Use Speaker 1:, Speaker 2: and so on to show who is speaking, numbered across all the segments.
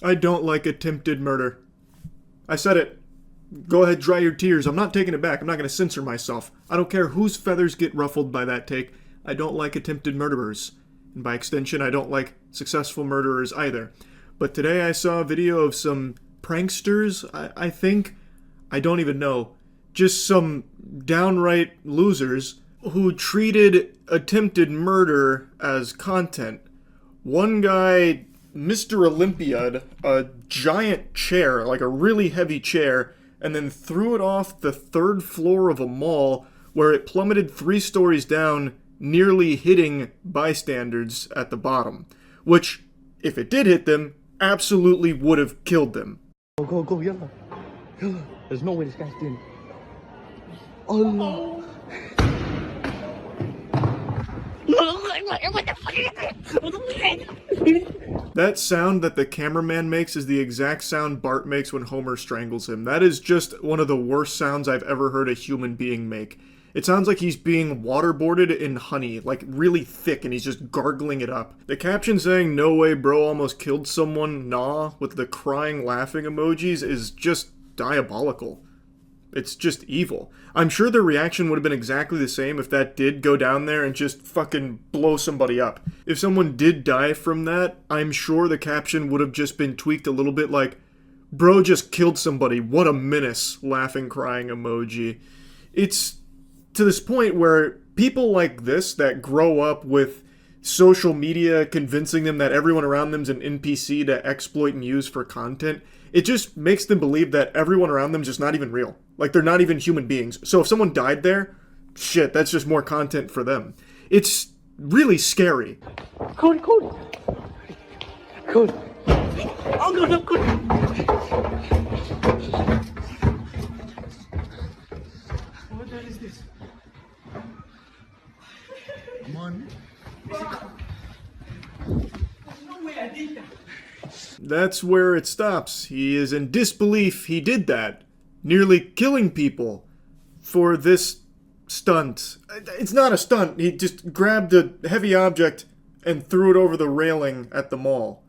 Speaker 1: I don't like attempted murder. I said it. Go ahead, dry your tears. I'm not taking it back. I'm not going to censor myself. I don't care whose feathers get ruffled by that take. I don't like attempted murderers. And by extension, I don't like successful murderers either. But today I saw a video of some pranksters, I think. I don't even know. Just some downright losers who treated attempted murder as content. One guy, Mr. Olympiad, a giant chair, like a really heavy chair, and then threw it off the third floor of a mall where it plummeted 3 stories down, nearly hitting bystanders at the bottom. Which, if it did hit them, absolutely would have killed them.
Speaker 2: Go, go, yalla. Yalla. There's no way this guy's doing it. Allah. What the fuck is that?
Speaker 1: That sound that the cameraman makes is the exact sound Bart makes when Homer strangles him. That is just one of the worst sounds I've ever heard a human being make. It sounds like he's being waterboarded in honey, like really thick, and he's just gargling it up. The caption saying, "No way bro almost killed someone, nah," with the crying laughing emojis is just diabolical. It's just evil. I'm sure the reaction would have been exactly the same if that did go down there and just fucking blow somebody up. If someone did die from that, I'm sure the caption would have just been tweaked a little bit like, "Bro just killed somebody, what a menace," laughing crying emoji. It's to this point where people like this that grow up with social media convincing them that everyone around them is an NPC to exploit and use for content, it just makes them believe that everyone around them is just not even real. Like, they're not even human beings. So if someone died there, shit, that's just more content for them. It's really scary.
Speaker 2: Cody. Cody. Oh, no, Cody. What the hell is this? Come on. There's no way I did that.
Speaker 1: That's where it stops. He is in disbelief he did that, nearly killing people for this stunt. It's not a stunt. He just grabbed a heavy object and threw it over the railing at the mall.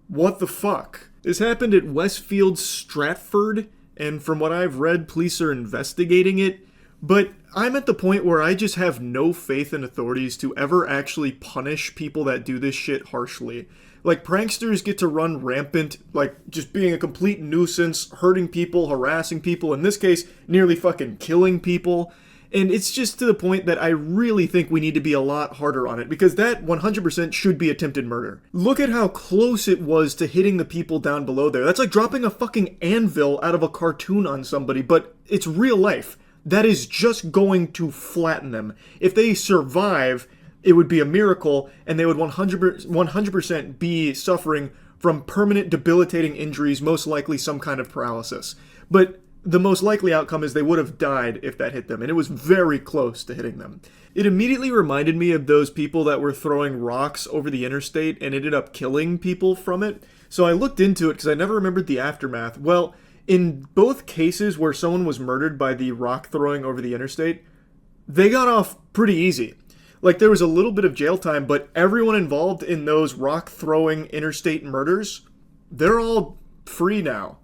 Speaker 1: What the fuck? This happened at Westfield Stratford, and from what I've read, police are investigating it. But I'm at the point where I just have no faith in authorities to ever actually punish people that do this shit harshly. Like, pranksters get to run rampant, like, just being a complete nuisance, hurting people, harassing people, in this case, nearly fucking killing people. And it's just to the point that I really think we need to be a lot harder on it, because that 100% should be attempted murder. Look at how close it was to hitting the people down below there. That's like dropping a fucking anvil out of a cartoon on somebody, but it's real life. That is just going to flatten them. If they survive, it would be a miracle, and they would 100% be suffering from permanent debilitating injuries, most likely some kind of paralysis. But the most likely outcome is they would have died if that hit them, and it was very close to hitting them. It immediately reminded me of those people that were throwing rocks over the interstate and ended up killing people from it. So I looked into it because I never remembered the aftermath. Well, in both cases where someone was murdered by the rock throwing over the interstate, they got off pretty easy. Like, there was a little bit of jail time, but everyone involved in those rock-throwing interstate murders, they're all free now.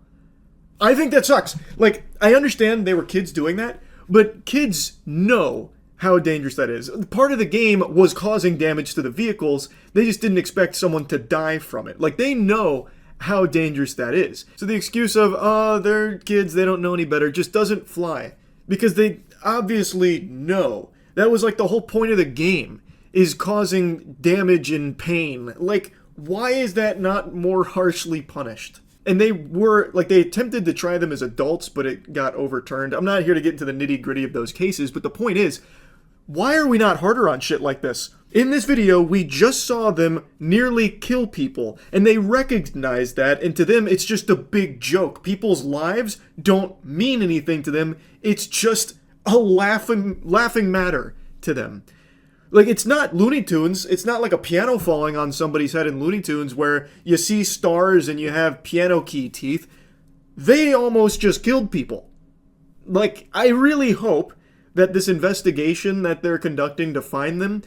Speaker 1: I think that sucks. Like, I understand they were kids doing that, but kids know how dangerous that is. Part of the game was causing damage to the vehicles. They just didn't expect someone to die from it. Like, they know how dangerous that is. So the excuse of, oh, they're kids, they don't know any better, just doesn't fly. Because they obviously know. That was like the whole point of the game, is causing damage and pain. Like, why is that not more harshly punished? And they attempted to try them as adults, but it got overturned. I'm not here to get into the nitty-gritty of those cases, but the point is, why are we not harder on shit like this? In this video, we just saw them nearly kill people, and they recognize that, and to them, it's just a big joke. People's lives don't mean anything to them. It's just a laughing matter to them. Like, it's not Looney Tunes. It's not like a piano falling on somebody's head in Looney Tunes where you see stars and you have piano key teeth. They almost just killed people. Like, I really hope that this investigation that they're conducting to find them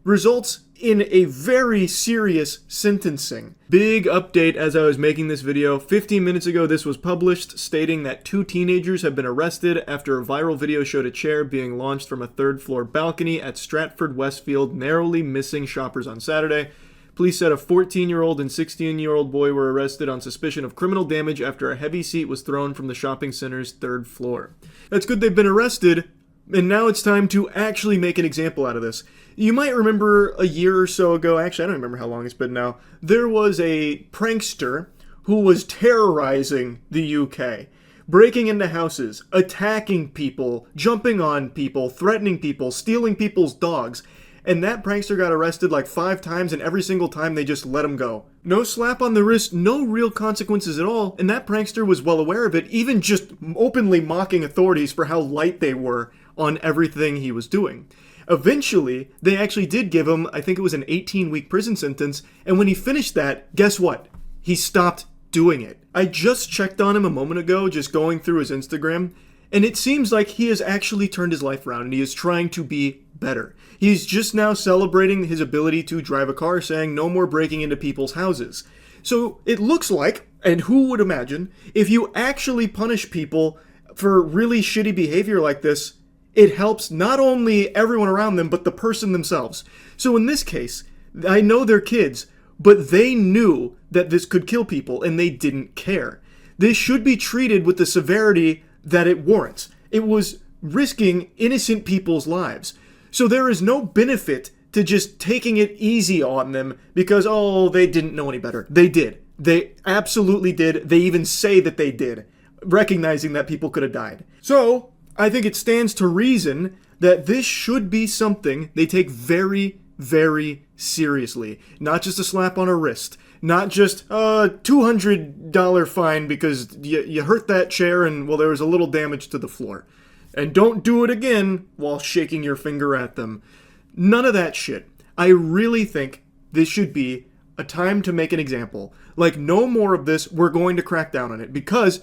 Speaker 1: results in a very serious sentencing. Big update as I was making this video. 15 minutes ago, this was published, stating that 2 teenagers have been arrested after a viral video showed a chair being launched from a 3rd-floor balcony at Stratford Westfield, narrowly missing shoppers on Saturday. Police said a 14-year-old and 16-year-old boy were arrested on suspicion of criminal damage after a heavy seat was thrown from the shopping center's 3rd floor. That's good they've been arrested, and now it's time to actually make an example out of this. You might remember a year or so ago, actually I don't remember how long it's been now, there was a prankster who was terrorizing the UK, breaking into houses, attacking people, jumping on people, threatening people, stealing people's dogs, and that prankster got arrested like 5 times, and every single time they just let him go. No slap on the wrist, no real consequences at all, and that prankster was well aware of it, even just openly mocking authorities for how light they were on everything he was doing. Eventually, they actually did give him, I think it was an 18-week prison sentence, and when he finished that, guess what? He stopped doing it. I just checked on him a moment ago, just going through his Instagram, and it seems like he has actually turned his life around, and he is trying to be better. He's just now celebrating his ability to drive a car, saying no more breaking into people's houses. So it looks like, and who would imagine, if you actually punish people for really shitty behavior like this, it helps not only everyone around them, but the person themselves. So in this case, I know they're kids, but they knew that this could kill people, and they didn't care. This should be treated with the severity that it warrants. It was risking innocent people's lives. So there is no benefit to just taking it easy on them because, oh, they didn't know any better. They did. They absolutely did. They even say that they did, recognizing that people could have died. So I think it stands to reason that this should be something they take very, very seriously. Not just a slap on a wrist. Not just a $200 fine because you hurt that chair and, well, there was a little damage to the floor. And don't do it again while shaking your finger at them. None of that shit. I really think this should be a time to make an example. Like, no more of this, we're going to crack down on it. Because,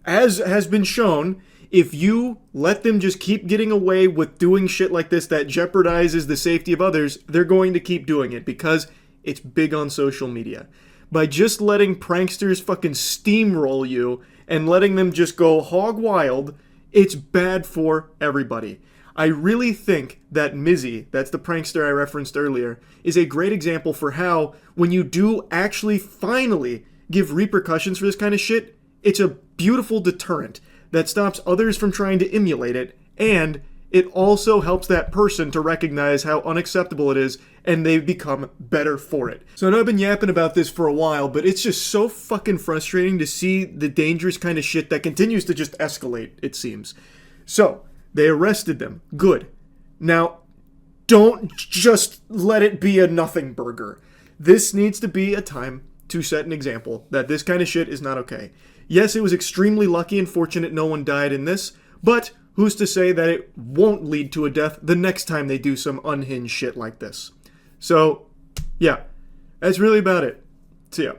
Speaker 1: as has been shown, if you let them just keep getting away with doing shit like this that jeopardizes the safety of others, they're going to keep doing it because it's big on social media. By just letting pranksters fucking steamroll you and letting them just go hog wild, it's bad for everybody. I really think that Mizzy, that's the prankster I referenced earlier, is a great example for how, when you do actually finally give repercussions for this kind of shit, it's a beautiful deterrent that stops others from trying to emulate it, and it also helps that person to recognize how unacceptable it is, and they become better for it. So I know I've been yapping about this for a while, but it's just so fucking frustrating to see the dangerous kind of shit that continues to just escalate, it seems. So, they arrested them. Good. Now, don't just let it be a nothing burger. This needs to be a time to set an example that this kind of shit is not okay. Yes, it was extremely lucky and fortunate no one died in this, but who's to say that it won't lead to a death the next time they do some unhinged shit like this? So, yeah, that's really about it. See ya.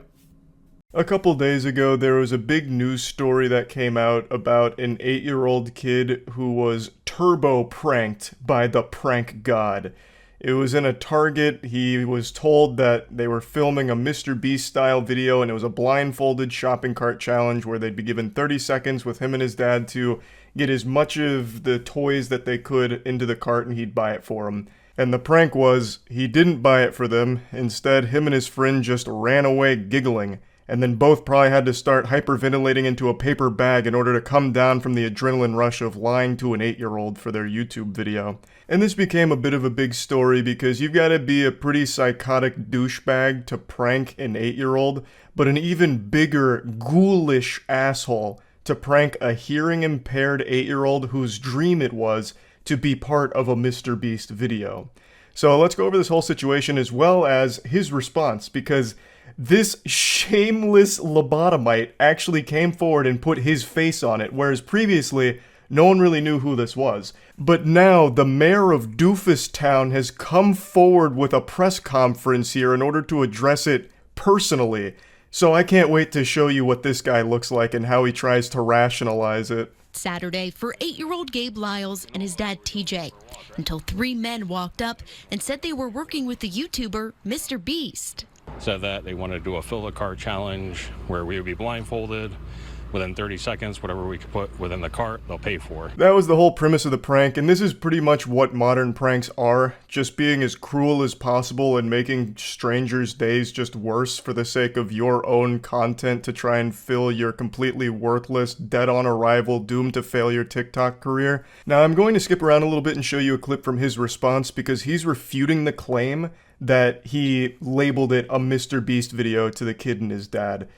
Speaker 1: A couple days ago, there was a big news story that came out about an 8-year-old kid who was turbo pranked by the prank god. It was in a Target. He was told that they were filming a Mr. Beast style video, and it was a blindfolded shopping cart challenge where they'd be given 30 seconds with him and his dad to get as much of the toys that they could into the cart, and he'd buy it for them. And the prank was, he didn't buy it for them. Instead, him and his friend just ran away giggling. And then both probably had to start hyperventilating into a paper bag in order to come down from the adrenaline rush of lying to an 8-year-old for their YouTube video. And this became a bit of a big story because you've got to be a pretty psychotic douchebag to prank an 8-year-old, but an even bigger, ghoulish asshole to prank a hearing-impaired 8-year-old whose dream it was to be part of a Mr. Beast video. So let's go over this whole situation as well as his response, because this shameless lobotomite actually came forward and put his face on it, whereas previously, no one really knew who this was. But now, the mayor of Doofus Town has come forward with a press conference here in order to address it personally. So I can't wait to show you what this guy looks like and how he tries to rationalize it.
Speaker 3: last Saturday for 8-year-old Gabe Lyles and his dad TJ, until 3 men walked up and said they were working with the YouTuber Mr. Beast.
Speaker 4: Said that they wanted to do a fill the cart challenge where we would be blindfolded. Within 30 seconds, whatever we could put within the cart, they'll pay for.
Speaker 1: That was the whole premise of the prank, and this is pretty much what modern pranks are. Just being as cruel as possible and making strangers' days just worse for the sake of your own content to try and fill your completely worthless, dead-on-arrival, doomed-to-failure TikTok career. Now, I'm going to skip around a little bit and show you a clip from his response because he's refuting the claim that he labeled it a Mr. Beast video to the kid and his dad.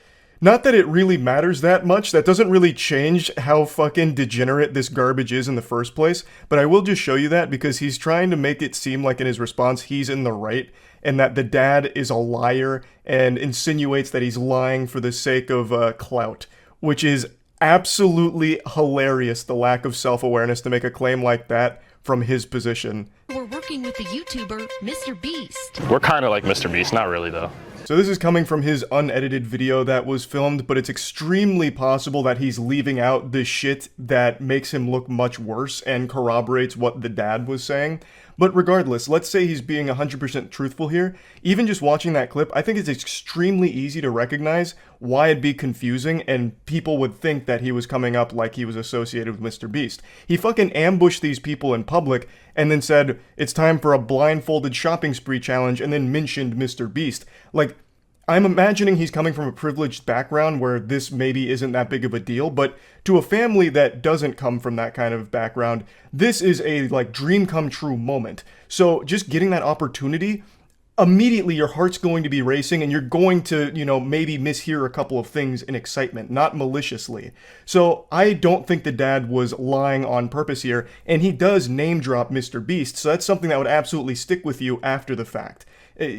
Speaker 1: Not that it really matters that much, that doesn't really change how fucking degenerate this garbage is in the first place, but I will just show you that because he's trying to make it seem like in his response he's in the right, and that the dad is a liar, and insinuates that he's lying for the sake of clout, which is absolutely hilarious, the lack of self-awareness to make a claim like that from his position.
Speaker 3: We're working with the YouTuber Mr. Beast.
Speaker 5: We're kind of like Mr. Beast, not really though.
Speaker 1: So this is coming from his unedited video that was filmed, but it's extremely possible that he's leaving out the shit that makes him look much worse and corroborates what the dad was saying. But regardless, let's say he's being 100% truthful here. Even just watching that clip, I think it's extremely easy to recognize why it'd be confusing and people would think that he was coming up like he was associated with Mr. Beast. He fucking ambushed these people in public and then said, it's time for a blindfolded shopping spree challenge, and then mentioned Mr. Beast. Like, I'm imagining he's coming from a privileged background where this maybe isn't that big of a deal, but to a family that doesn't come from that kind of background, this is a, like, dream come true moment. So just getting that opportunity, immediately your heart's going to be racing and you're going to, you know, maybe mishear a couple of things in excitement, not maliciously. So I don't think the dad was lying on purpose here, and he does name drop Mr. Beast, so that's something that would absolutely stick with you after the fact.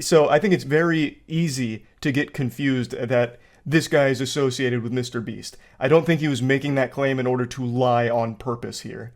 Speaker 1: So I think it's very easy to get confused that this guy is associated with Mr. Beast. I don't think he was making that claim in order to lie on purpose here.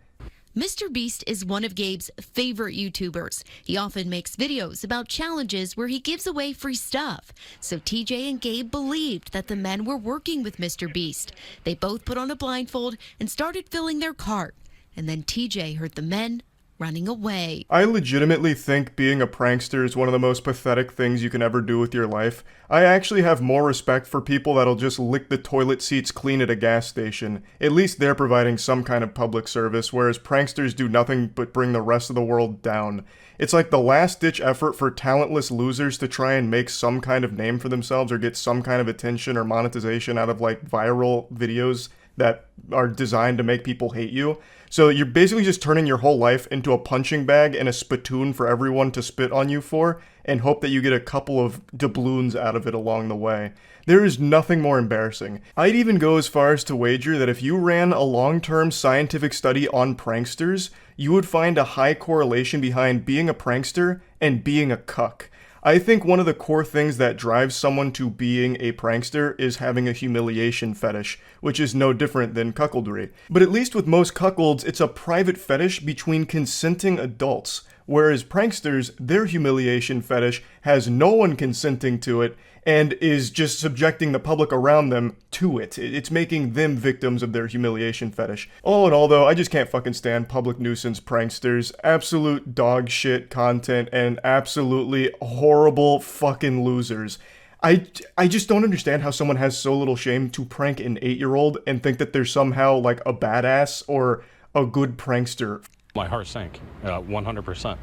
Speaker 3: Mr. Beast is one of Gabe's favorite YouTubers. He often makes videos about challenges where he gives away free stuff. So TJ and Gabe believed that the men were working with Mr. Beast. They both put on a blindfold and started filling their cart. And then TJ heard the men running away.
Speaker 1: I legitimately think being a prankster is one of the most pathetic things you can ever do with your life. I actually have more respect for people that'll just lick the toilet seats clean at a gas station. At least they're providing some kind of public service, whereas pranksters do nothing but bring the rest of the world down. It's like the last-ditch effort for talentless losers to try and make some kind of name for themselves or get some kind of attention or monetization out of, like, viral videos that are designed to make people hate you. So you're basically just turning your whole life into a punching bag and a spittoon for everyone to spit on you for, and hope that you get a couple of doubloons out of it along the way. There is nothing more embarrassing. I'd even go as far as to wager that if you ran a long-term scientific study on pranksters, you would find a high correlation behind being a prankster and being a cuck. I think one of the core things that drives someone to being a prankster is having a humiliation fetish, which is no different than cuckoldry. But at least with most cuckolds, it's a private fetish between consenting adults, whereas pranksters, their humiliation fetish has no one consenting to it, and is just subjecting the public around them to it. It's making them victims of their humiliation fetish. All in all, though, I just can't fucking stand public nuisance pranksters. Absolute dog shit content and absolutely horrible fucking losers. I just don't understand how someone has so little shame to prank an 8-year-old and think that they're somehow like a badass or a good prankster.
Speaker 4: My heart sank, 100%.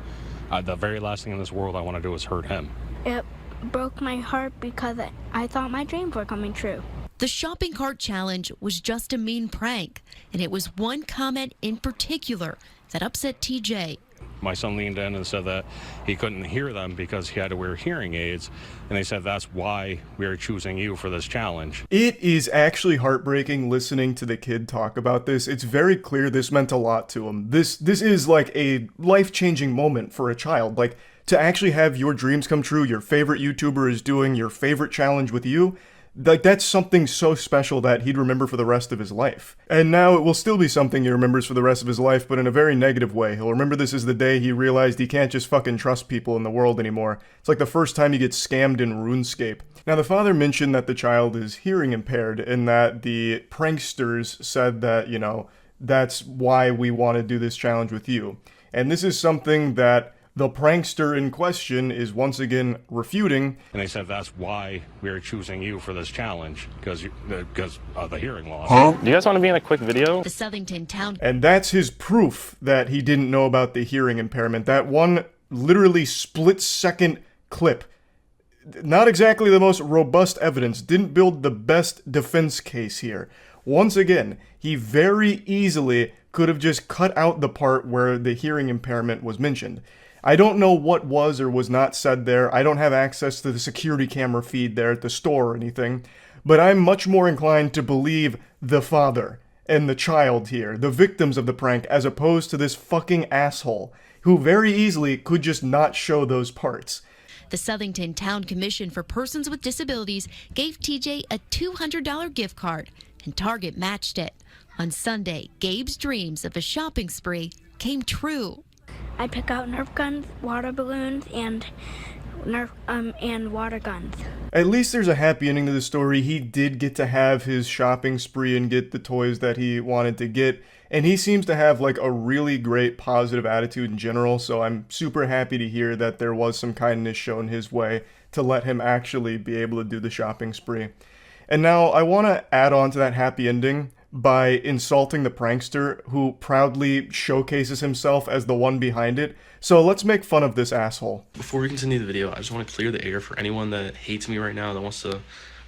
Speaker 4: The very last thing in this world I want to do is hurt him.
Speaker 6: It broke my heart because I thought my dreams were coming true.
Speaker 3: The shopping cart challenge was just a mean prank, and it was one comment in particular that upset TJ.
Speaker 4: My son leaned in and said that he couldn't hear them because he had to wear hearing aids, and they said that's why we are choosing you for this challenge.
Speaker 1: It is actually heartbreaking listening to the kid talk about this. It's very clear this meant a lot to him. This is like a life-changing moment for a child. Like, to actually have your dreams come true, your favorite YouTuber is doing your favorite challenge with you, like, that's something so special that he'd remember for the rest of his life. And now it will still be something he remembers for the rest of his life, but in a very negative way. He'll remember this as the day he realized he can't just fucking trust people in the world anymore. It's like the first time he gets scammed in RuneScape. Now, the father mentioned that the child is hearing impaired and that the pranksters said that, you know, That's why we want to do this challenge with you. And this is something that the prankster in question is once again refuting.
Speaker 4: And they said that's why we are choosing you for this challenge, because of the hearing loss.
Speaker 5: Do you guys want to be in a quick video?
Speaker 3: The Southington town.
Speaker 1: And that's his proof that he didn't know about the hearing impairment. That one literally split-second clip. Not exactly the most robust evidence. Didn't build the best defense case here. Once again, he very easily could have just cut out the part where the hearing impairment was mentioned. I don't know what was or was not said there. I don't have access to the security camera feed there at the store or anything. But I'm much more inclined to believe the father and the child here, the victims of the prank, as opposed to this fucking asshole who very easily could just not show those parts.
Speaker 3: The Southington Town Commission for Persons with Disabilities gave TJ a $200 gift card, and Target matched it. On Sunday, Gabe's dreams of a shopping spree came true.
Speaker 6: I pick out Nerf guns, water balloons, and water guns.
Speaker 1: At least there's a happy ending to the story. He did get to have his shopping spree and get the toys that he wanted to get. And he seems to have like a really great positive attitude in general. So I'm super happy to hear that there was some kindness shown his way to let him actually be able to do the shopping spree. And now I want to add on to that happy ending by insulting the prankster who proudly showcases himself as the one behind it. So let's make fun of this asshole.
Speaker 7: Before we continue the video, I just want to clear the air for anyone that hates me right now, that wants to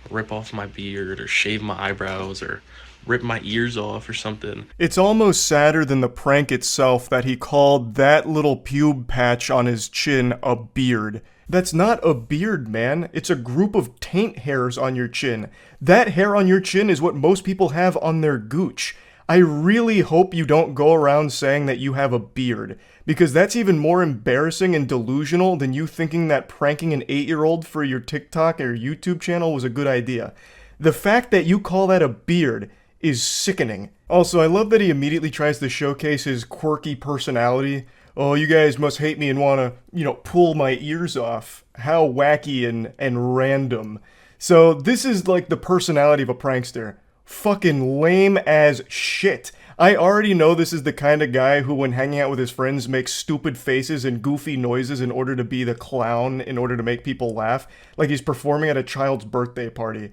Speaker 7: rip off my beard or shave my eyebrows or rip my ears off or something.
Speaker 1: It's almost sadder than the prank itself that he called that little pube patch on his chin a beard. That's not a beard, man. It's a group of taint hairs on your chin. That hair on your chin is what most people have on their gooch. I really hope you don't go around saying that you have a beard, because that's even more embarrassing and delusional than you thinking that pranking an 8-year-old for your TikTok or YouTube channel was a good idea. The fact that you call that a beard is sickening. Also, I love that he immediately tries to showcase his quirky personality. Oh, you guys must hate me and want to, pull my ears off. How wacky and random. So this is like the personality of a prankster. Fucking lame as shit. I already know this is the kind of guy who, when hanging out with his friends, makes stupid faces and goofy noises in order to be the clown, in order to make people laugh, like he's performing at a child's birthday party.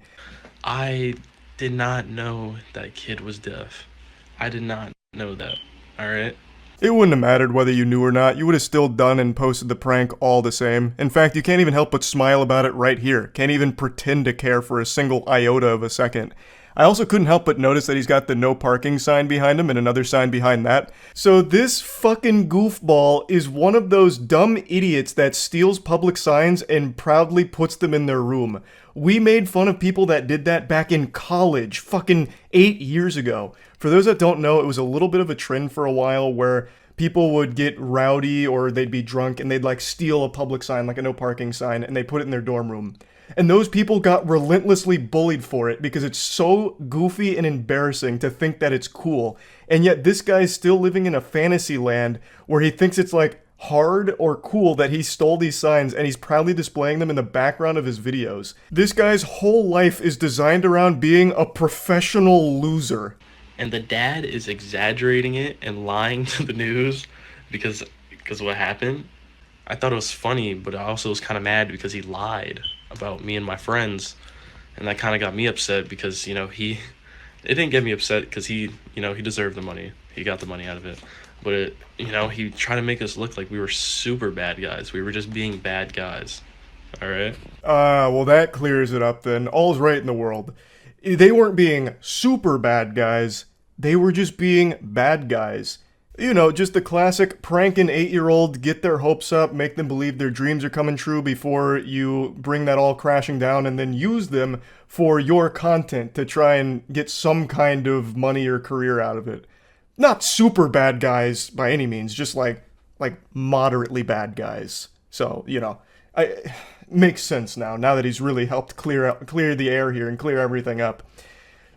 Speaker 7: I did not know that kid was deaf. I did not know that, alright?
Speaker 1: It wouldn't have mattered whether you knew or not. You would have still done and posted the prank all the same. In fact, you can't even help but smile about it right here. Can't even pretend to care for a single iota of a second. I also couldn't help but notice that he's got the no parking sign behind him and another sign behind that. So this fucking goofball is one of those dumb idiots that steals public signs and proudly puts them in their room. We made fun of people that did that back in college, fucking 8 years ago. For those that don't know, it was a little bit of a trend for a while where people would get rowdy or they'd be drunk and they'd like steal a public sign, like a no parking sign, and they put it in their dorm room. And those people got relentlessly bullied for it because it's so goofy and embarrassing to think that it's cool. And yet this guy's still living in a fantasy land where he thinks it's like hard or cool that he stole these signs and he's proudly displaying them in the background of his videos. This guy's whole life is designed around being a professional loser.
Speaker 7: And the dad is exaggerating it and lying to the news because what happened. I thought it was funny, but I also was kind of mad because he lied about me and my friends, and that kind of got me upset because it didn't get me upset because he deserved the money. He got the money out of it, but he tried to make us look like we were super bad guys. We were just being bad guys. All right.
Speaker 1: Well, that clears it up then. All's right in the world. They weren't being super bad guys. They were just being bad guys. Just the classic prank an 8-year-old, get their hopes up, make them believe their dreams are coming true before you bring that all crashing down and then use them for your content to try and get some kind of money or career out of it. Not super bad guys by any means, just like moderately bad guys. So, makes sense now that he's really helped clear the air here and clear everything up.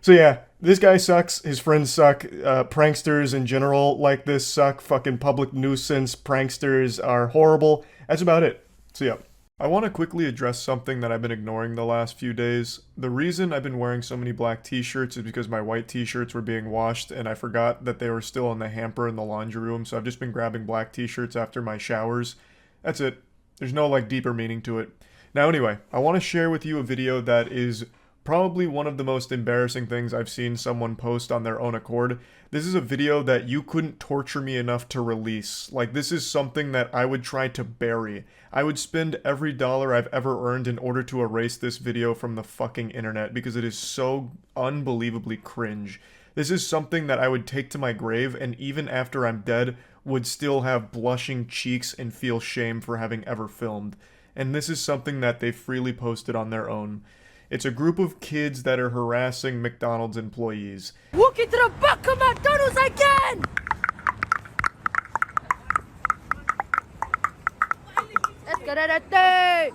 Speaker 1: So yeah, this guy sucks, his friends suck, pranksters in general like this suck, fucking public nuisance pranksters are horrible. That's about it. So yeah. I want to quickly address something that I've been ignoring the last few days. The reason I've been wearing so many black t-shirts is because my white t-shirts were being washed and I forgot that they were still in the hamper in the laundry room, so I've just been grabbing black t-shirts after my showers. That's it. There's no deeper meaning to it. Now anyway, I want to share with you a video that is probably one of the most embarrassing things I've seen someone post on their own accord. This is a video that you couldn't torture me enough to release. This is something that I would try to bury. I would spend every dollar I've ever earned in order to erase this video from the fucking internet because it is so unbelievably cringe. This is something that I would take to my grave, and even after I'm dead, would still have blushing cheeks and feel shame for having ever filmed. And this is something that they freely posted on their own. It's a group of kids that are harassing McDonald's employees.
Speaker 8: Walk into the back of McDonald's again!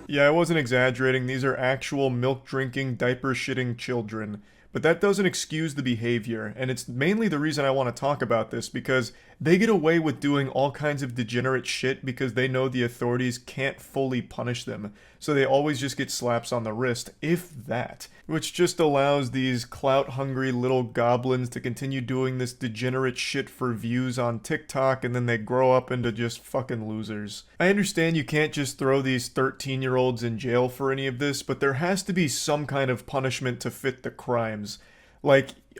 Speaker 1: Yeah, I wasn't exaggerating. These are actual milk-drinking, diaper-shitting children. But that doesn't excuse the behavior, and it's mainly the reason I want to talk about this, because they get away with doing all kinds of degenerate shit because they know the authorities can't fully punish them, so they always just get slaps on the wrist, if that, which just allows these clout-hungry little goblins to continue doing this degenerate shit for views on TikTok, and then they grow up into just fucking losers. I understand you can't just throw these 13-year-olds in jail for any of this, but there has to be some kind of punishment to fit the crimes.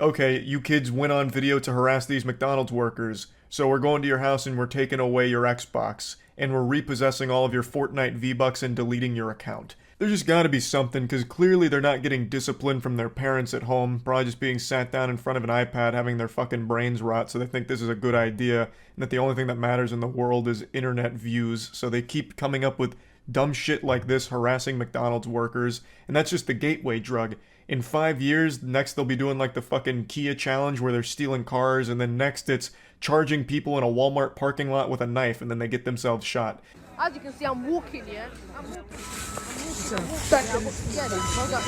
Speaker 1: Okay, you kids went on video to harass these McDonald's workers, so we're going to your house and we're taking away your Xbox, and we're repossessing all of your Fortnite V-Bucks and deleting your account. There just gotta be something, because clearly they're not getting discipline from their parents at home, probably just being sat down in front of an iPad having their fucking brains rot, so they think this is a good idea, and that the only thing that matters in the world is internet views, so they keep coming up with dumb shit like this, harassing McDonald's workers, and that's just the gateway drug. In 5 years, next they'll be doing the fucking Kia challenge where they're stealing cars, and then next it's charging people in a Walmart parking lot with a knife, and then they get themselves shot.
Speaker 8: As you can see, I'm walking, yeah?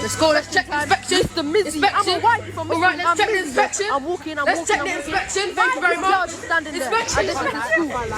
Speaker 8: Let's go, let's check the inspection. The Mizzy. I'm a wife from Alright, let's check the inspection. I'm walking, let's check the inspection. Thank you very much.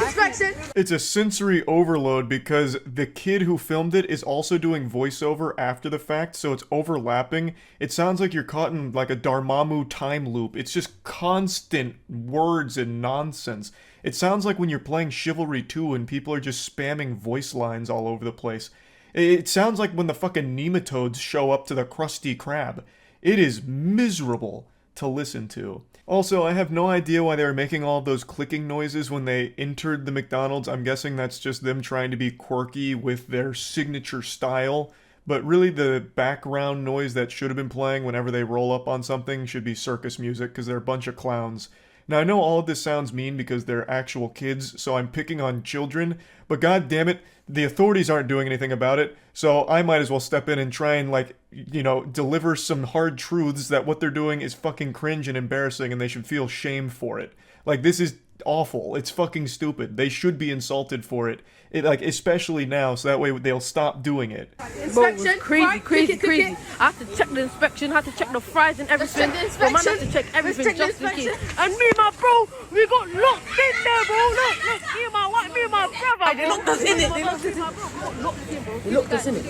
Speaker 8: Inspection.
Speaker 1: It's a sensory overload because the kid who filmed it is also doing voiceover after the fact, so it's overlapping. It sounds like you're caught in a Dormammu time loop. It's just constant words and nonsense. It sounds like when you're playing Chivalry 2 and people are just spamming voice lines all over the place. It sounds like when the fucking nematodes show up to the Krusty Krab. It is miserable to listen to. Also, I have no idea why they were making all of those clicking noises when they entered the McDonald's. I'm guessing that's just them trying to be quirky with their signature style. But really the background noise that should have been playing whenever they roll up on something should be circus music, because they're a bunch of clowns. Now, I know all of this sounds mean because they're actual kids, so I'm picking on children, but god damn it, the authorities aren't doing anything about it, so I might as well step in and try and, deliver some hard truths that what they're doing is fucking cringe and embarrassing and they should feel shame for it. This is awful. It's fucking stupid. They should be insulted for it. Especially now, so that way they'll stop doing it.
Speaker 8: Inspection, crazy. I have to check the inspection, I have to check the fries and everything. Man, I have to check everything just in case. And me and my bro, we got locked in there, bro. Look, me and my brother. They locked us in it. They locked us in it.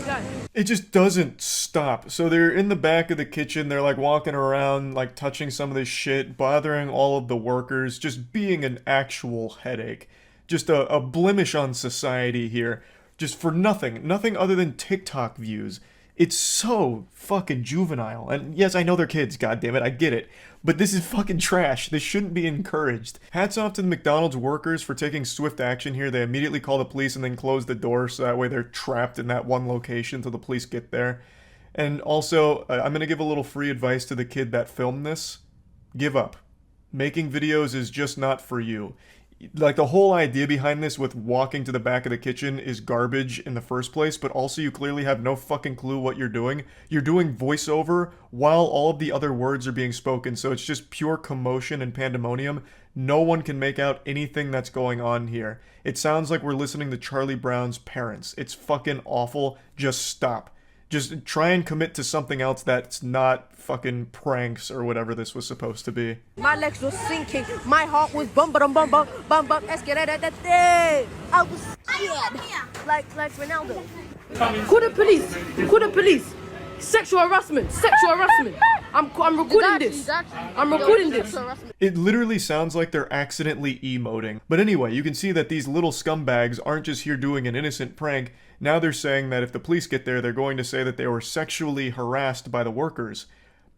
Speaker 1: It just doesn't stop. So they're in the back of the kitchen, they're walking around, touching some of this shit, bothering all of the workers, just being an actual headache. Just a blemish on society here, just for nothing other than TikTok views. It's so fucking juvenile, and yes, I know they're kids, goddammit, I get it, but this is fucking trash. This shouldn't be encouraged. Hats off to the McDonald's workers for taking swift action here. They immediately call the police and then close the door, so that way they're trapped in that one location until the police get there. And also, I'm gonna give a little free advice to the kid that filmed this. Give up. Making videos is just not for you. The whole idea behind this with walking to the back of the kitchen is garbage in the first place, but also you clearly have no fucking clue what you're doing. You're doing voiceover while all of the other words are being spoken, so it's just pure commotion and pandemonium. No one can make out anything that's going on here. It sounds like we're listening to Charlie Brown's parents. It's fucking awful. Just stop. Just try and commit to something else that's not fucking pranks or whatever this was supposed to be.
Speaker 8: My legs were sinking. My heart was bum. I was scared. Like Ronaldo. Call the police. Call the police. Sexual harassment. Sexual harassment. I'm recording this. I'm recording this.
Speaker 1: It literally sounds like they're accidentally emoting. But anyway, you can see that these little scumbags aren't just here doing an innocent prank. Now they're saying that if the police get there, they're going to say that they were sexually harassed by the workers.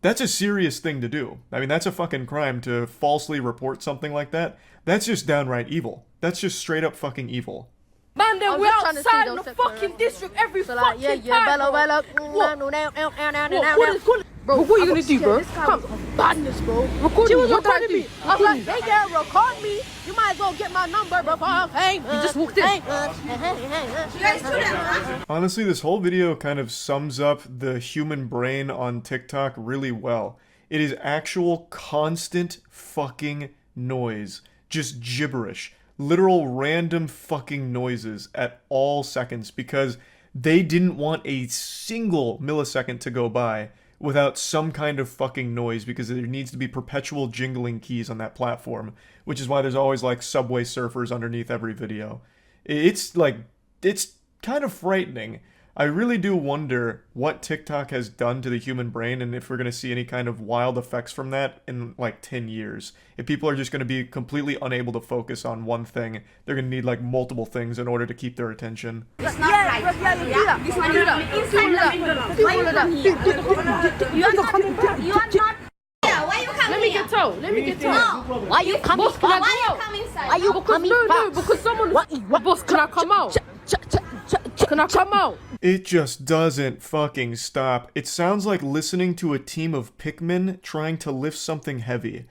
Speaker 1: That's a serious thing to do. I mean, that's a fucking crime to falsely report something like that. That's just downright evil. That's just straight up fucking evil.
Speaker 8: Man, then we're outside in the fucking district every fucking time, bro. What? Bro, what are you gonna do, bro? Come, badness, bro. She was recording me. I was like, hey girl, record me. You might as well get my number before I'm famous. You just walked in.
Speaker 1: Honestly, this whole video kind of sums up the human brain on TikTok really well. It is actual constant fucking noise. Just gibberish. Literal random fucking noises at all seconds because they didn't want a single millisecond to go by without some kind of fucking noise because there needs to be perpetual jingling keys on that platform, which is why there's always like Subway Surfers underneath every video. It's kind of frightening. I really do wonder what TikTok has done to the human brain and if we're going to see any kind of wild effects from that in like 10 years. If people are just going to be completely unable to focus on one thing, they're going to need like multiple things in order to keep their attention.
Speaker 6: You are not. Yeah, why you coming?
Speaker 8: Let me get told. Let me get told.
Speaker 6: No.
Speaker 8: Why you coming? Boss, can I go out?
Speaker 6: Why you coming?
Speaker 8: No, because someone. Boss, can I come out? Can I come out?
Speaker 1: It just doesn't fucking stop. It sounds like listening to a team of Pikmin trying to lift something heavy.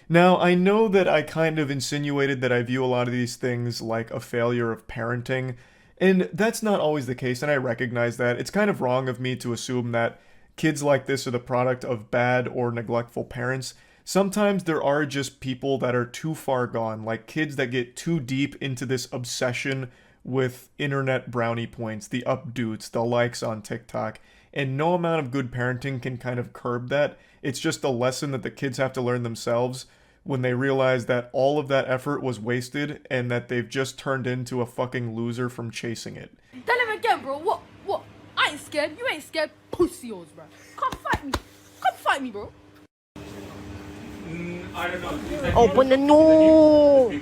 Speaker 1: Now, I know that I kind of insinuated that I view a lot of these things like a failure of parenting, and that's not always the case, and I recognize that. It's kind of wrong of me to assume that kids like this are the product of bad or neglectful parents. Sometimes there are just people that are too far gone, like kids that get too deep into this obsession with internet brownie points, the updots, the likes on TikTok, and no amount of good parenting can kind of curb that. It's just a lesson that the kids have to learn themselves when they realize that all of that effort was wasted and that they've just turned into a fucking loser from chasing it.
Speaker 8: Tell him again, bro. What? I ain't scared. You ain't scared. Pussy yours, bro. Come fight me. Come fight me, bro.
Speaker 9: I don't know.
Speaker 8: Open the door.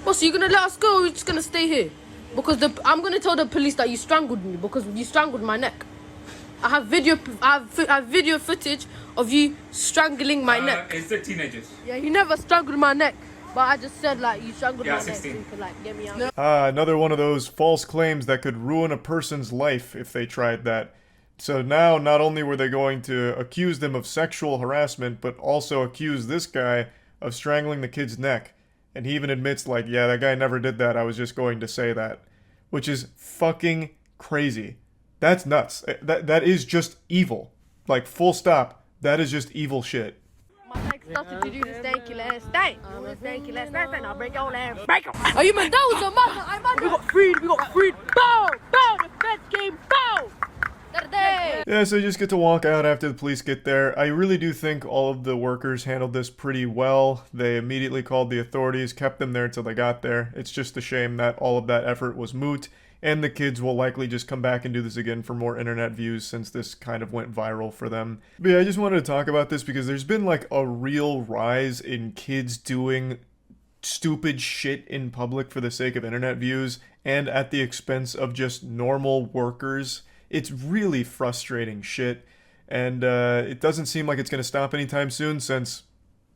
Speaker 8: Boss, you gonna let us go or you just gonna stay here? Because I'm gonna tell the police that you strangled me because you strangled my neck. I have video footage of you strangling my neck.
Speaker 9: It's the teenagers.
Speaker 8: Yeah, you never strangled my neck, but I just said like you strangled my
Speaker 9: 16.
Speaker 8: neck so you could like get me out.
Speaker 1: Another one of those false claims that could ruin a person's life if they tried that. So now, not only were they going to accuse them of sexual harassment, but also accuse this guy of strangling the kid's neck. And he even admits, like, yeah, that guy never did that, I was just going to say that. Which is fucking crazy. That's nuts. That is just evil. Like, full stop. That is just evil shit.
Speaker 8: My neck started to do the stanky last stank. Stanky last stank, I'll break your ass. Break him. Oh, you mean that was a mother? We got freed. Bow! The best game, bow!
Speaker 1: Yeah, so you just get to walk out after the police get there. I really do think all of the workers handled this pretty well. They immediately called the authorities, kept them there until they got there. It's just a shame that all of that effort was moot, and the kids will likely just come back and do this again for more internet views since this kind of went viral for them. But yeah, I just wanted to talk about this because there's been like a real rise in kids doing stupid shit in public for the sake of internet views and at the expense of just normal workers. It's really frustrating shit, and it doesn't seem like it's going to stop anytime soon since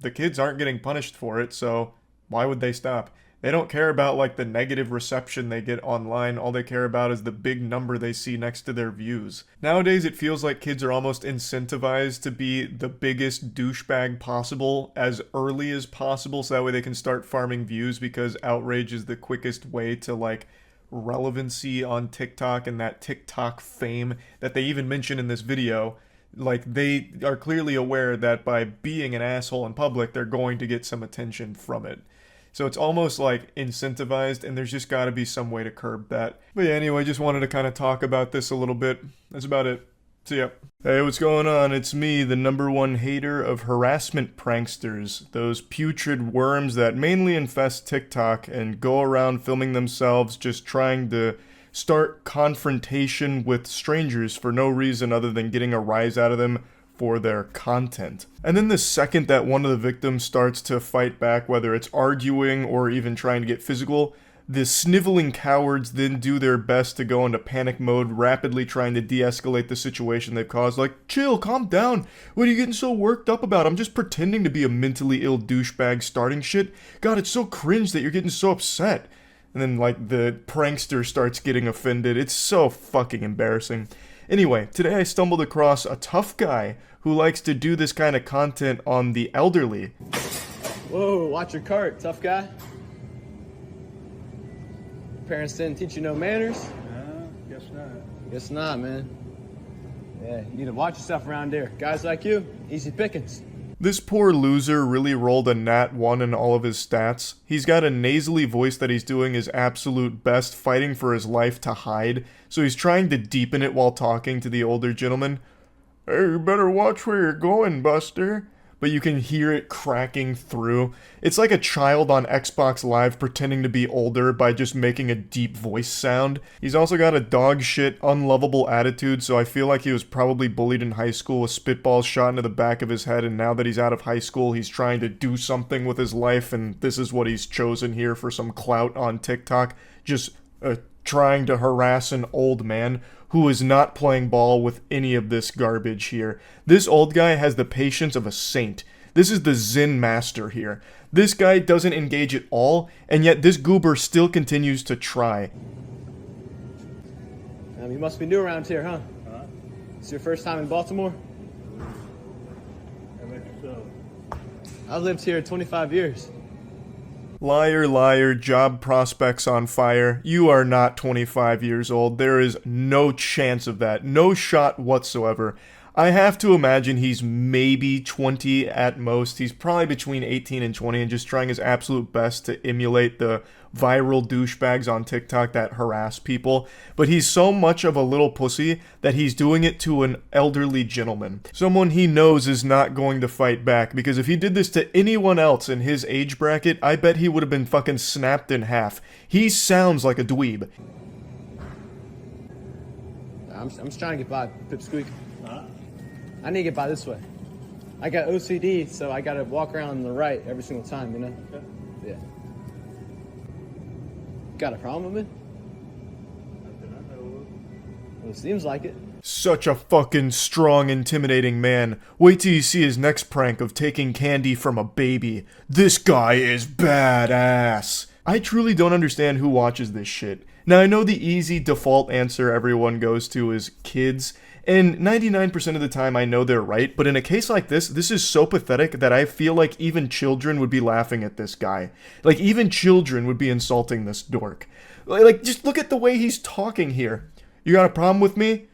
Speaker 1: the kids aren't getting punished for it, so why would they stop? They don't care about, like, the negative reception they get online. All they care about is the big number they see next to their views. Nowadays, it feels like kids are almost incentivized to be the biggest douchebag possible as early as possible, so that way they can start farming views, because outrage is the quickest way to, like, relevancy on TikTok and that TikTok fame that they even mention in this video. Like, they are clearly aware that by being an asshole in public, they're going to get some attention from it. So it's almost like incentivized, and there's just got to be some way to curb that. But yeah, anyway, just wanted to kind of talk about this a little bit. That's about it. See ya. Hey, what's going on? It's me, the #1 hater of harassment pranksters. Those putrid worms that mainly infest TikTok and go around filming themselves just trying to start confrontation with strangers for no reason other than getting a rise out of them for their content. And then the second that one of the victims starts to fight back, whether it's arguing or even trying to get physical, the sniveling cowards then do their best to go into panic mode, rapidly trying to de-escalate the situation they've caused. Like, chill, calm down. What are you getting so worked up about? I'm just pretending to be a mentally ill douchebag starting shit. God, it's so cringe that you're getting so upset. And then, like, the prankster starts getting offended. It's so fucking embarrassing. Anyway, today I stumbled across a tough guy who likes to do this kind of content on the elderly.
Speaker 2: Whoa, watch your cart, tough guy. Parents didn't teach you no manners?
Speaker 9: Guess not.
Speaker 2: Guess not, man. Yeah, you need to watch yourself around here. Guys like you, easy pickings.
Speaker 1: This poor loser really rolled a nat 1 in all of his stats. He's got a nasally voice that he's doing his absolute best, fighting for his life to hide, so he's trying to deepen it while talking to the older gentleman. Hey, you better watch where you're going, Buster. But you can hear it cracking through. It's like a child on Xbox Live pretending to be older by just making a deep voice sound. He's also got a dog shit, unlovable attitude, so I feel like he was probably bullied in high school with spitballs shot into the back of his head, and now that he's out of high school, he's trying to do something with his life, and this is what he's chosen here for some clout on TikTok. Just trying to harass an old man who is not playing ball with any of this garbage here. This old guy has the patience of a saint. This is the Zen master here. This guy doesn't engage at all, and yet this goober still continues to try.
Speaker 2: You must be new around here, huh? It's your first time in Baltimore?
Speaker 9: How about yourself?
Speaker 2: I've lived here 25 years.
Speaker 1: Liar, liar, job prospects on fire. You are not 25 years old. There is no chance of that. No shot whatsoever. I have to imagine he's maybe 20 at most. He's probably between 18 and 20 and just trying his absolute best to emulate the viral douchebags on TikTok that harass people. But he's so much of a little pussy that he's doing it to an elderly gentleman. Someone he knows is not going to fight back, because if he did this to anyone else in his age bracket, I bet he would have been fucking snapped in half. He sounds like a dweeb.
Speaker 2: I'm just trying to get by, Pipsqueak. I need to get by this way. I got OCD, so I gotta walk around on the right every single time, you know? Yeah. Got a problem with me? Well, it seems like it.
Speaker 1: Such a fucking strong, intimidating man. Wait till you see his next prank of taking candy from a baby. This guy is badass. I truly don't understand who watches this shit. Now, I know the easy default answer everyone goes to is kids, and 99% of the time I know they're right, but in a case like this is so pathetic that I feel like even children would be laughing at this guy. Like, even children would be insulting this dork. Like, just look at the way he's talking here. You got a problem with me?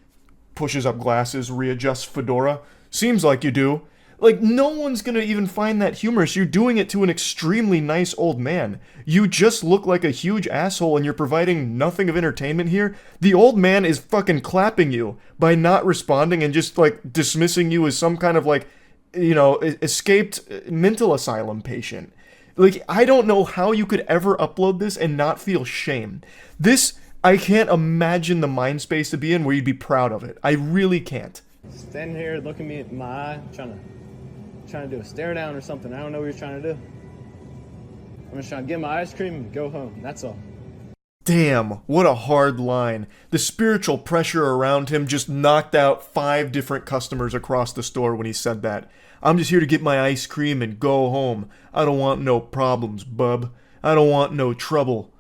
Speaker 1: Pushes up glasses, readjusts fedora. Seems like you do. Like, no one's gonna even find that humorous. You're doing it to an extremely nice old man. You just look like a huge asshole and you're providing nothing of entertainment here. The old man is fucking clapping you by not responding and just, like, dismissing you as some kind of, like, you know, escaped mental asylum patient. Like, I don't know how you could ever upload this and not feel shame. This, I can't imagine the mind space to be in where you'd be proud of it. I really can't.
Speaker 2: Standing here looking me in my eye, trying to do a stare down or something. I don't know what you're trying to do. I'm just trying to get my ice cream and go home. That's all.
Speaker 1: Damn, what a hard line. The spiritual pressure around him just knocked out 5 different customers across the store when he said that. I'm just here to get my ice cream and go home. I don't want no problems, bub. I don't want no trouble.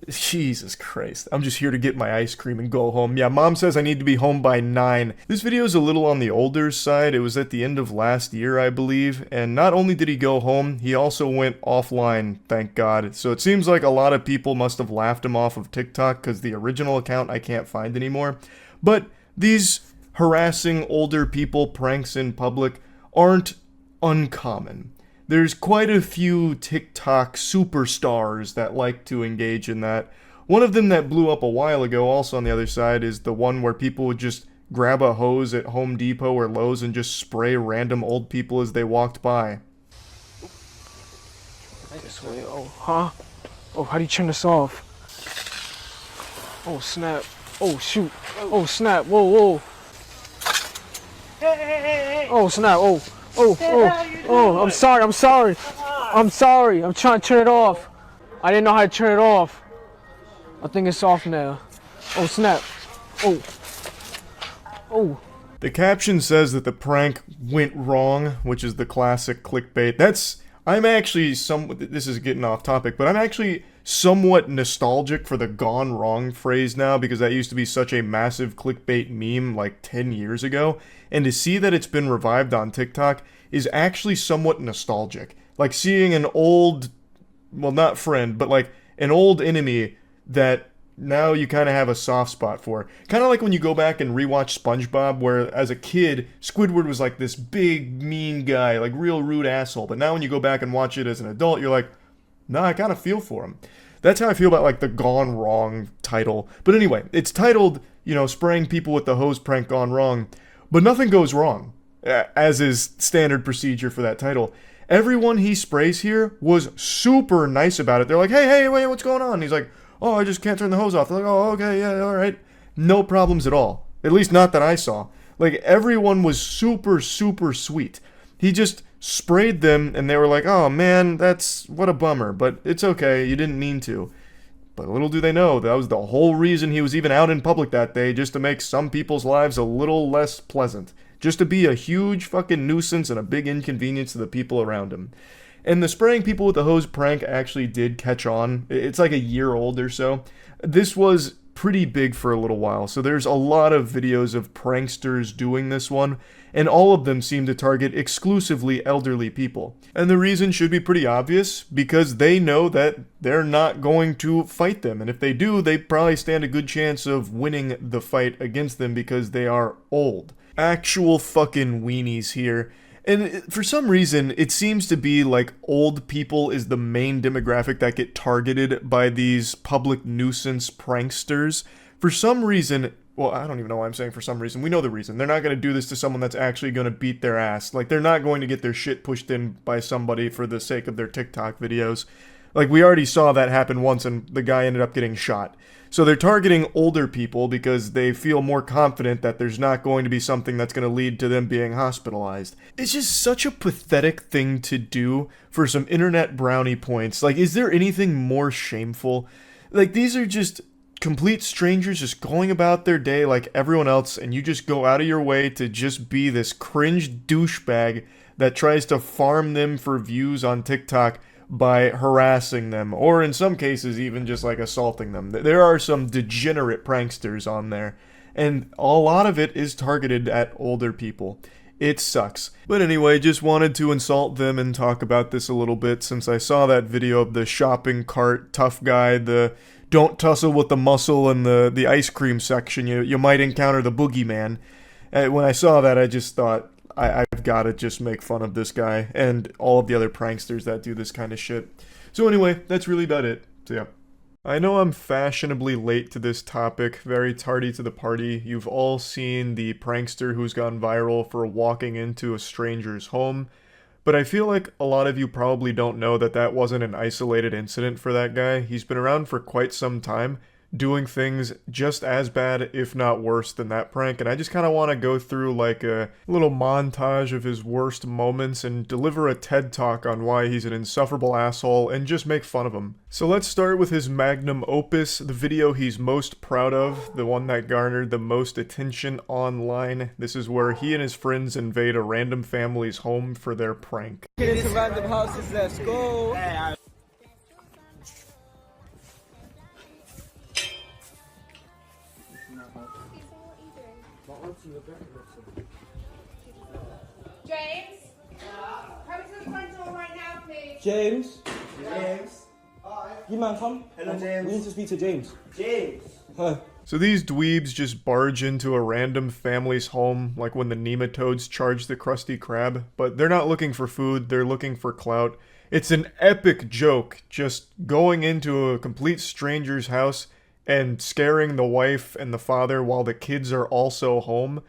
Speaker 1: Jesus Christ. I'm just here to get my ice cream and go home. Yeah, mom says I need to be home by 9. This video is a little on the older side. It was at the end of last year, I believe. And not only did he go home, he also went offline, thank God. So it seems like a lot of people must have laughed him off of TikTok because the original account I can't find anymore. But these harassing older people pranks in public aren't uncommon. There's quite a few TikTok superstars that like to engage in that. One of them that blew up a while ago, also on the other side, is the one where people would just grab a hose at Home Depot or Lowe's and just spray random old people as they walked by.
Speaker 5: This way, oh, huh? Oh, how do you turn this off?
Speaker 9: Oh snap. Oh shoot. Oh snap. Whoa, whoa. Oh snap. Oh. I'm sorry. I'm sorry. I'm trying to turn it off. I didn't know how to turn it off. I think it's off now. Oh snap. Oh.
Speaker 1: The caption says that the prank went wrong, which is the classic clickbait. I'm actually this is getting off topic, but I'm actually somewhat nostalgic for the gone wrong phrase now, because that used to be such a massive clickbait meme like 10 years ago, and to see that it's been revived on TikTok is actually somewhat nostalgic. Like seeing an old, well, not friend, but like an old enemy that now you kind of have a soft spot for. Kind of like when you go back and rewatch SpongeBob, where as a kid, Squidward was like this big, mean guy, like real rude asshole. But now when you go back and watch it as an adult, you're like, nah, I kind of feel for him. That's how I feel about like the Gone Wrong title. But anyway, it's titled, spraying people with the hose prank gone wrong. But nothing goes wrong, as is standard procedure for that title. Everyone he sprays here was super nice about it. They're like, hey, wait, what's going on? And he's like, oh, I just can't turn the hose off. They're like, oh, okay, yeah, all right. No problems at all. At least not that I saw. Like, everyone was super, super sweet. He just sprayed them, and they were like, oh, man, what a bummer. But it's okay, you didn't mean to. But little do they know, that was the whole reason he was even out in public that day, just to make some people's lives a little less pleasant. Just to be a huge fucking nuisance and a big inconvenience to the people around him. And the spraying people with the hose prank actually did catch on. It's like a year old or so. This was pretty big for a little while, so there's a lot of videos of pranksters doing this one, and all of them seem to target exclusively elderly people. And the reason should be pretty obvious, because they know that they're not going to fight them, and if they do, they probably stand a good chance of winning the fight against them because they are old. Actual fucking weenies here. And for some reason, it seems to be like old people is the main demographic that get targeted by these public nuisance pranksters. For some reason, well, I don't even know why I'm saying for some reason. We know the reason. They're not going to do this to someone that's actually going to beat their ass. Like, they're not going to get their shit pushed in by somebody for the sake of their TikTok videos. Like, we already saw that happen once, and the guy ended up getting shot. So they're targeting older people because they feel more confident that there's not going to be something that's going to lead to them being hospitalized. It's just such a pathetic thing to do for some internet brownie points. Like, is there anything more shameful? Like, these are just complete strangers just going about their day like everyone else, and you just go out of your way to just be this cringe douchebag that tries to farm them for views on TikTok by harassing them, or in some cases even just like assaulting them. There are some degenerate pranksters on there, and a lot of it is targeted at older people. It sucks. But anyway, just wanted to insult them and talk about this a little bit, since I saw that video of the shopping cart tough guy, the don't tussle with the muscle, and the ice cream section. You might encounter the boogeyman. When I saw that, I just thought, I've got to just make fun of this guy and all of the other pranksters that do this kind of shit. So anyway, that's really about it. So yeah. I know I'm fashionably late to this topic, very tardy to the party. You've all seen the prankster who's gone viral for walking into a stranger's home, but I feel like a lot of you probably don't know that that wasn't an isolated incident for that guy. He's been around for quite some time, doing things just as bad, if not worse, than that prank, and I just kind of want to go through like a little montage of his worst moments and deliver a TED Talk on why he's an insufferable asshole and just make fun of him. So let's start with his magnum opus, the video he's most proud of, the one that garnered the most attention online. This is where he and his friends invade a random family's home for their prank.
Speaker 10: Get into random houses, let's go!
Speaker 11: James? Come to the front door right now, please.
Speaker 10: James?
Speaker 11: James?
Speaker 10: You man, come.
Speaker 11: Hello, James.
Speaker 10: We need to speak to James.
Speaker 11: James?
Speaker 10: Huh.
Speaker 1: So these dweebs just barge into a random family's home, like when the nematodes charge the Krusty Krab, but they're not looking for food, they're looking for clout. It's an epic joke, just going into a complete stranger's house and scaring the wife and the father while the kids are also home.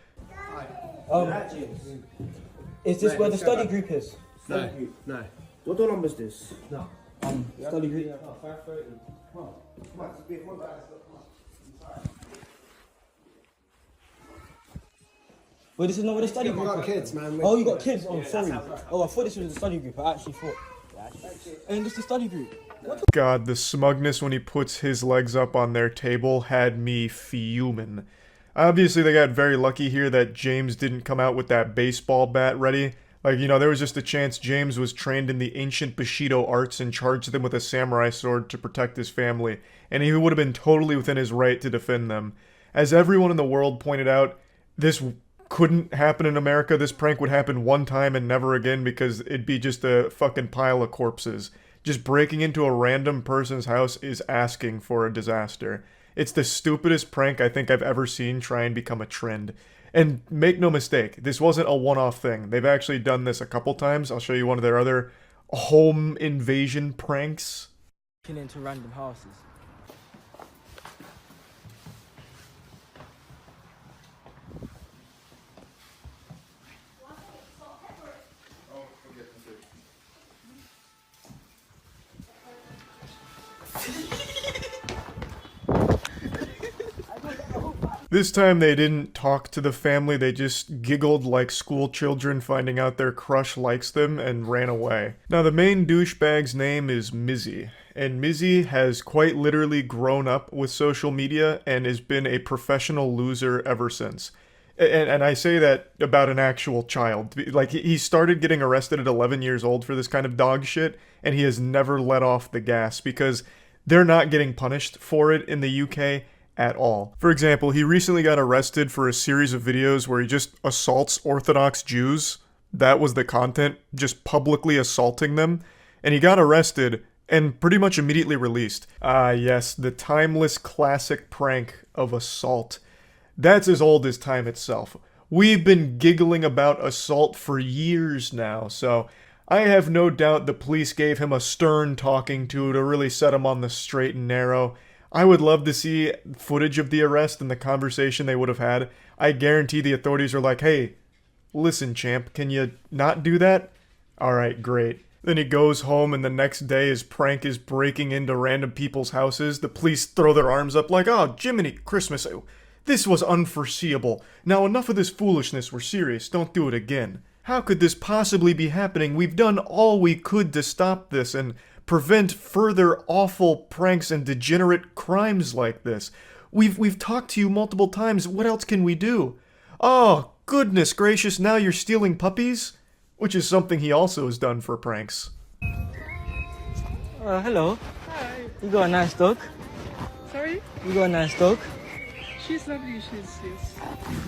Speaker 10: Is this where the study group is?
Speaker 11: No. No. What door number is this?
Speaker 10: No. Study group. But this is not where the study group is.
Speaker 2: got kids, man.
Speaker 10: Oh, you got kids? Oh, sorry. Oh, I thought this was the study group. I actually thought. And this is the study group.
Speaker 1: God, the smugness when he puts his legs up on their table had me fuming. Obviously, they got very lucky here that James didn't come out with that baseball bat ready. Like, you know, there was just a chance James was trained in the ancient Bushido arts and charged them with a samurai sword to protect his family, and he would have been totally within his right to defend them. As everyone in the world pointed out, this couldn't happen in America. This prank would happen one time and never again because it'd be just a fucking pile of corpses. Just breaking into a random person's house is asking for a disaster. It's the stupidest prank I think I've ever seen try and become a trend. And make no mistake, this wasn't a one-off thing. They've actually done this a couple times. I'll show you one of their other home invasion pranks.
Speaker 10: Into random houses.
Speaker 1: This time they didn't talk to the family, they just giggled like school children finding out their crush likes them and ran away. Now the main douchebag's name is Mizzy, and Mizzy has quite literally grown up with social media and has been a professional loser ever since. And I say that about an actual child. Like, he started getting arrested at 11 years old for this kind of dog shit, and he has never let off the gas because they're not getting punished for it in the UK at all. For example, he recently got arrested for a series of videos where he just assaults Orthodox Jews. That was the content, just publicly assaulting them. And he got arrested and pretty much immediately released. Ah, yes, the timeless classic prank of assault. That's as old as time itself. We've been giggling about assault for years now, so I have no doubt the police gave him a stern talking to really set him on the straight and narrow. I would love to see footage of the arrest and the conversation they would have had. I guarantee the authorities are like, hey, listen, champ, can you not do that? Alright, great. Then he goes home and the next day his prank is breaking into random people's houses. The police throw their arms up like, oh, Jiminy Christmas, this was unforeseeable. Now enough of this foolishness, we're serious, don't do it again. How could this possibly be happening? We've done all we could to stop this and prevent further awful pranks and degenerate crimes like this. We've talked to you multiple times. What else can we do? Oh, goodness gracious, now you're stealing puppies? Which is something he also has done for pranks.
Speaker 10: Hello.
Speaker 8: Hi.
Speaker 10: You got a nice dog?
Speaker 8: Sorry?
Speaker 10: You got a nice dog?
Speaker 8: She's lovely, she's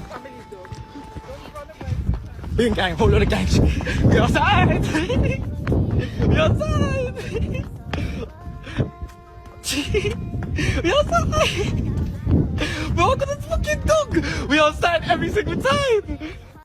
Speaker 8: family dog.
Speaker 10: Big gang, whole lot of gangs. We outside! We outside! We outside! We're all gonna fucking dog! We outside every single time!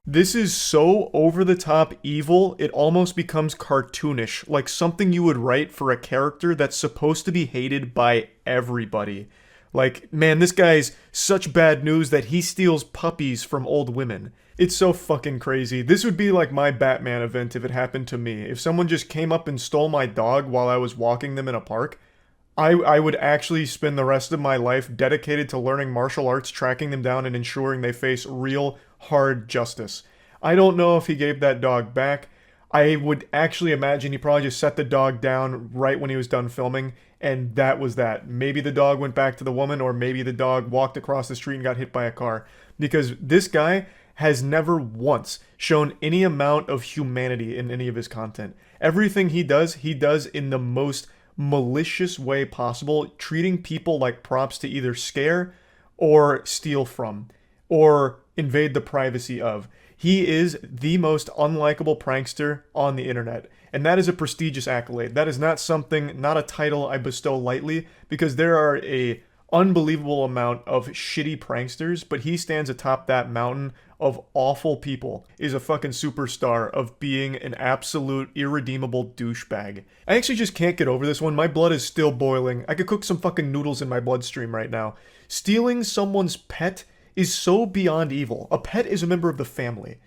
Speaker 1: This is so over-the-top evil, it almost becomes cartoonish, like something you would write for a character that's supposed to be hated by everybody. Like, man, this guy's such bad news that he steals puppies from old women. It's so fucking crazy. This would be like my Batman event if it happened to me. If someone just came up and stole my dog while I was walking them in a park, I would actually spend the rest of my life dedicated to learning martial arts, tracking them down, and ensuring they face real, hard justice. I don't know if he gave that dog back. I would actually imagine he probably just set the dog down right when he was done filming, and that was that. Maybe the dog went back to the woman, or maybe the dog walked across the street and got hit by a car. Because this guy has never once shown any amount of humanity in any of his content. Everything he does in the most malicious way possible, treating people like props to either scare or steal from, or invade the privacy of. He is the most unlikable prankster on the internet, and that is a prestigious accolade. That is not a title I bestow lightly, because there are a unbelievable amount of shitty pranksters, but he stands atop that mountain of awful people, is a fucking superstar of being an absolute irredeemable douchebag. I actually just can't get over this one. My blood is still boiling. I could cook some fucking noodles in my bloodstream right now. Stealing someone's pet is so beyond evil. A pet is a member of the family.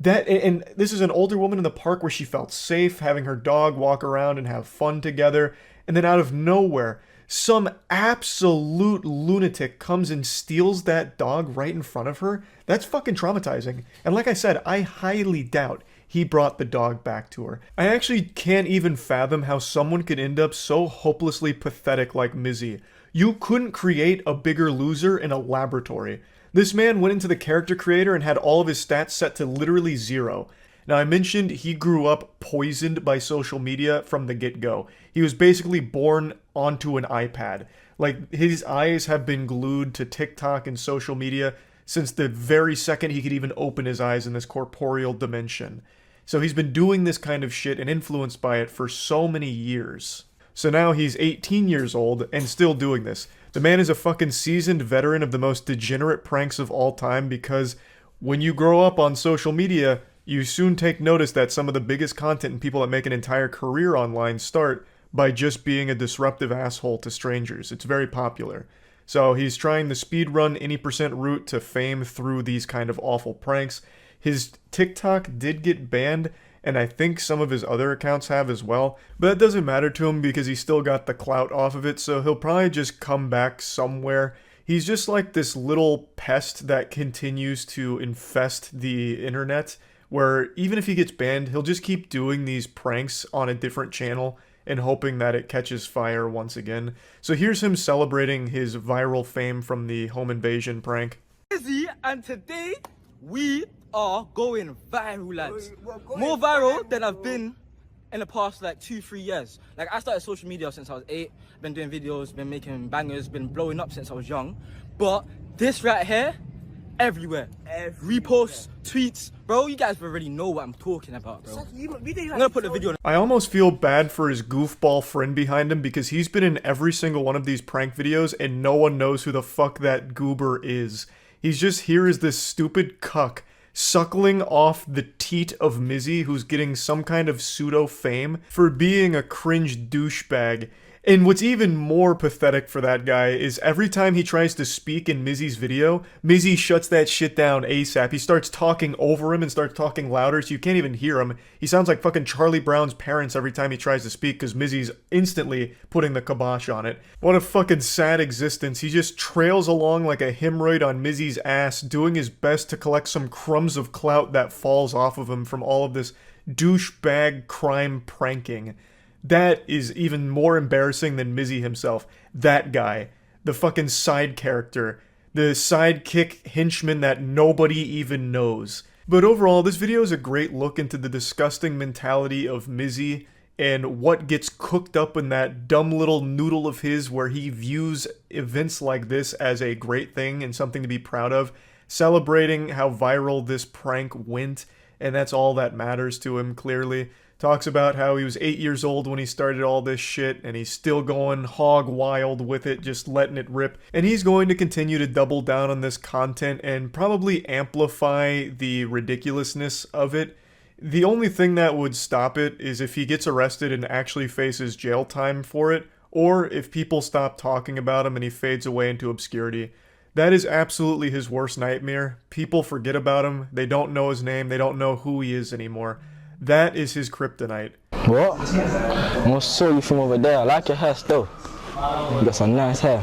Speaker 1: And this is an older woman in the park where she felt safe, having her dog walk around and have fun together, and then out of nowhere, some absolute lunatic comes and steals that dog right in front of her, that's fucking traumatizing. And like I said, I highly doubt he brought the dog back to her. I actually can't even fathom how someone could end up so hopelessly pathetic like Mizzy. You couldn't create a bigger loser in a laboratory. This man went into the character creator and had all of his stats set to literally 0. Now, I mentioned he grew up poisoned by social media from the get-go. He was basically born onto an iPad. Like, his eyes have been glued to TikTok and social media since the very second he could even open his eyes in this corporeal dimension. So he's been doing this kind of shit and influenced by it for so many years. So now he's 18 years old and still doing this. The man is a fucking seasoned veteran of the most degenerate pranks of all time because when you grow up on social media, you soon take notice that some of the biggest content and people that make an entire career online start by just being a disruptive asshole to strangers. It's very popular. So he's trying the speedrun any % route to fame through these kind of awful pranks. His TikTok did get banned, and I think some of his other accounts have as well, but that doesn't matter to him because he still got the clout off of it, so he'll probably just come back somewhere. He's just like this little pest that continues to infest the internet, where even if he gets banned, he'll just keep doing these pranks on a different channel and hoping that it catches fire once again. So here's him celebrating his viral fame from the home invasion prank.
Speaker 10: And today we are going viral, lads. More viral than I've been in the past like 2-3 years. Like, I started social media since I was 8, been doing videos, been making bangers, been blowing up since I was young. But this right here, everywhere. Reposts, tweets, bro, you guys already know what I'm talking about, bro. I'm gonna put the video on.
Speaker 1: I almost feel bad for his goofball friend behind him because he's been in every single one of these prank videos and no one knows who the fuck that goober is. He's just here as this stupid cuck suckling off the teat of Mizzy, who's getting some kind of pseudo fame for being a cringe douchebag. And what's even more pathetic for that guy is every time he tries to speak in Mizzy's video, Mizzy shuts that shit down ASAP. He starts talking over him and starts talking louder so you can't even hear him. He sounds like fucking Charlie Brown's parents every time he tries to speak because Mizzy's instantly putting the kibosh on it. What a fucking sad existence. He just trails along like a hemorrhoid on Mizzy's ass, doing his best to collect some crumbs of clout that falls off of him from all of this douchebag crime pranking. That is even more embarrassing than Mizzy himself. That guy. The fucking side character. The sidekick henchman that nobody even knows. But overall, this video is a great look into the disgusting mentality of Mizzy and what gets cooked up in that dumb little noodle of his where he views events like this as a great thing and something to be proud of, celebrating how viral this prank went, and that's all that matters to him, clearly. Talks about how he was 8 years old when he started all this shit, and he's still going hog wild with it, just letting it rip. And he's going to continue to double down on this content and probably amplify the ridiculousness of it. The only thing that would stop it is if he gets arrested and actually faces jail time for it, or if people stop talking about him and he fades away into obscurity. That is absolutely his worst nightmare. People forget about him, they don't know his name, they don't know who he is anymore. That is his kryptonite.
Speaker 12: What? I saw you from over there. I like your hair still. You got some nice hair.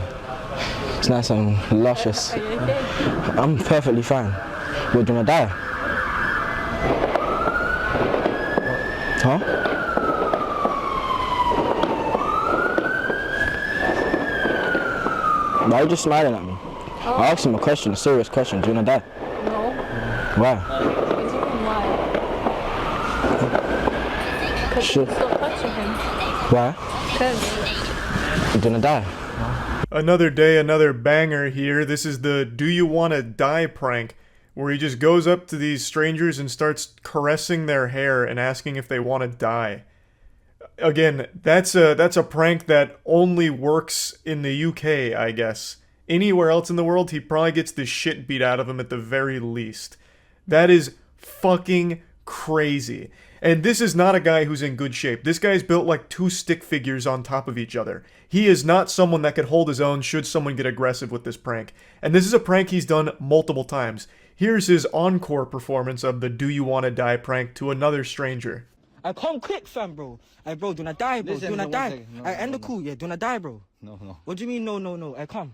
Speaker 12: It's nice and luscious.
Speaker 8: Are you okay?
Speaker 12: I'm perfectly fine. Would you wanna die? Huh? Why are you just smiling at me?
Speaker 8: Oh.
Speaker 12: I asked him a question, a serious question. Do you wanna die?
Speaker 8: No.
Speaker 12: Why?
Speaker 8: Because stop touching him.
Speaker 12: Why?
Speaker 8: Because
Speaker 12: You're gonna die.
Speaker 1: Another day, another banger here. This is the Do You Wanna Die prank, where he just goes up to these strangers and starts caressing their hair and asking if they want to die. Again, that's a prank that only works in the UK, I guess. Anywhere else in the world, he probably gets the shit beat out of him at the very least. That is fucking crazy. And this is not a guy who's in good shape. This guy's built like 2 stick figures on top of each other. He is not someone that could hold his own should someone get aggressive with this prank. And this is a prank he's done multiple times. Here's his encore performance of the Do You Wanna Die prank to another stranger.
Speaker 10: I come quick, fam, bro. Hey, bro, do not die, bro.
Speaker 2: Listen,
Speaker 10: do not die.
Speaker 2: No,
Speaker 10: I end the call, yeah. Do not die, bro. No. What do you mean, no? Hey, come.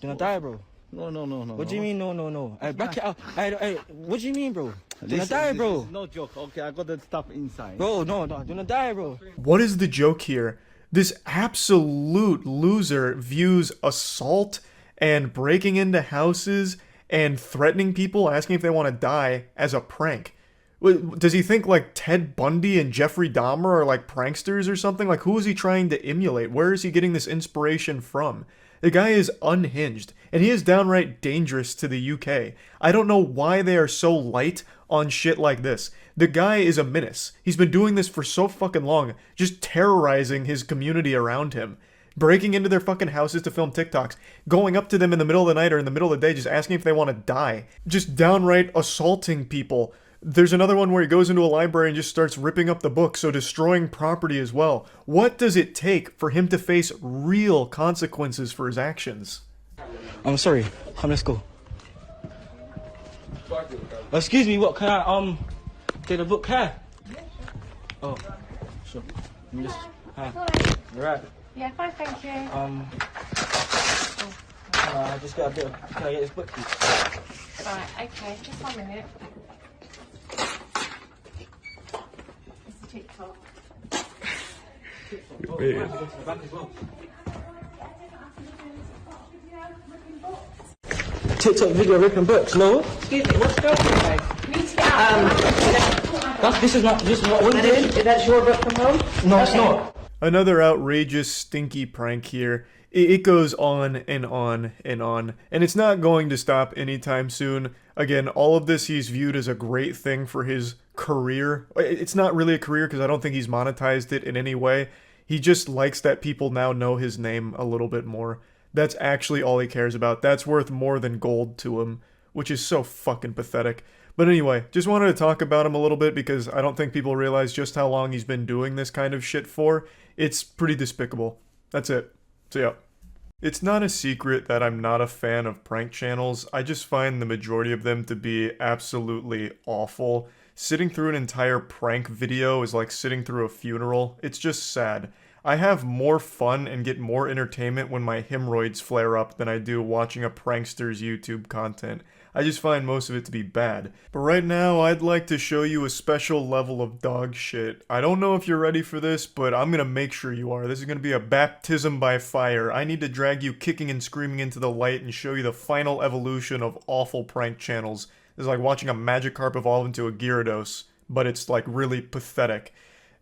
Speaker 10: You're gonna die, bro.
Speaker 13: No.
Speaker 10: What do you mean, no? Hey, back it up. Hey, what do you mean, bro? You're gonna die, bro.
Speaker 13: This is no joke. Okay, I got the stuff inside.
Speaker 10: Bro, no. You're gonna die, bro.
Speaker 1: What is the joke here? This absolute loser views assault and breaking into houses and threatening people, asking if they want to die, as a prank. Does he think like Ted Bundy and Jeffrey Dahmer are like pranksters or something? Like, who is he trying to emulate? Where is he getting this inspiration from? The guy is unhinged, and he is downright dangerous to the UK. I don't know why they are so light on shit like this. The guy is a menace. He's been doing this for so fucking long, just terrorizing his community around him. Breaking into their fucking houses to film TikToks, going up to them in the middle of the night or in the middle of the day, just asking if they want to die. Just downright assaulting people. There's another one where he goes into a library and just starts ripping up the books, so destroying property as well. What does it take for him to face real consequences for his actions?
Speaker 10: I'm sorry. Come, let's go. Excuse me, what can I get a book here? Oh, sure. Let me just. You're right.
Speaker 11: Yeah, fine, thank you.
Speaker 10: I just got a bit of. Can I get this book, please?
Speaker 11: Right, okay, just 1 minute. It's a TikTok.
Speaker 10: TikTok video ripping books, no?
Speaker 11: Excuse me, what's going on, guys? You need to get out.
Speaker 10: This is not just what we did.
Speaker 11: That's your book from home?
Speaker 10: No, it's not.
Speaker 1: Another outrageous, stinky prank here. It goes on and on and on, and it's not going to stop anytime soon. Again, all of this he's viewed as a great thing for his career. It's not really a career because I don't think he's monetized it in any way. He just likes that people now know his name a little bit more. That's actually all he cares about. That's worth more than gold to him, which is so fucking pathetic. But anyway, just wanted to talk about him a little bit because I don't think people realize just how long he's been doing this kind of shit for. It's pretty despicable. That's it. So yeah. It's not a secret that I'm not a fan of prank channels. I just find the majority of them to be absolutely awful. Sitting through an entire prank video is like sitting through a funeral. It's just sad. I have more fun and get more entertainment when my hemorrhoids flare up than I do watching a prankster's YouTube content. I just find most of it to be bad. But right now, I'd like to show you a special level of dog shit. I don't know if you're ready for this, but I'm gonna make sure you are. This is gonna be a baptism by fire. I need to drag you kicking and screaming into the light and show you the final evolution of awful prank channels. It's like watching a Magikarp evolve into a Gyarados, but it's like really pathetic.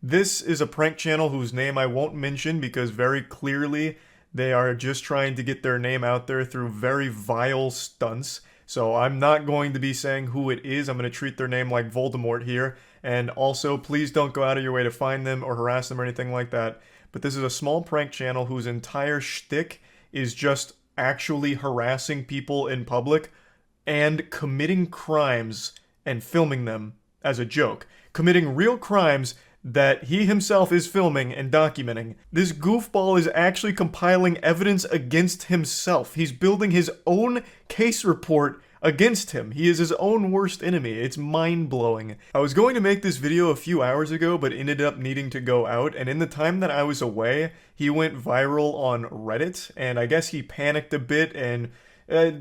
Speaker 1: This is a prank channel whose name I won't mention because very clearly they are just trying to get their name out there through very vile stunts. So I'm not going to be saying who it is. I'm going to treat their name like Voldemort here. And also, please don't go out of your way to find them or harass them or anything like that. But this is a small prank channel whose entire shtick is just actually harassing people in public and committing crimes and filming them as a joke. Committing real crimes that he himself is filming and documenting. This goofball is actually compiling evidence against himself. He's building his own case report against him. He is his own worst enemy. It's mind-blowing. I was going to make this video a few hours ago, but ended up needing to go out, and in the time that I was away, he went viral on Reddit, and I guess he panicked a bit and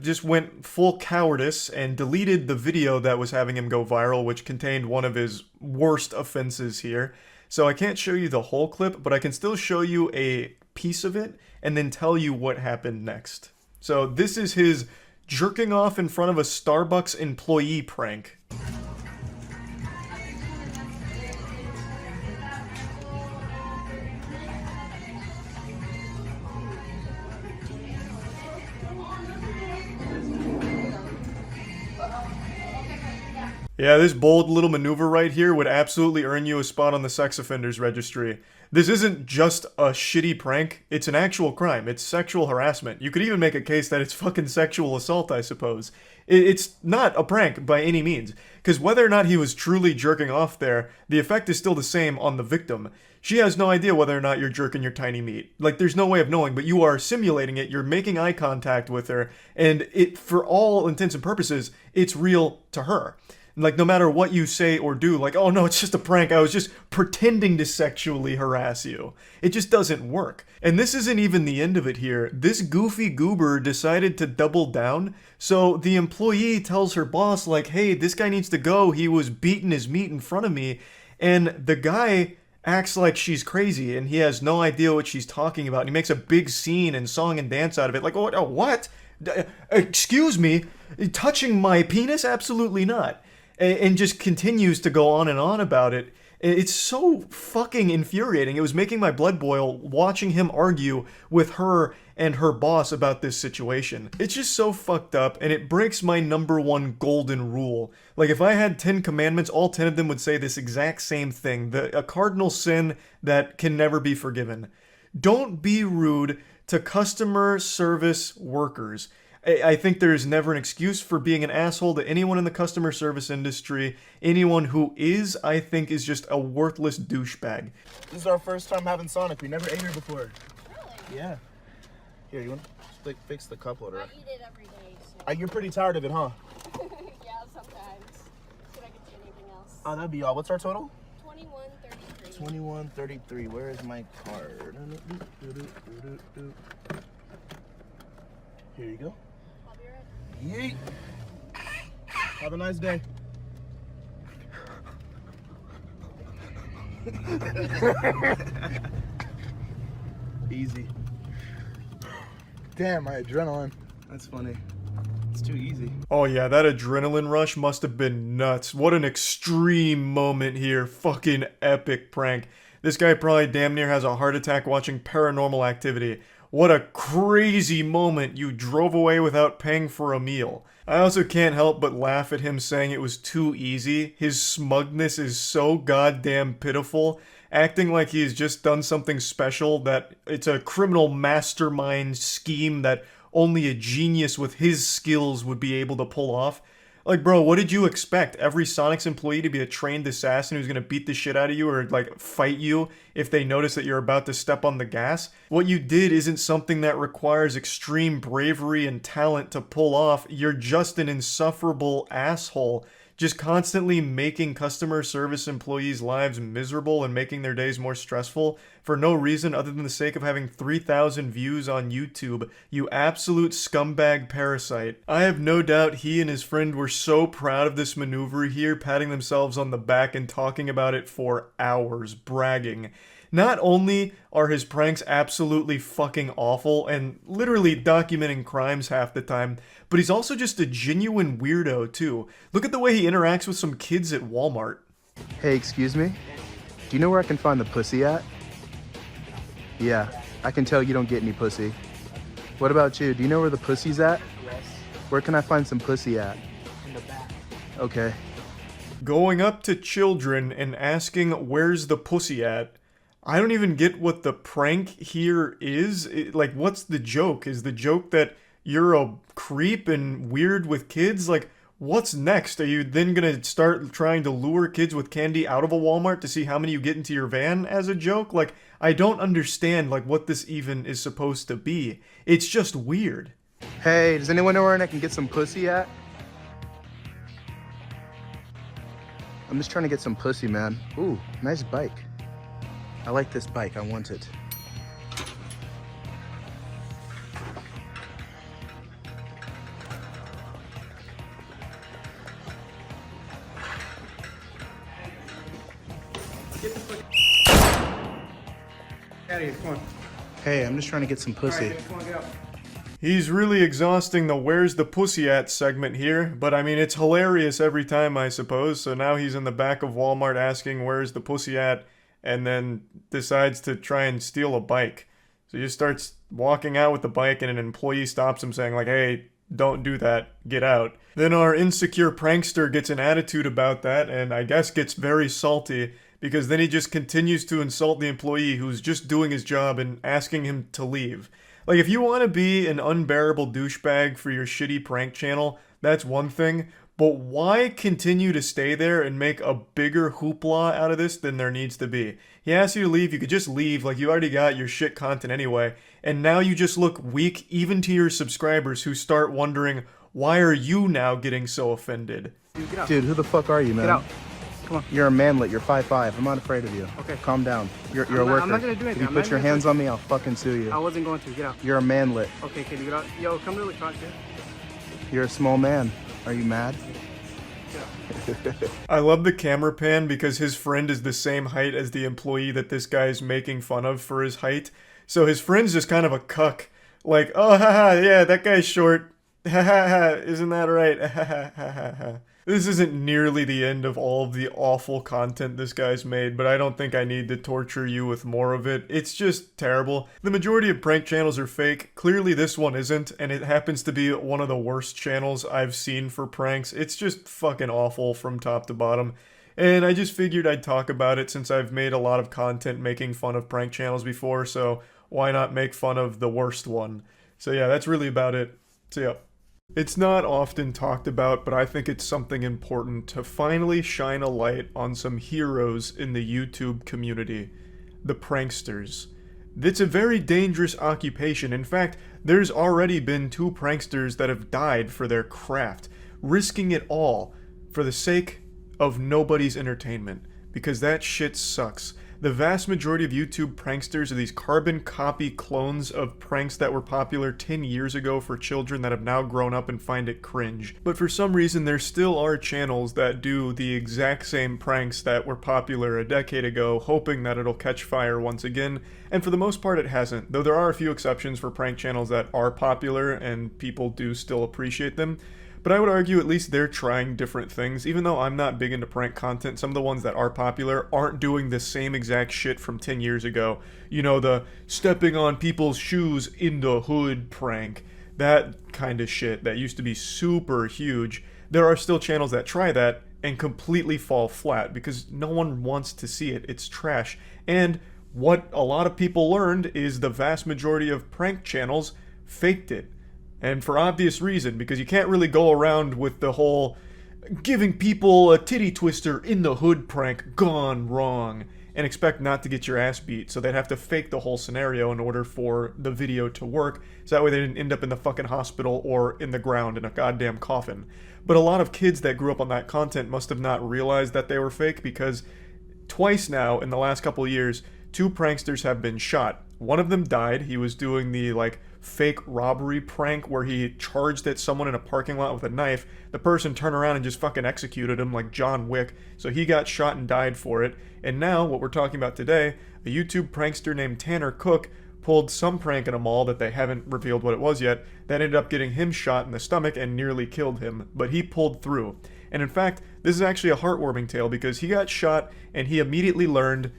Speaker 1: just went full cowardice and deleted the video that was having him go viral, which contained one of his worst offenses here. So I can't show you the whole clip, but I can still show you a piece of it and then tell you what happened next. So this is his jerking off in front of a Starbucks employee prank. Yeah, this bold little maneuver right here would absolutely earn you a spot on the sex offenders registry. This isn't just a shitty prank, it's an actual crime. It's sexual harassment. You could even make a case that it's fucking sexual assault, I suppose. It's not a prank by any means, because whether or not he was truly jerking off there, the effect is still the same on the victim. She has no idea whether or not you're jerking your tiny meat. Like, there's no way of knowing, but you are simulating it, you're making eye contact with her, and it, for all intents and purposes, it's real to her. Like, no matter what you say or do, like, oh no, it's just a prank, I was just pretending to sexually harass you. It just doesn't work. And this isn't even the end of it here. This goofy goober decided to double down, so the employee tells her boss, like, hey, this guy needs to go, he was beating his meat in front of me, and the guy acts like she's crazy, and he has no idea what she's talking about, and he makes a big scene and song and dance out of it, like, oh, what? Excuse me? Touching my penis? Absolutely not. And just continues to go on and on about it. It's so fucking infuriating. It was making my blood boil watching him argue with her and her boss about this situation. It's just so fucked up, and it breaks my #1 golden rule. Like, if I had 10 commandments, all 10 of them would say this exact same thing. A cardinal sin that can never be forgiven. Don't be rude to customer service workers. I think there's never an excuse for being an asshole to anyone in the customer service industry. Anyone who is, I think, is just a worthless douchebag.
Speaker 14: This is our first time having Sonic. We never ate here before. Really? Yeah. Here, you want to fix the cup holder? I eat it every day. So. You're pretty tired of it, huh?
Speaker 15: Yeah, sometimes. Should I get you anything else?
Speaker 14: Oh, that'd be all. What's our total?
Speaker 15: 21.33.
Speaker 14: 21.33. Where is my card? Here you go.
Speaker 15: I'll be right.
Speaker 14: Yeet. Have a nice day. Easy. Damn, my adrenaline. That's funny. It's too easy.
Speaker 1: Oh yeah, that adrenaline rush must have been nuts. What an extreme moment here. Fucking epic prank. This guy probably damn near has a heart attack watching Paranormal Activity. What a crazy moment. You drove away without paying for a meal. I also can't help but laugh at him saying it was too easy. His smugness is so goddamn pitiful. Acting like he's just done something special, that it's a criminal mastermind scheme that only a genius with his skills would be able to pull off. Like, bro, what did you expect? Every Sonic's employee to be a trained assassin who's gonna beat the shit out of you or, like, fight you if they notice that you're about to step on the gas? What you did isn't something that requires extreme bravery and talent to pull off. You're just an insufferable asshole, just constantly making customer service employees' lives miserable and making their days more stressful for no reason other than the sake of having 3,000 views on YouTube, you absolute scumbag parasite. I have no doubt he and his friend were so proud of this maneuver here, patting themselves on the back and talking about it for hours, bragging. Not only are his pranks absolutely fucking awful and literally documenting crimes half the time, but he's also just a genuine weirdo too. Look at the way he interacts with some kids at Walmart.
Speaker 14: Hey, excuse me? Do you know where I can find the pussy at? Yeah, I can tell you don't get any pussy. What about you? Do you know where the pussy's at?
Speaker 9: Yes.
Speaker 14: Where can I find some pussy at?
Speaker 9: In the back.
Speaker 14: Okay.
Speaker 1: Going up to children and asking where's the pussy at? I don't even get what the prank here is. Like, what's the joke? Is the joke that you're a creep and weird with kids? Like, what's next? Are you then gonna start trying to lure kids with candy out of a Walmart to see how many you get into your van as a joke? Like, I don't understand, like, what this even is supposed to be. It's just weird.
Speaker 14: Hey, does anyone know where I can get some pussy at? I'm just trying to get some pussy, man. Ooh, nice bike. I like this bike, I want it.
Speaker 9: Out of here, come on.
Speaker 14: Hey, I'm just trying to get some pussy.
Speaker 9: All right, come on, get out.
Speaker 1: He's really exhausting the where's the pussy at segment here, but I mean, it's hilarious every time, I suppose. So now he's in the back of Walmart asking where's the pussy at, and then decides to try and steal a bike. So he just starts walking out with the bike, and an employee stops him saying like, hey, don't do that, get out. Then our insecure prankster gets an attitude about that, and I guess gets very salty, because then he just continues to insult the employee who's just doing his job and asking him to leave. Like, if you want to be an unbearable douchebag for your shitty prank channel, that's one thing, but why continue to stay there and make a bigger hoopla out of this than there needs to be? He asks you to leave, you could just leave, like you already got your shit content anyway, and now you just look weak even to your subscribers who start wondering, why are you now getting so offended?
Speaker 10: Get out.
Speaker 14: Dude, who the fuck are you, man?
Speaker 10: Get out. Come on.
Speaker 14: You're a manlet. You're 5'5". I'm not afraid of you.
Speaker 10: Okay.
Speaker 14: Calm down. You're a worker.
Speaker 10: I'm not gonna do anything.
Speaker 14: If you put your hands on me, I'll fucking sue you.
Speaker 10: I wasn't going to. Get out.
Speaker 14: You're a manlet.
Speaker 10: Okay, can you get out? Yo, come really talk to.
Speaker 14: You're a small man. Are you mad?
Speaker 1: I love the camera pan because his friend is the same height as the employee that this guy's making fun of for his height. So his friend's just kind of a cuck. Like, oh, haha, yeah, that guy's short. Ha ha ha, isn't that right? Ha ha ha ha ha. This isn't nearly the end of all of the awful content this guy's made, but I don't think I need to torture you with more of it. It's just terrible. The majority of prank channels are fake. Clearly this one isn't, and it happens to be one of the worst channels I've seen for pranks. It's just fucking awful from top to bottom. And I just figured I'd talk about it since I've made a lot of content making fun of prank channels before, so why not make fun of the worst one? So yeah, that's really about it. So yeah. It's not often talked about, but I think it's something important to finally shine a light on some heroes in the YouTube community. The pranksters. It's a very dangerous occupation. In fact, there's already been 2 pranksters that have died for their craft, risking it all for the sake of nobody's entertainment, because that shit sucks. The vast majority of YouTube pranksters are these carbon copy clones of pranks that were popular 10 years ago for children that have now grown up and find it cringe. But for some reason, there still are channels that do the exact same pranks that were popular a decade ago, hoping that it'll catch fire once again. And for the most part, it hasn't, though there are a few exceptions for prank channels that are popular and people do still appreciate them. But I would argue at least they're trying different things. Even though I'm not big into prank content, some of the ones that are popular aren't doing the same exact shit from 10 years ago. You know, the stepping on people's shoes in the hood prank. That kind of shit that used to be super huge. There are still channels that try that and completely fall flat because no one wants to see it. It's trash. And what a lot of people learned is the vast majority of prank channels faked it. And for obvious reason, because you can't really go around with the whole giving people a titty twister in the hood prank gone wrong and expect not to get your ass beat. So they'd have to fake the whole scenario in order for the video to work, so that way they didn't end up in the fucking hospital or in the ground in a goddamn coffin. But a lot of kids that grew up on that content must have not realized that they were fake, because twice now in the last couple of years, 2 pranksters have been shot. One of them died. He was doing the fake robbery prank where he charged at someone in a parking lot with a knife. The person turned around and just fucking executed him like John Wick. So he got shot and died for it. And now, what we're talking about today, a YouTube prankster named Tanner Cook pulled some prank in a mall that they haven't revealed what it was yet, that ended up getting him shot in the stomach and nearly killed him. But he pulled through. And in fact, this is actually a heartwarming tale because he got shot and he immediately learned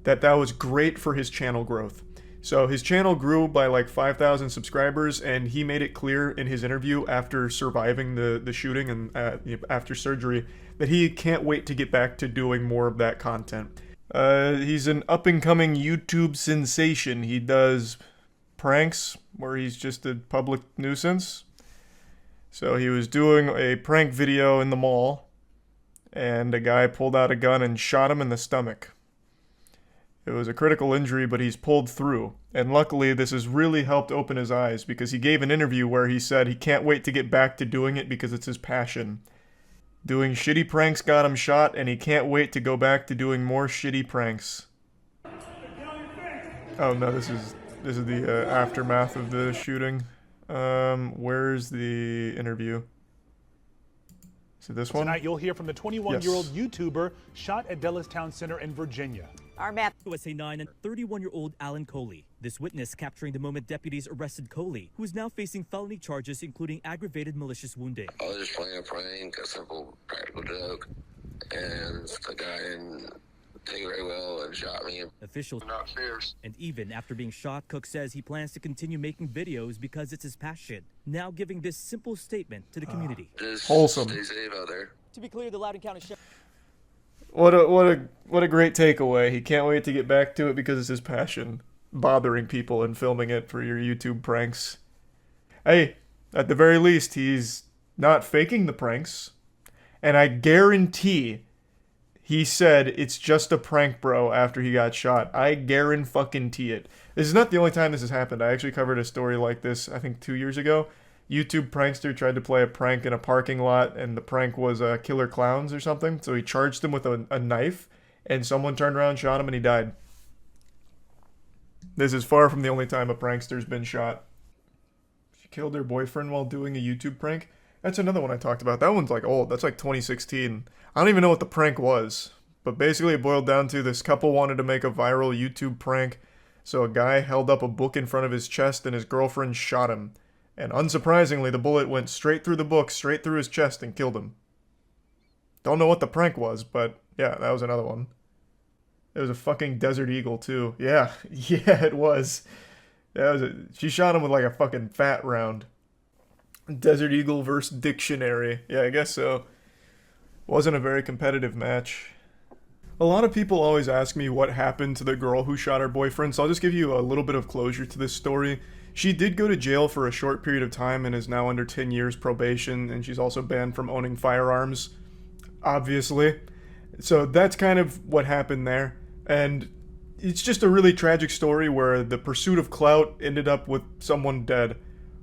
Speaker 1: that that was great for his channel growth. So his channel grew by like 5,000 subscribers, and he made it clear in his interview after surviving the shooting and after surgery that he can't wait to get back to doing more of that content. He's an up-and-coming YouTube sensation. He does pranks where he's just a public nuisance. So he was doing a prank video in the mall, and a guy pulled out a gun and shot him in the stomach. It was a critical injury, but he's pulled through. And luckily, this has really helped open his eyes, because he gave an interview where he said he can't wait to get back to doing it because it's his passion. Doing shitty pranks got him shot, and he can't wait to go back to doing more shitty pranks. Oh no, this is the aftermath of the shooting. Where's the interview? Is it this one?
Speaker 16: Tonight you'll hear from the 21-year-old YouTuber shot at Dallas Town Center in Virginia.
Speaker 17: Our map. USA 9 and 31-year-old Alan Coley. This witness capturing the moment deputies arrested Coley, who is now facing felony charges including aggravated malicious wounding.
Speaker 18: I was just playing a prank, a simple practical joke, and the guy didn't take it very well and shot me.
Speaker 17: Officials
Speaker 18: not fierce.
Speaker 17: And even after being shot, Cook says he plans to continue making videos because it's his passion. Now giving this simple statement to the community.
Speaker 18: Just
Speaker 1: wholesome.
Speaker 18: Stay safe out there.
Speaker 17: To be clear, the Loudoun County Sheriff.
Speaker 1: What a great takeaway. He can't wait to get back to it because it's his passion. Bothering people and filming it for your YouTube pranks. Hey, at the very least, he's not faking the pranks. And I guarantee he said it's just a prank, bro, after he got shot. I guarantee it. This is not the only time this has happened. I actually covered a story like this, I think 2 years ago. YouTube prankster tried to play a prank in a parking lot, and the prank was killer clowns or something. So he charged him with a knife, and someone turned around, shot him, and he died. This is far from the only time a prankster's been shot. She killed her boyfriend while doing a YouTube prank. That's another one I talked about. That one's like old. That's like 2016. I don't even know what the prank was. But basically it boiled down to this couple wanted to make a viral YouTube prank. So a guy held up a book in front of his chest and his girlfriend shot him. And unsurprisingly, the bullet went straight through the book, straight through his chest and killed him. Don't know what the prank was, but yeah, that was another one. It was a fucking desert eagle too. Yeah, yeah, it was. She shot him with like a fucking fat round. Desert eagle versus dictionary. Yeah, I guess so. Wasn't a very competitive match. A lot of people always ask me what happened to the girl who shot her boyfriend, so I'll just give you a little bit of closure to this story. She did go to jail for a short period of time and is now under 10 years probation, and she's also banned from owning firearms, obviously. So that's kind of what happened there. And it's just a really tragic story where the pursuit of clout ended up with someone dead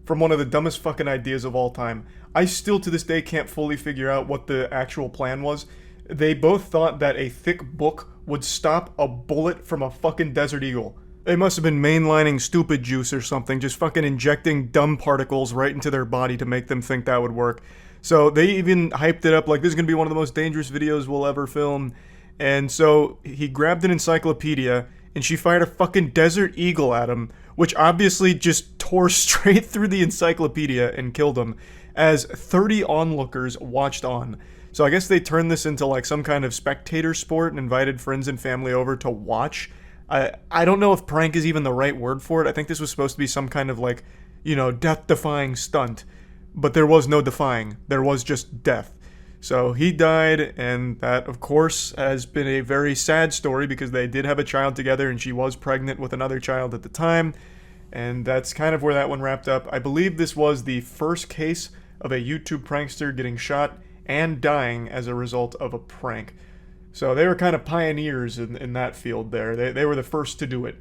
Speaker 1: from one of the dumbest fucking ideas of all time. I still to this day can't fully figure out what the actual plan was. They both thought that a thick book would stop a bullet from a fucking desert eagle. They must have been mainlining stupid juice or something, just fucking injecting dumb particles right into their body to make them think that would work. So they even hyped it up like this is going to be one of the most dangerous videos we'll ever film. And so he grabbed an encyclopedia and she fired a fucking desert eagle at him, which obviously just tore straight through the encyclopedia and killed him, as 30 onlookers watched on. So I guess they turned this into like some kind of spectator sport and invited friends and family over to watch. I don't know if prank is even the right word for it. I think this was supposed to be some kind of like, you know, death-defying stunt. But there was no defying. There was just death. So he died, and that, of course, has been a very sad story because they did have a child together and she was pregnant with another child at the time. And that's kind of where that one wrapped up. I believe this was the first case of a YouTube prankster getting shot and dying as a result of a prank. So they were kind of pioneers in that field there. They were the first to do it.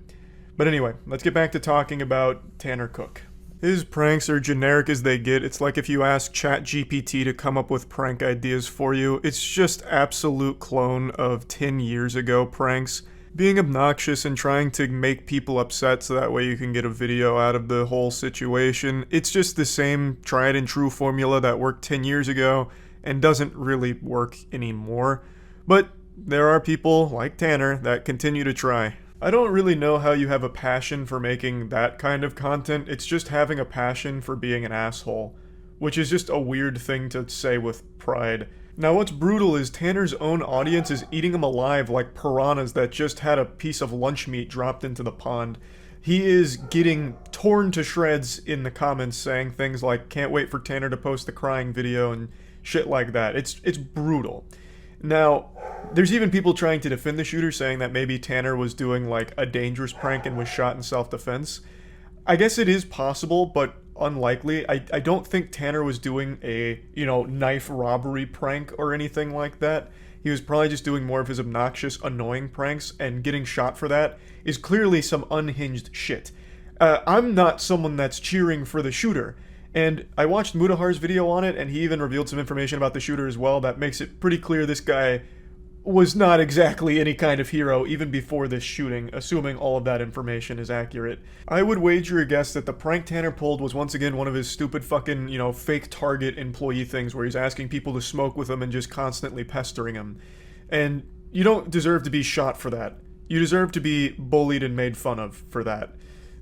Speaker 1: But anyway, let's get back to talking about Tanner Cook. His pranks are generic as they get. It's like if you ask ChatGPT to come up with prank ideas for you. It's just absolute clone of 10 years ago pranks. Being obnoxious and trying to make people upset so that way you can get a video out of the whole situation. It's just the same tried and true formula that worked 10 years ago and doesn't really work anymore. But there are people like Tanner that continue to try. I don't really know how you have a passion for making that kind of content. It's just having a passion for being an asshole, which is just a weird thing to say with pride. Now what's brutal is Tanner's own audience is eating him alive like piranhas that just had a piece of lunch meat dropped into the pond. He is getting torn to shreds in the comments saying things like, can't wait for Tanner to post the crying video and shit like that. It's brutal. Now, there's even people trying to defend the shooter, saying that maybe Tanner was doing like a dangerous prank and was shot in self-defense. I guess it is possible, but unlikely. I don't think Tanner was doing a, you know, knife robbery prank or anything like that. He was probably just doing more of his obnoxious, annoying pranks, and getting shot for that is clearly some unhinged shit. I'm not someone that's cheering for the shooter. And I watched Mudahar's video on it, and he even revealed some information about the shooter as well that makes it pretty clear this guy was not exactly any kind of hero even before this shooting, assuming all of that information is accurate. I would wager a guess that the prank Tanner pulled was once again one of his stupid fucking, you know, fake Target employee things where he's asking people to smoke with him and just constantly pestering him. And you don't deserve to be shot for that. You deserve to be bullied and made fun of for that.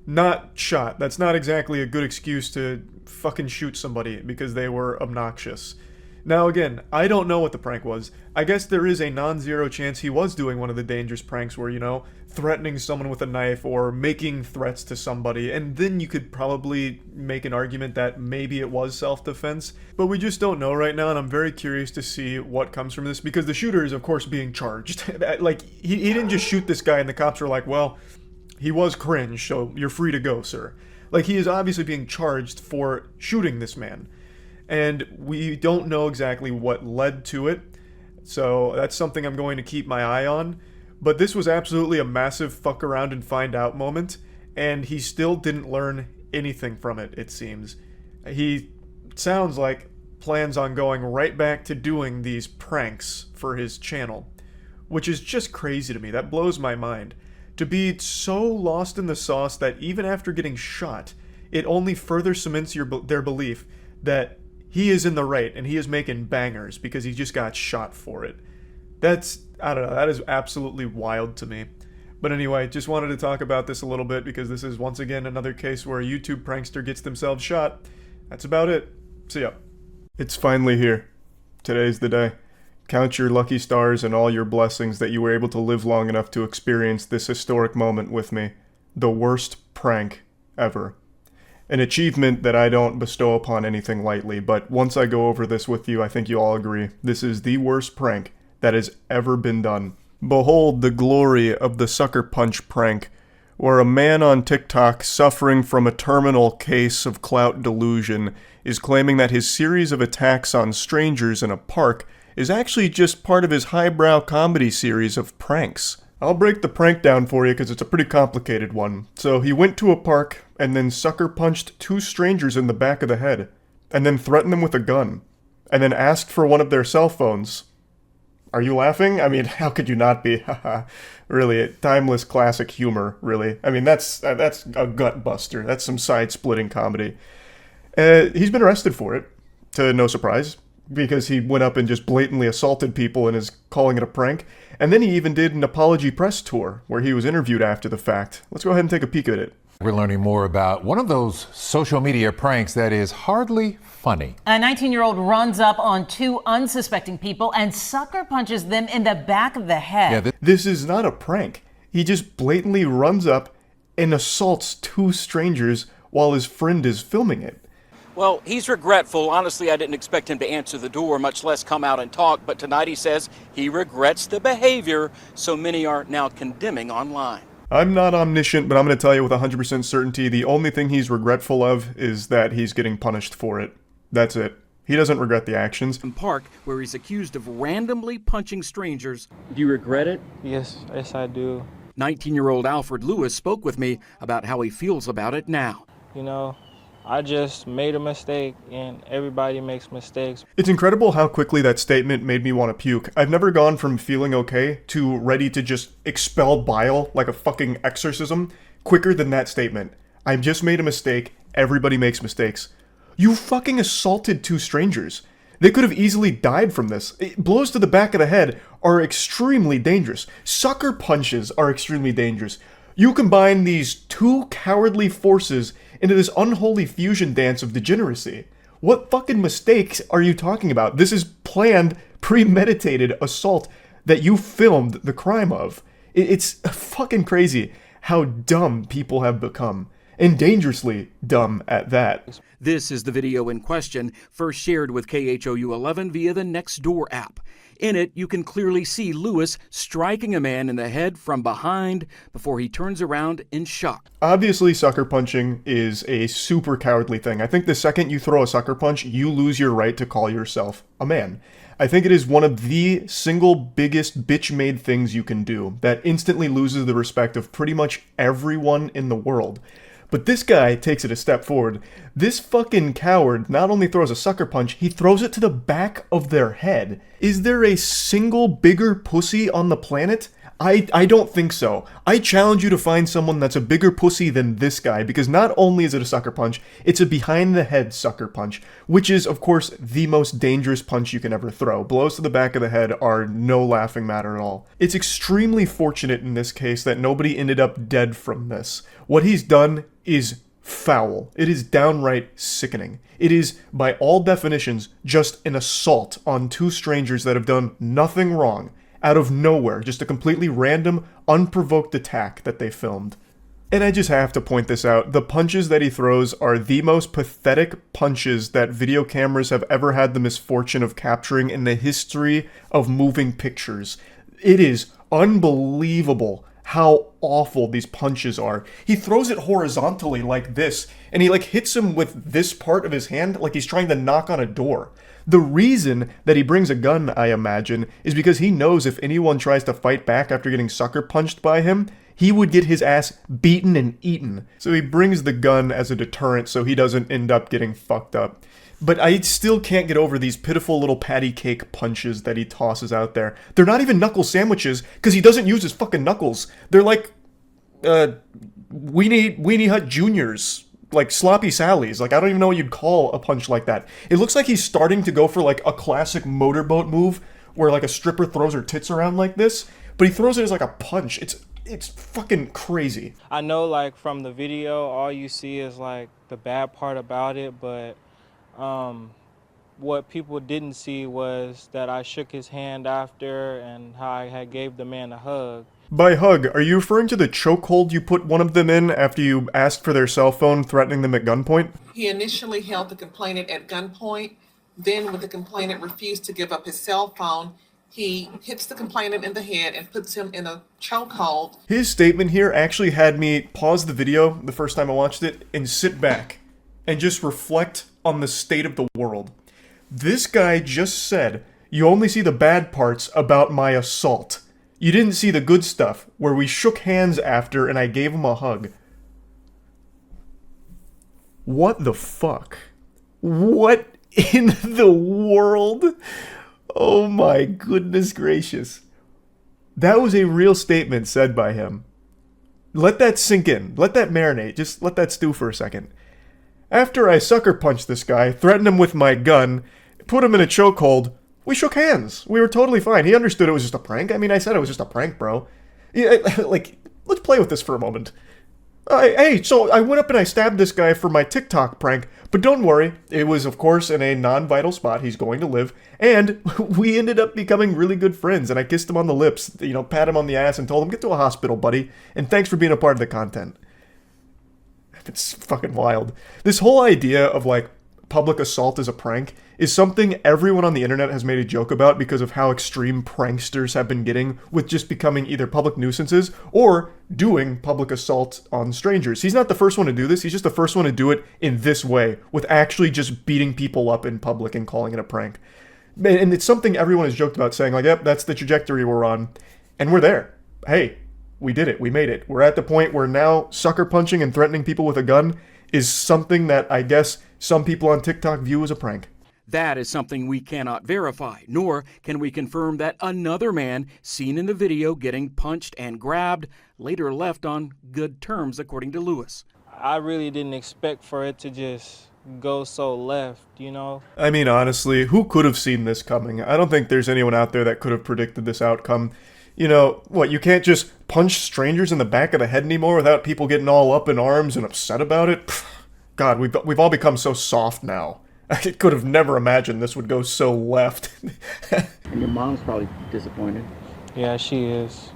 Speaker 1: Not shot. That's not exactly a good excuse to fucking shoot somebody because they were obnoxious. Now again, I don't know what the prank was. I guess there is a non-zero chance he was doing one of the dangerous pranks where, you know, threatening someone with a knife or making threats to somebody, and then you could probably make an argument that maybe it was self-defense. But we just don't know right now, and I'm very curious to see what comes from this because the shooter is of course being charged. Like, he didn't just shoot this guy and the cops are like, well, he was cringe, so you're free to go, sir. Like, he is obviously being charged for shooting this man. And we don't know exactly what led to it, so that's something I'm going to keep my eye on. But this was absolutely a massive fuck around and find out moment, and he still didn't learn anything from it, it seems. he sounds like plans on going right back to doing these pranks for his channel, which is just crazy to me. That blows my mind. To be so lost in the sauce that even after getting shot, it only further cements their belief that he is in the right and he is making bangers because he just got shot for it. That's, I don't know, that is absolutely wild to me. But anyway, just wanted to talk about this a little bit because this is once again another case where a YouTube prankster gets themselves shot. That's about it. See ya. It's finally here. Today's the day. Count your lucky stars and all your blessings that you were able to live long enough to experience this historic moment with me. The worst prank ever. An achievement that I don't bestow upon anything lightly, but once I go over this with you, I think you all agree. This is the worst prank that has ever been done. Behold the glory of the sucker punch prank, where a man on TikTok suffering from a terminal case of clout delusion is claiming that his series of attacks on strangers in a park is actually just part of his highbrow comedy series of pranks. I'll break the prank down for you because it's a pretty complicated one. So he went to a park and then sucker punched 2 strangers in the back of the head, and then threatened them with a gun, and then asked for one of their cell phones. Are you laughing? I mean, how could you not be? Haha. Really, timeless classic humor, really. I mean, that's a gut buster. That's some side-splitting comedy. He's been arrested for it, to no surprise, because he went up and just blatantly assaulted people and is calling it a prank. And then he even did an apology press tour, where he was interviewed after the fact. Let's go ahead and take a peek at it.
Speaker 19: We're learning more about one of those social media pranks that is hardly funny.
Speaker 20: A 19-year-old runs up on 2 unsuspecting people and sucker punches them in the back of the head.
Speaker 19: Yeah,
Speaker 1: this is not a prank. He just blatantly runs up and assaults 2 strangers while his friend is filming it.
Speaker 21: Well, he's regretful. Honestly, I didn't expect him to answer the door, much less come out and talk. But tonight he says he regrets the behavior so many are now condemning online.
Speaker 1: I'm not omniscient, but I'm going to tell you with 100% certainty, the only thing he's regretful of is that he's getting punished for it. That's it. He doesn't regret the actions.
Speaker 21: Park, where he's accused of randomly punching strangers. Do you regret it?
Speaker 9: Yes, I do.
Speaker 21: 19-year-old Alfred Lewis spoke with me about how he feels about it now.
Speaker 9: You know, I just made a mistake, and everybody makes mistakes.
Speaker 1: It's incredible how quickly that statement made me want to puke. I've never gone from feeling okay to ready to just expel bile like a fucking exorcism quicker than that statement. I just made a mistake. Everybody makes mistakes. You fucking assaulted 2 strangers. They could have easily died from this. Blows to the back of the head are extremely dangerous. Sucker punches are extremely dangerous. You combine these 2 cowardly forces into this unholy fusion dance of degeneracy. What fucking mistakes are you talking about? This is planned, premeditated assault that you filmed the crime of. It's fucking crazy how dumb people have become. And dangerously dumb at that.
Speaker 21: This is the video in question, first shared with KHOU 11 via the Nextdoor app. In it, you can clearly see Lewis striking a man in the head from behind before he turns around in shock.
Speaker 1: Obviously, sucker punching is a super cowardly thing. I think the second you throw a sucker punch, you lose your right to call yourself a man. I think it is one of the single biggest bitch-made things you can do that instantly loses the respect of pretty much everyone in the world. But this guy takes it a step forward. This fucking coward not only throws a sucker punch, he throws it to the back of their head. Is there a single bigger pussy on the planet? I don't think so. I challenge you to find someone that's a bigger pussy than this guy, because not only is it a sucker punch, it's a behind-the-head sucker punch, which is, of course, the most dangerous punch you can ever throw. Blows to the back of the head are no laughing matter at all. It's extremely fortunate in this case that nobody ended up dead from this. What he's done is foul. It is downright sickening. It is, by all definitions, just an assault on 2 strangers that have done nothing wrong. Out of nowhere, just a completely random, unprovoked attack that they filmed. And I just have to point this out, the punches that he throws are the most pathetic punches that video cameras have ever had the misfortune of capturing in the history of moving pictures. It is unbelievable how awful these punches are. He throws it horizontally like this, and he hits him with this part of his hand like he's trying to knock on a door. The reason that he brings a gun, I imagine, is because he knows if anyone tries to fight back after getting sucker punched by him, he would get his ass beaten and eaten. So he brings the gun as a deterrent so he doesn't end up getting fucked up. But I still can't get over these pitiful little patty cake punches that he tosses out there. They're not even knuckle sandwiches, because he doesn't use his fucking knuckles. They're like, Weenie Hut Juniors. Like Sloppy Sally's. Like, I don't even know what you'd call a punch like that. It looks like he's starting to go for like a classic motorboat move, where like a stripper throws her tits around like this, but he throws it as like a punch. It's fucking crazy.
Speaker 4: I know, like, from the video, all you see is like the bad part about it, but what people didn't see was that I shook his hand after and how I had gave the man a hug.
Speaker 1: By hug, are you referring to the chokehold you put one of them in after you asked for their cell phone, threatening them at gunpoint?
Speaker 22: He initially held the complainant at gunpoint. Then, when the complainant refused to give up his cell phone, he hits the complainant in the head and puts him in a chokehold.
Speaker 1: His statement here actually had me pause the video the first time I watched it and sit back and just reflect on the state of the world. This guy just said, you only see the bad parts about my assault. You didn't see the good stuff, where we shook hands after and I gave him a hug. What the fuck? What in the world? Oh my goodness gracious. That was a real statement said by him. Let that sink in. Let that marinate. Just let that stew for a second. After I sucker punched this guy, threatened him with my gun, put him in a chokehold, we shook hands. We were totally fine. He understood it was just a prank. I mean, I said it was just a prank, bro. Yeah, like, let's play with this for a moment. Hey, so I went up and I stabbed this guy for my TikTok prank, but don't worry, it was, of course, in a non-vital spot. He's going to live, and we ended up becoming really good friends, and I kissed him on the lips, you know, pat him on the ass, and told him, get to a hospital, buddy, and thanks for being a part of the content. It's fucking wild. This whole idea of, like, public assault as a prank is something everyone on the internet has made a joke about because of how extreme pranksters have been getting with just becoming either public nuisances or doing public assault on strangers. He's not the first one to do this, he's just the first one to do it in this way, with actually just beating people up in public and calling it a prank. And it's something everyone has joked about, saying like, yep, that's the trajectory we're on, and we're there. Hey, we did it, we made it. We're at the point where now sucker punching and threatening people with a gun is something that I guess some people on TikTok view as a prank.
Speaker 21: That is something we cannot verify, nor can we confirm that another man seen in the video getting punched and grabbed later left on good terms, according to Lewis.
Speaker 4: I really didn't expect for it to just go so left, you know?
Speaker 1: I mean, honestly, who could have seen this coming? I don't think there's anyone out there that could have predicted this outcome. You know, what, you can't just punch strangers in the back of the head anymore without people getting all up in arms and upset about it? God, we've all become so soft now. I could have never imagined this would go so left.
Speaker 23: And your mom's probably disappointed.
Speaker 4: Yeah, she is.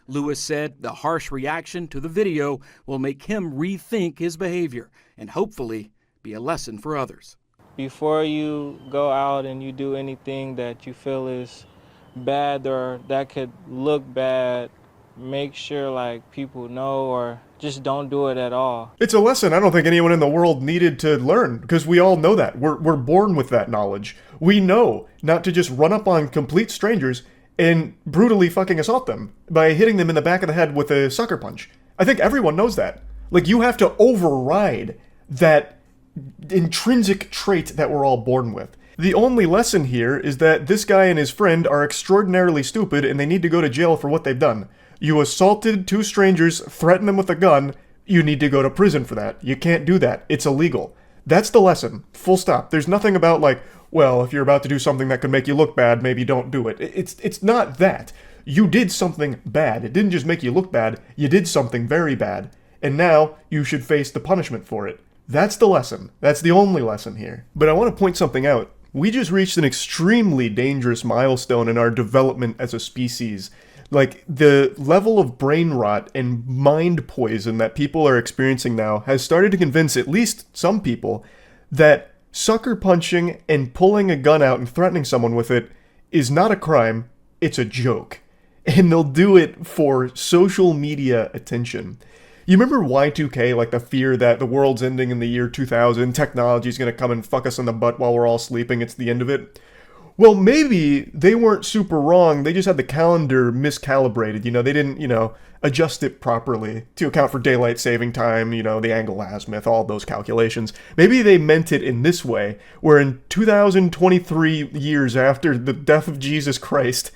Speaker 21: Lewis said the harsh reaction to the video will make him rethink his behavior and hopefully be a lesson for others.
Speaker 4: Before you go out and you do anything that you feel is bad or that could look bad, make sure like people know, or just don't do it at all.
Speaker 1: It's a lesson I don't think anyone in the world needed to learn, because we all know that. We're born with that knowledge. We know not to just run up on complete strangers and brutally fucking assault them by hitting them in the back of the head with a sucker punch. I think everyone knows that. Like, you have to override that intrinsic trait that we're all born with. The only lesson here is that this guy and his friend are extraordinarily stupid and they need to go to jail for what they've done. You assaulted two strangers, threatened them with a gun, you need to go to prison for that. You can't do that. It's illegal. That's the lesson. Full stop. There's nothing about like, well, if you're about to do something that could make you look bad, maybe don't do it. It's not that. You did something bad. It didn't just make you look bad, you did something very bad. And now you should face the punishment for it. That's the lesson. That's the only lesson here. But I want to point something out. We just reached an extremely dangerous milestone in our development as a species. Like, the level of brain rot and mind poison that people are experiencing now has started to convince at least some people that sucker punching and pulling a gun out and threatening someone with it is not a crime, it's a joke. And they'll do it for social media attention. You remember Y2K, like the fear that the world's ending in the year 2000, technology's gonna come and fuck us in the butt while we're all sleeping, it's the end of it? Well, maybe they weren't super wrong. They just had the calendar miscalibrated. You know, they didn't, adjust it properly to account for daylight saving time, the angle azimuth, all those calculations. Maybe they meant it in this way, where in 2023 years after the death of Jesus Christ,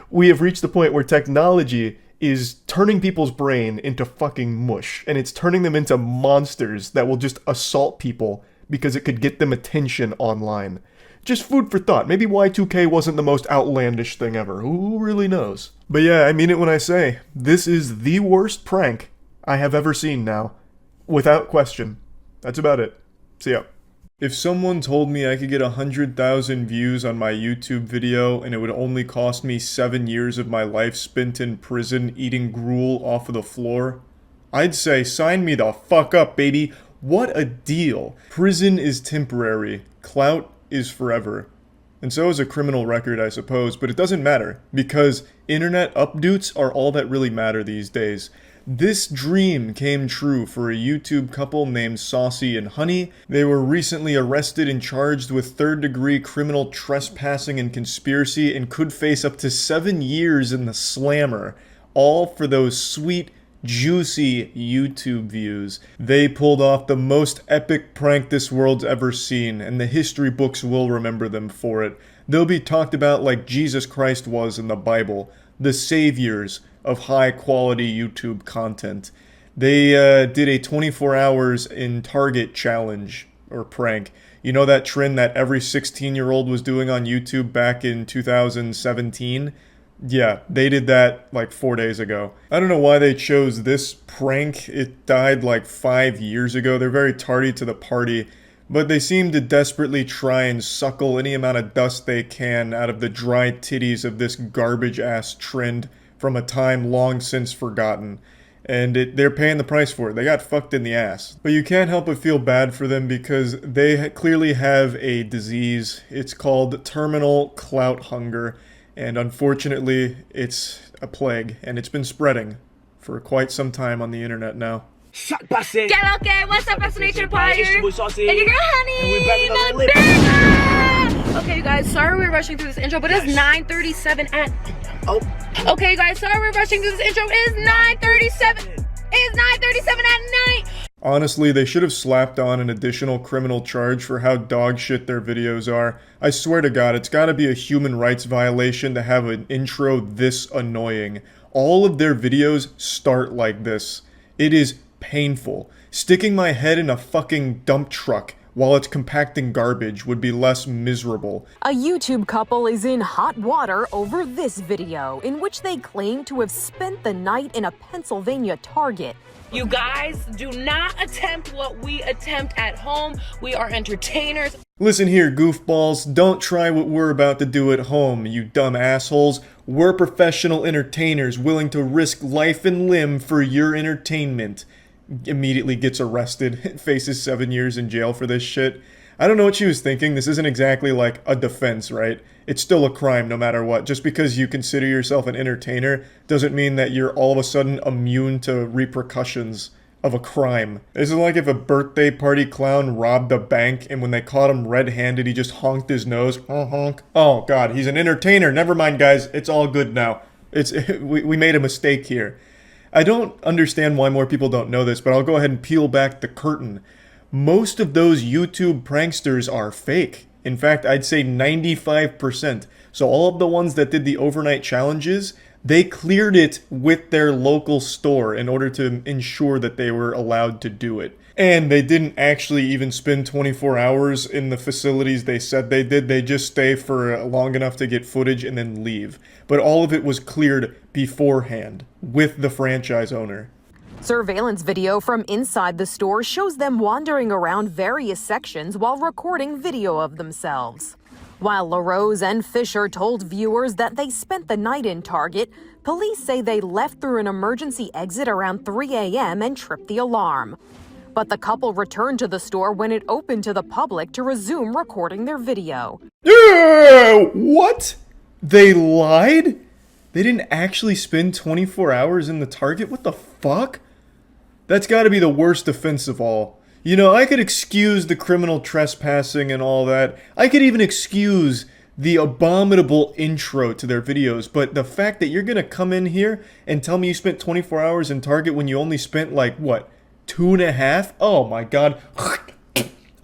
Speaker 1: we have reached the point where technology is turning people's brain into fucking mush, and it's turning them into monsters that will just assault people because it could get them attention online. Just food for thought. Maybe Y2K wasn't the most outlandish thing ever. Who really knows? But yeah, I mean it when I say, this is the worst prank I have ever seen now. Without question. That's about it. See ya. If someone told me I could get 100,000 views on my YouTube video and it would only cost me 7 years of my life spent in prison eating gruel off of the floor, I'd say sign me the fuck up, baby. What a deal. Prison is temporary. Clout is forever. And so is a criminal record, I suppose, but it doesn't matter, because internet updates are all that really matter these days. This dream came true for a YouTube couple named Saucy and Honey. They were recently arrested and charged with third-degree criminal trespassing and conspiracy and could face up to 7 years in the slammer, all for those sweet, juicy YouTube views. They pulled off the most epic prank this world's ever seen, and the history books will remember them for it. They'll be talked about like Jesus Christ was in the Bible, the saviors of high-quality YouTube content. They did a 24 hours in Target challenge, or prank. You know that trend that every 16-year-old was doing on YouTube back in 2017? Yeah, they did that like 4 days ago. I don't know why they chose this prank. It died like 5 years ago. They're very tardy to the party, but they seem to desperately try and suckle any amount of dust they can out of the dry titties of this garbage-ass trend from a time long since forgotten. And they're paying the price for it. They got fucked in the ass. But you can't help but feel bad for them because they clearly have a disease. It's called terminal clout hunger. And unfortunately, it's a plague, and it's been spreading for quite some time on the internet now.
Speaker 8: Get okay, what's up, Fascination Empire? And your girl Honey, the okay, you guys, sorry we're rushing through this intro, but it's 9:37 at... Okay, guys, sorry we're rushing through this intro, it's 9:37. It's 9:37 at night.
Speaker 1: Honestly, they should have slapped on an additional criminal charge for how dog shit their videos are. I swear to God, it's gotta be a human rights violation to have an intro this annoying. All of their videos start like this. It is painful. Sticking my head in a fucking dump truck while it's compacting garbage would be less miserable.
Speaker 3: A YouTube couple is in hot water over this video, in which they claim to have spent the night in a Pennsylvania Target.
Speaker 8: You guys, do not attempt what we attempt at home. We are entertainers.
Speaker 1: Listen here, goofballs, don't try what we're about to do at home, you dumb assholes. We're professional entertainers willing to risk life and limb for your entertainment. Immediately gets arrested, faces 7 years in jail for this shit. I don't know what she was thinking. This isn't exactly like a defense, right? It's still a crime no matter what. Just because you consider yourself an entertainer doesn't mean that you're all of a sudden immune to repercussions of a crime. This is like if a birthday party clown robbed a bank and when they caught him red-handed, he just honked his nose. Honk. Oh God, he's an entertainer. Never mind, guys. It's all good now. We made a mistake here. I don't understand why more people don't know this, but I'll go ahead and peel back the curtain. Most of those YouTube pranksters are fake. In fact, I'd say 95%. So all of the ones that did the overnight challenges, they cleared it with their local store in order to ensure that they were allowed to do it. And they didn't actually even spend 24 hours in the facilities they said they did. They just stay for long enough to get footage and then leave. But all of it was cleared beforehand with the franchise owner.
Speaker 3: Surveillance video from inside the store shows them wandering around various sections while recording video of themselves. While LaRose and Fisher told viewers that they spent the night in Target, police say they left through an emergency exit around 3 a.m. and tripped the alarm. But the couple returned to the store when it opened to the public to resume recording their video.
Speaker 1: What? They lied? They didn't actually spend 24 hours in the Target? What the fuck? That's gotta be the worst offense of all. You know, I could excuse the criminal trespassing and all that. I could even excuse the abominable intro to their videos, but the fact that you're gonna come in here and tell me you spent 24 hours in Target when you only spent, like, what, 2.5? Oh my god.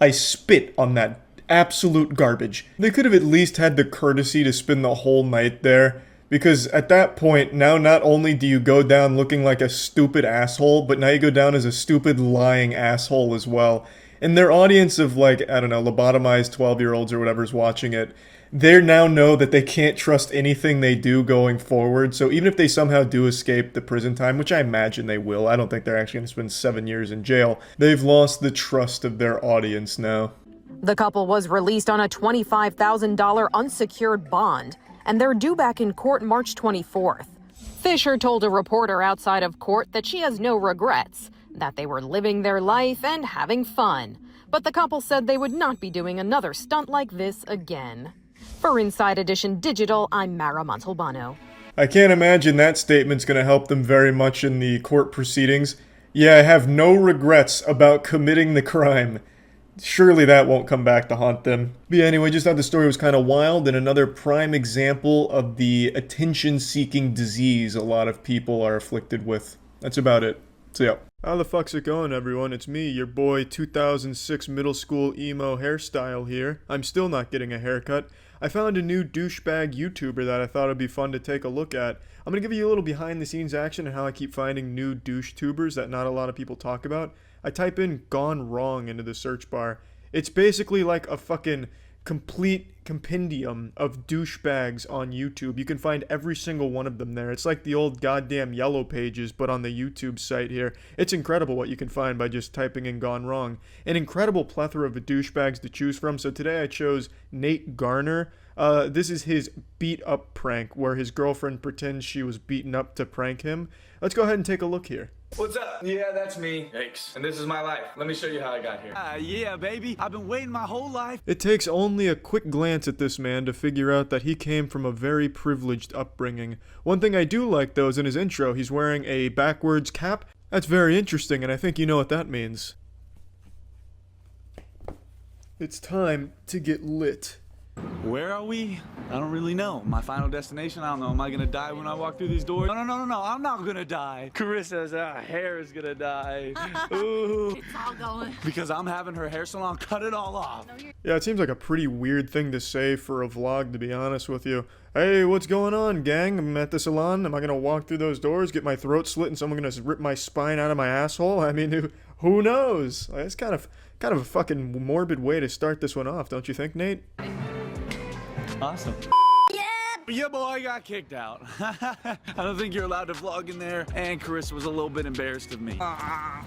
Speaker 1: I spit on that absolute garbage. They could have at least had the courtesy to spend the whole night there, because at that point, now not only do you go down looking like a stupid asshole, but now you go down as a stupid lying asshole as well. And their audience of, like, I don't know, lobotomized 12-year-olds or whatever's watching it, they now know that they can't trust anything they do going forward. So even if they somehow do escape the prison time, which I imagine they will, I don't think they're actually going to spend 7 years in jail, they've lost the trust of their audience now.
Speaker 3: The couple was released on a $25,000 unsecured bond, and they're due back in court March 24th. Fisher told a reporter outside of court that she has no regrets, that they were living their life and having fun. But the couple said they would not be doing another stunt like this again. For Inside Edition Digital, I'm Mara Montalbano.
Speaker 1: I can't imagine that statement's going to help them very much in the court proceedings. Yeah, I have no regrets about committing the crime. Surely that won't come back to haunt them. But yeah, anyway, just thought the story was kind of wild and another prime example of the attention-seeking disease a lot of people are afflicted with. That's about it. So yeah. How the fuck's it going, everyone? It's me, your boy 2006 middle school emo hairstyle here. I'm still not getting a haircut. I found a new douchebag YouTuber that I thought would be fun to take a look at. I'm gonna give you a little behind the scenes action and how I keep finding new douche tubers that not a lot of people talk about. I type in "gone wrong" into the search bar. It's basically like a fucking complete compendium of douchebags on YouTube. You can find every single one of them there. It's like the old goddamn Yellow Pages, but on the YouTube site here. It's incredible what you can find by just typing in "gone wrong." An incredible plethora of douchebags to choose from. So today I chose Nate Garner. This is his beat up prank where his girlfriend pretends she was beaten up to prank him. Let's go ahead and take a look here.
Speaker 5: What's up? Yeah, that's me. Yikes. And this is my life. Let me show you how I got here.
Speaker 13: Yeah, baby. I've been waiting my whole life.
Speaker 1: It takes only a quick glance at this man to figure out that he came from a very privileged upbringing. One thing I do like, though, is in his intro, he's wearing a backwards cap. That's very interesting, and I think you know what that means. It's time to get lit.
Speaker 13: Where are we? I don't really know. My final destination? I don't know. Am I gonna die when I walk through these doors? No, I'm not gonna die. Carissa's hair is gonna die. Ooh.
Speaker 15: It's all going.
Speaker 13: Because I'm having her hair salon cut it all off.
Speaker 1: Yeah, it seems like a pretty weird thing to say for a vlog, to be honest with you. Hey, what's going on, gang? I'm at the salon. Am I gonna walk through those doors, get my throat slit, and someone gonna rip my spine out of my asshole? I mean, who knows? It's kind of a fucking morbid way to start this one off, don't you think, Nate?
Speaker 13: Awesome. Yeah, boy, got kicked out. I don't think you're allowed to vlog in there, and Carissa was a little bit embarrassed of me. Hi,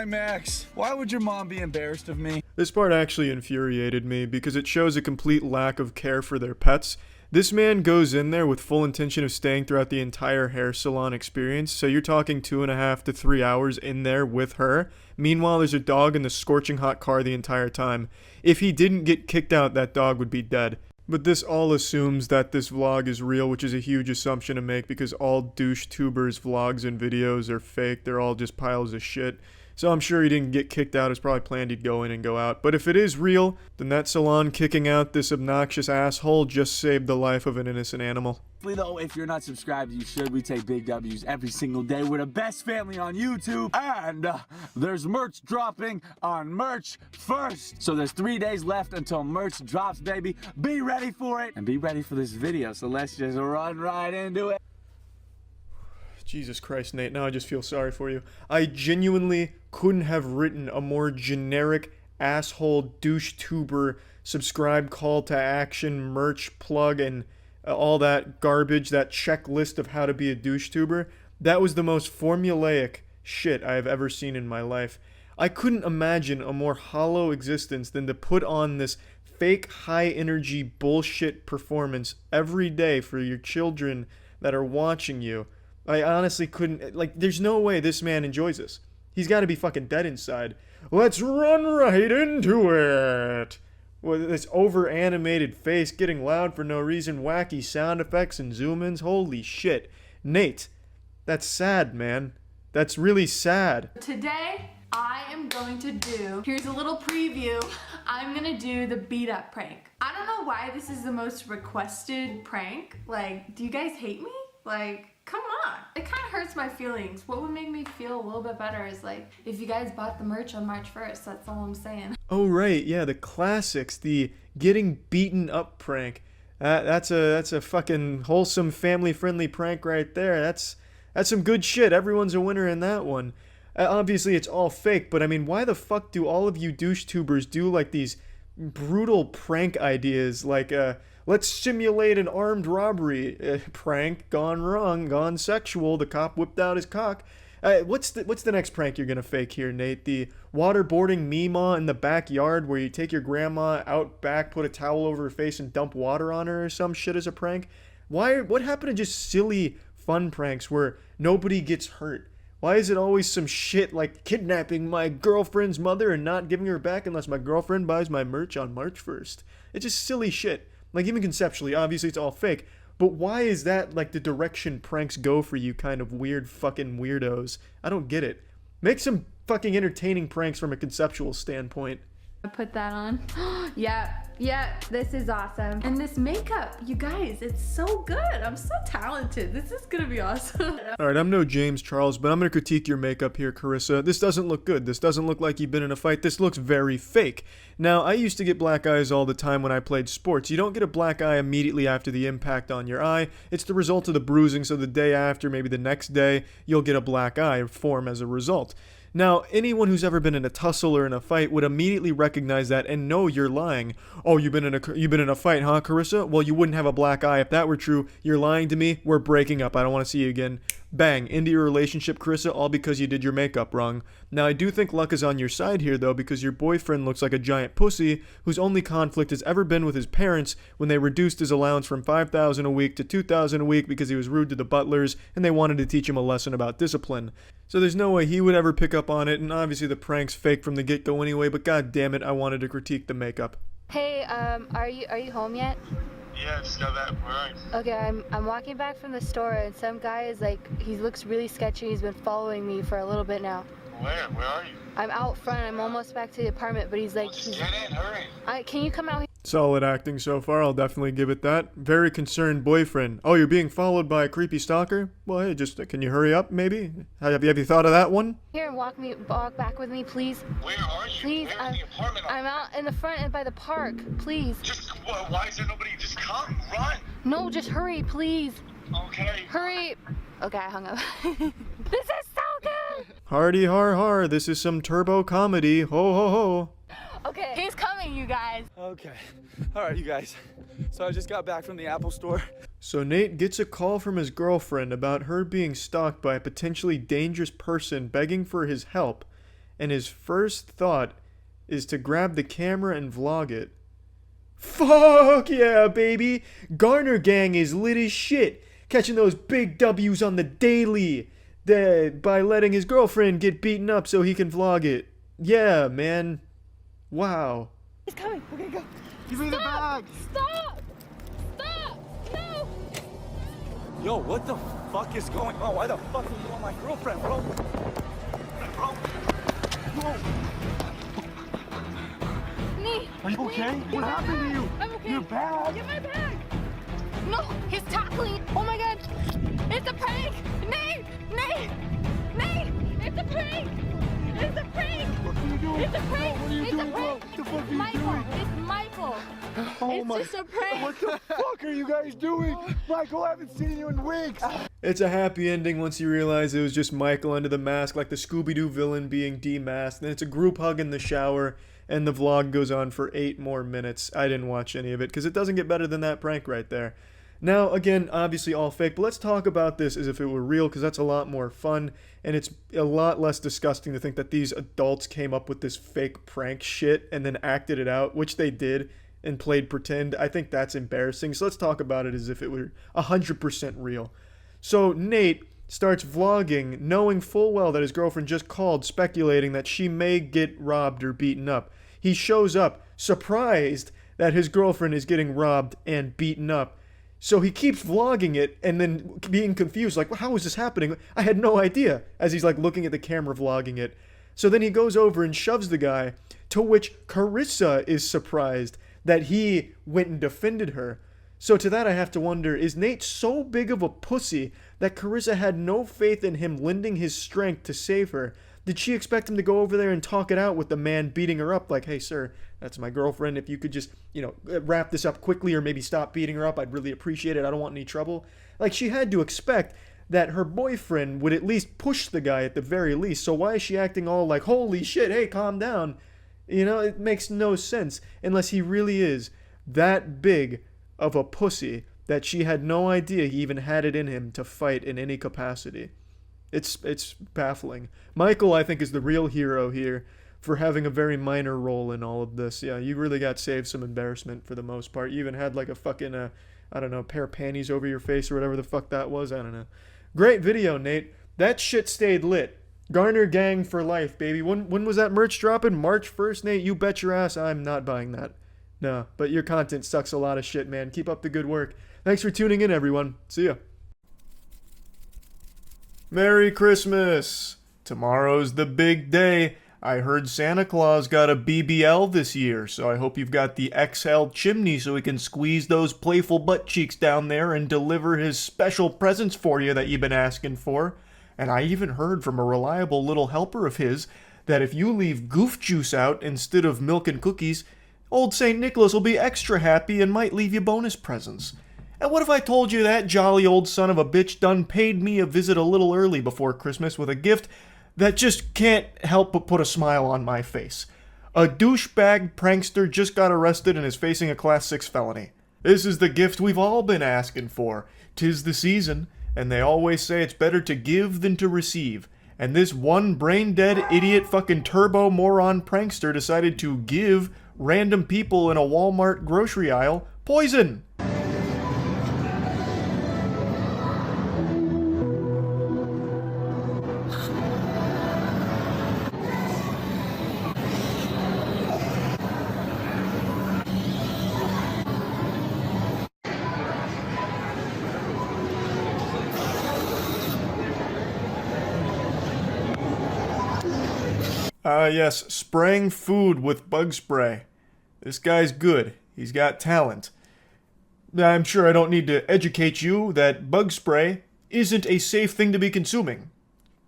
Speaker 13: Max. Why would your mom be embarrassed of me?
Speaker 1: This part actually infuriated me because it shows a complete lack of care for their pets. This man goes in there with full intention of staying throughout the entire hair salon experience, so you're talking 2.5 to 3 hours in there with her. Meanwhile, there's a dog in the scorching hot car the entire time. If he didn't get kicked out, that dog would be dead. But this all assumes that this vlog is real, which is a huge assumption to make because all douche tubers' vlogs and videos are fake. They're all just piles of shit. So I'm sure he didn't get kicked out. It's probably planned he'd go in and go out. But if it is real, then that salon kicking out this obnoxious asshole just saved the life of an innocent animal.
Speaker 13: Though, if you're not subscribed, you should. We take big W's every single day. We're the best family on YouTube. And there's merch dropping on Merch First. So there's 3 days left until merch drops, baby. Be ready for it. And be ready for this video. So let's just run right into it.
Speaker 1: Jesus Christ, Nate, now I just feel sorry for you. I genuinely couldn't have written a more generic asshole douche tuber subscribe call to action merch plug and all that garbage, that checklist of how to be a douche tuber. That was the most formulaic shit I have ever seen in my life. I couldn't imagine a more hollow existence than to put on this fake high energy bullshit performance every day for your children that are watching you. I honestly couldn't, like, there's no way this man enjoys this. He's got to be fucking dead inside. Let's run right into it. With this over-animated face getting loud for no reason, wacky sound effects and zoom-ins. Holy shit. Nate, that's sad, man. That's really sad.
Speaker 11: Today,
Speaker 6: I am going to do, here's a little preview, I'm gonna do the beat up prank. I don't know why this is the most requested prank. Like, do you guys hate me? Like, come on. It kind of hurts my feelings. What would make me feel a little bit better is like, if you guys bought the merch on March 1st, that's all I'm saying.
Speaker 1: Oh right, yeah, the classics, the getting beaten up prank. That's a fucking wholesome, family-friendly prank right there. That's some good shit. Everyone's a winner in that one. Obviously, it's all fake, but I mean, why the fuck do all of you douche tubers do like these brutal prank ideas? Like, let's simulate an armed robbery prank gone wrong, gone sexual. The cop whipped out his cock. What's the next prank you're gonna fake here, Nate? The waterboarding Meemaw in the backyard where you take your grandma out back, put a towel over her face, and dump water on her or some shit as a prank? What happened to just silly fun pranks where nobody gets hurt? Why is it always some shit like kidnapping my girlfriend's mother and not giving her back unless my girlfriend buys my merch on March 1st? It's just silly shit. Like, even conceptually, obviously it's all fake. But why is that like the direction pranks go for you kind of weird fucking weirdos? I don't get it. Make some fucking entertaining pranks from a conceptual standpoint.
Speaker 6: I put that on. Yeah, this is awesome. And this makeup, you guys, it's so good. I'm so talented. This is gonna be awesome.
Speaker 1: Alright, I'm no James Charles, but I'm gonna critique your makeup here, Carissa. This doesn't look good. This doesn't look like you've been in a fight. This looks very fake. Now, I used to get black eyes all the time when I played sports. You don't get a black eye immediately after the impact on your eye. It's the result of the bruising, so the day after, maybe the next day, you'll get a black eye form as a result. Now, anyone who's ever been in a tussle or in a fight would immediately recognize that and know you're lying. Oh, you've been in a fight, huh, Carissa? Well, you wouldn't have a black eye if that were true. You're lying to me. We're breaking up. I don't want to see you again. Bang, into your relationship, Carissa, all because you did your makeup wrong. Now, I do think luck is on your side here, though, because your boyfriend looks like a giant pussy whose only conflict has ever been with his parents when they reduced his allowance from $5,000 a week to $2,000 a week because he was rude to the butlers and they wanted to teach him a lesson about discipline. So there's no way he would ever pick up on it, and obviously the prank's fake from the get-go anyway, but god damn it, I wanted to critique the makeup.
Speaker 7: Hey, are you home yet?
Speaker 12: Yeah, just got that. Where are you?
Speaker 7: Okay, I'm walking back from the store and some guy is like, he looks really sketchy. He's been following me for a little bit now.
Speaker 12: Where? Where are you?
Speaker 7: I'm out front. I'm almost back to the apartment, but he's like,
Speaker 12: Well, just get in, hurry.
Speaker 7: Can you come out here?
Speaker 1: Solid acting so far, I'll definitely give it that. Very concerned boyfriend. Oh, you're being followed by a creepy stalker? Well, hey, just, can you hurry up, maybe? Have you thought of that one?
Speaker 7: Here and walk back with me, please.
Speaker 12: Where are you?
Speaker 7: Please,
Speaker 12: Where in the apartment?
Speaker 7: I'm out in the front and by the park. Please.
Speaker 12: Just, why is there nobody? Just come, run.
Speaker 7: No, just hurry, please.
Speaker 12: Okay.
Speaker 7: Hurry. Okay, I hung up. This is so good.
Speaker 1: Hardy har har, this is some turbo comedy. Ho ho ho.
Speaker 7: Okay, he's coming, you guys.
Speaker 10: Okay. All right, you guys. So I just got back from the Apple store.
Speaker 1: So Nate gets a call from his girlfriend about her being stalked by a potentially dangerous person begging for his help, and his first thought is to grab the camera and vlog it. Fuck yeah, baby! Garner Gang is lit as shit, catching those big W's on the daily, by letting his girlfriend get beaten up so he can vlog it. Yeah, man. Wow.
Speaker 7: He's coming. Okay, go.
Speaker 12: Give me the bag.
Speaker 7: Stop! Stop! No!
Speaker 10: Yo, what the fuck is going on? Why the fuck are you on my girlfriend, bro? Bro.
Speaker 7: Me.
Speaker 12: Are you okay? What happened to you?
Speaker 7: I'm okay.
Speaker 12: Your bag.
Speaker 7: Get my bag. No, he's tackling. Oh my god. It's a prank. Nate! Nate! Nate! It's a prank! It's a prank!
Speaker 12: What are you doing?
Speaker 7: It's a prank!
Speaker 12: What are you
Speaker 7: It's
Speaker 12: doing,
Speaker 7: a
Speaker 12: bro?
Speaker 7: prank!
Speaker 12: What the fuck are you
Speaker 7: Michael!
Speaker 12: doing?
Speaker 7: It's Michael! It's just a prank!
Speaker 12: What the fuck are you guys doing? Michael, I haven't seen you in weeks.
Speaker 1: It's a happy ending once you realize it was just Michael under the mask, like the Scooby-Doo villain being demasked. Then it's a group hug in the shower, and the vlog goes on for 8 more minutes. I didn't watch any of it, because it doesn't get better than that prank right there. Now, again, obviously all fake, but let's talk about this as if it were real, because that's a lot more fun, and it's a lot less disgusting to think that these adults came up with this fake prank shit and then acted it out, which they did, and played pretend. I think that's embarrassing, so let's talk about it as if it were 100% real. So Nate starts vlogging, knowing full well that his girlfriend just called, speculating that she may get robbed or beaten up. He shows up, surprised that his girlfriend is getting robbed and beaten up. So he keeps vlogging it and then being confused, like, well, how is this happening? I had no idea, as he's like looking at the camera vlogging it. So then he goes over and shoves the guy, to which Carissa is surprised that he went and defended her. So to that I have to wonder, is Nate so big of a pussy that Carissa had no faith in him lending his strength to save her? Did she expect him to go over there and talk it out with the man beating her up? Like, hey, sir, that's my girlfriend. If you could just, wrap this up quickly or maybe stop beating her up, I'd really appreciate it. I don't want any trouble. Like, she had to expect that her boyfriend would at least push the guy at the very least. So why is she acting all like, holy shit, hey, calm down? It makes no sense unless he really is that big of a pussy that she had no idea he even had it in him to fight in any capacity. It's baffling. Michael, I think, is the real hero here for having a very minor role in all of this. Yeah, you really got saved some embarrassment for the most part. You even had like a fucking, I don't know, pair of panties over your face or whatever the fuck that was. I don't know. Great video, Nate. That shit stayed lit. Garner gang for life, baby. When was that merch dropping? March 1st, Nate? You bet your ass I'm not buying that. No, but your content sucks a lot of shit, man. Keep up the good work. Thanks for tuning in, everyone. See ya. Merry Christmas! Tomorrow's the big day. I heard Santa Claus got a BBL this year, so I hope you've got the XL chimney so he can squeeze those playful butt cheeks down there and deliver his special presents for you that you've been asking for. And I even heard from a reliable little helper of his that if you leave goof juice out instead of milk and cookies, old St. Nicholas will be extra happy and might leave you bonus presents. And what if I told you that jolly old son of a bitch done paid me a visit a little early before Christmas with a gift that just can't help but put a smile on my face? A douchebag prankster just got arrested and is facing a Class 6 felony. This is the gift we've all been asking for. 'Tis the season, and they always say it's better to give than to receive. And this one brain-dead idiot fucking turbo moron prankster decided to give random people in a Walmart grocery aisle poison. Yes, spraying food with bug spray. This guy's good. He's got talent. I'm sure I don't need to educate you that bug spray isn't a safe thing to be consuming.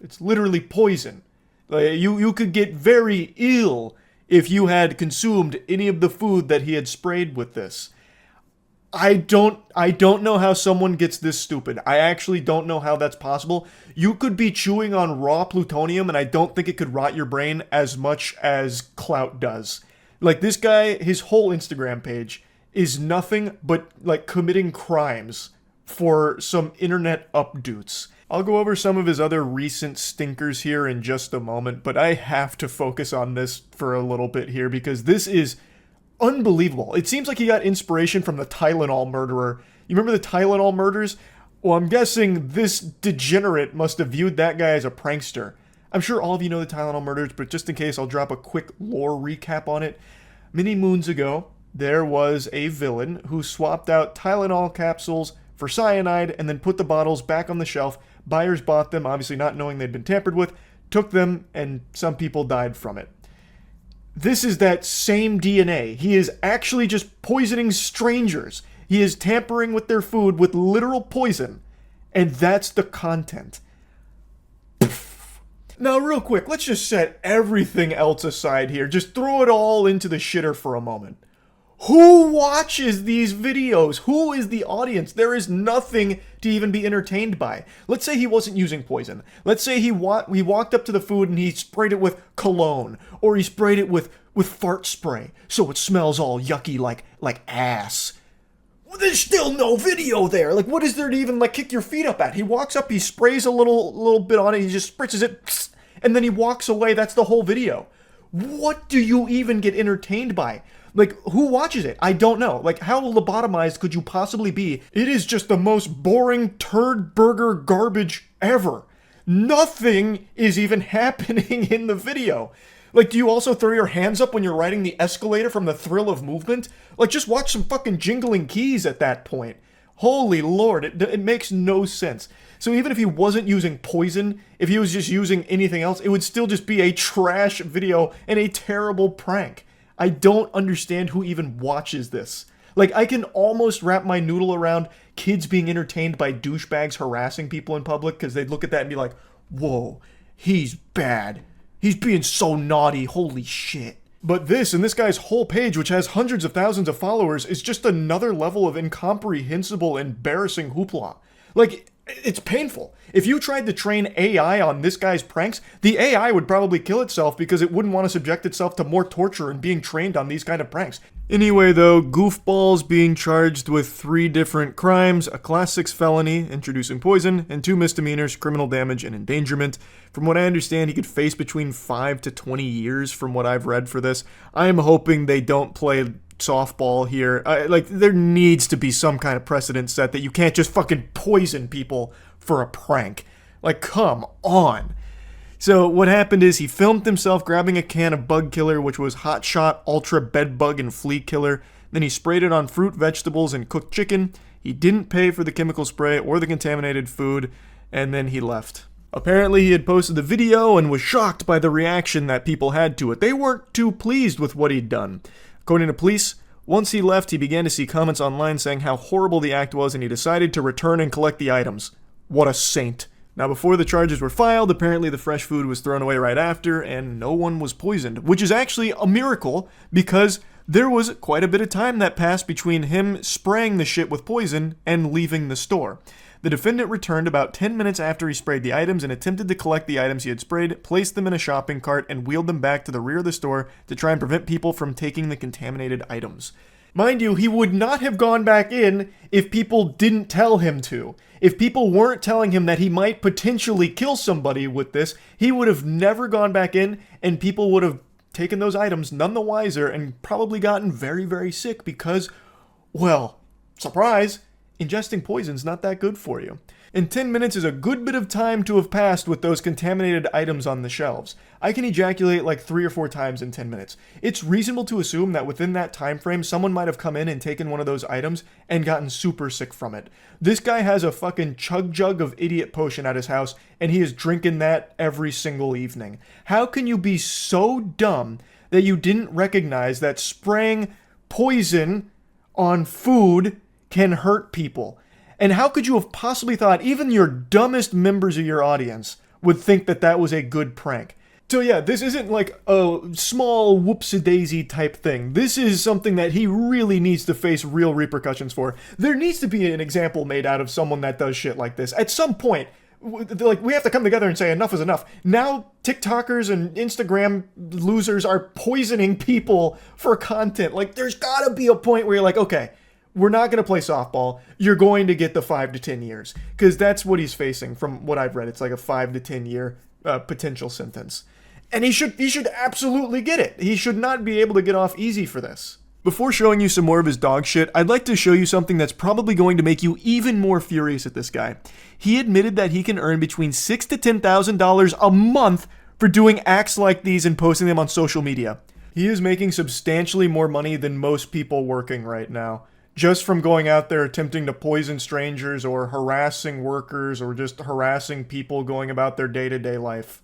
Speaker 1: It's literally poison. You could get very ill if you had consumed any of the food that he had sprayed with this. I don't know how someone gets this stupid. I actually don't know how that's possible. You could be chewing on raw plutonium and I don't think it could rot your brain as much as clout does. Like, this guy, his whole Instagram page is nothing but like committing crimes for some internet updoots. I'll go over some of his other recent stinkers here in just a moment, but I have to focus on this for a little bit here because this is unbelievable. It seems like he got inspiration from the Tylenol murderer. You remember the Tylenol murders? Well, I'm guessing this degenerate must have viewed that guy as a prankster. I'm sure all of you know the Tylenol murders, but just in case, I'll drop a quick lore recap on it. Many moons ago, there was a villain who swapped out Tylenol capsules for cyanide and then put the bottles back on the shelf. Buyers bought them, obviously not knowing they'd been tampered with, took them, and some people died from it. This is that same DNA. He is actually just poisoning strangers. He is tampering with their food with literal poison. And that's the content. Now, real quick, let's just set everything else aside here. Just throw it all into the shitter for a moment. Who watches these videos? Who is the audience? There is nothing to even be entertained by. Let's say he wasn't using poison. Let's say he walked up to the food and he sprayed it with cologne, or he sprayed it with fart spray, so it smells all yucky like ass. Well, there's still no video there. Like, what is there to even kick your feet up at? He walks up, he sprays a little bit on it, he just spritzes it, and then he walks away. That's the whole video. What do you even get entertained by? Like, who watches it? I don't know. Like, how lobotomized could you possibly be? It is just the most boring turd burger garbage ever. Nothing is even happening in the video. Like, do you also throw your hands up when you're riding the escalator from the thrill of movement? Like, just watch some fucking jingling keys at that point. Holy Lord, it makes no sense. So even if he wasn't using poison, if he was just using anything else, it would still just be a trash video and a terrible prank. I don't understand who even watches this. Like, I can almost wrap my noodle around kids being entertained by douchebags harassing people in public because they'd look at that and be like, whoa, he's bad. He's being so naughty, holy shit. But this, and this guy's whole page, which has hundreds of thousands of followers, is just another level of incomprehensible, embarrassing hoopla. Like, it's painful. If you tried to train AI on this guy's pranks, the AI would probably kill itself because it wouldn't want to subject itself to more torture and being trained on these kind of pranks. Anyway though, Goofball's being charged with 3 different crimes, a class 6 felony, introducing poison, and 2 misdemeanors, criminal damage and endangerment. From what I understand, he could face between 5 to 20 years from what I've read for this. I'm hoping they don't play softball here. Like, there needs to be some kind of precedent set that you can't just fucking poison people for a prank. Like, come on. So what happened is he filmed himself grabbing a can of bug killer, which was Hot Shot Ultra Bed Bug and Flea Killer. Then he sprayed it on fruit, vegetables, and cooked chicken. He didn't pay for the chemical spray or the contaminated food, and then he left. Apparently he had posted the video and was shocked by the reaction that people had to it. They weren't too pleased with what he'd done. According to police, once he left, he began to see comments online saying how horrible the act was, and he decided to return and collect the items. What a saint. Now, before the charges were filed, apparently the fresh food was thrown away right after, and no one was poisoned, which is actually a miracle, because there was quite a bit of time that passed between him spraying the shit with poison and leaving the store. The defendant returned about 10 minutes after he sprayed the items and attempted to collect the items he had sprayed, placed them in a shopping cart, and wheeled them back to the rear of the store to try and prevent people from taking the contaminated items. Mind you, he would not have gone back in if people didn't tell him to. If people weren't telling him that he might potentially kill somebody with this, he would have never gone back in, and people would have taken those items none the wiser and probably gotten very, very sick because, well, surprise, ingesting poison's not that good for you. And 10 minutes is a good bit of time to have passed with those contaminated items on the shelves. I can ejaculate like 3 or 4 times in 10 minutes. It's reasonable to assume that within that time frame, someone might have come in and taken one of those items and gotten super sick from it. This guy has a fucking chug jug of idiot potion at his house, and he is drinking that every single evening. How can you be so dumb that you didn't recognize that spraying poison on food can hurt people? And how could you have possibly thought even your dumbest members of your audience would think that that was a good prank? So yeah, this isn't like a small whoopsie-daisy type thing. This is something that he really needs to face real repercussions for. There needs to be an example made out of someone that does shit like this. At some point, like, we have to come together and say enough is enough. Now TikTokers and Instagram losers are poisoning people for content. Like, there's gotta be a point where you're like, okay, we're not going to play softball. You're going to get the 5 to 10 years. Because that's what he's facing from what I've read. It's like a 5 to 10 year potential sentence. And he should absolutely get it. He should not be able to get off easy for this. Before showing you some more of his dog shit, I'd like to show you something that's probably going to make you even more furious at this guy. He admitted that he can earn between $6,000 to $10,000 a month for doing acts like these and posting them on social media. He is making substantially more money than most people working right now, just from going out there attempting to poison strangers or harassing workers or just harassing people going about their day-to-day life.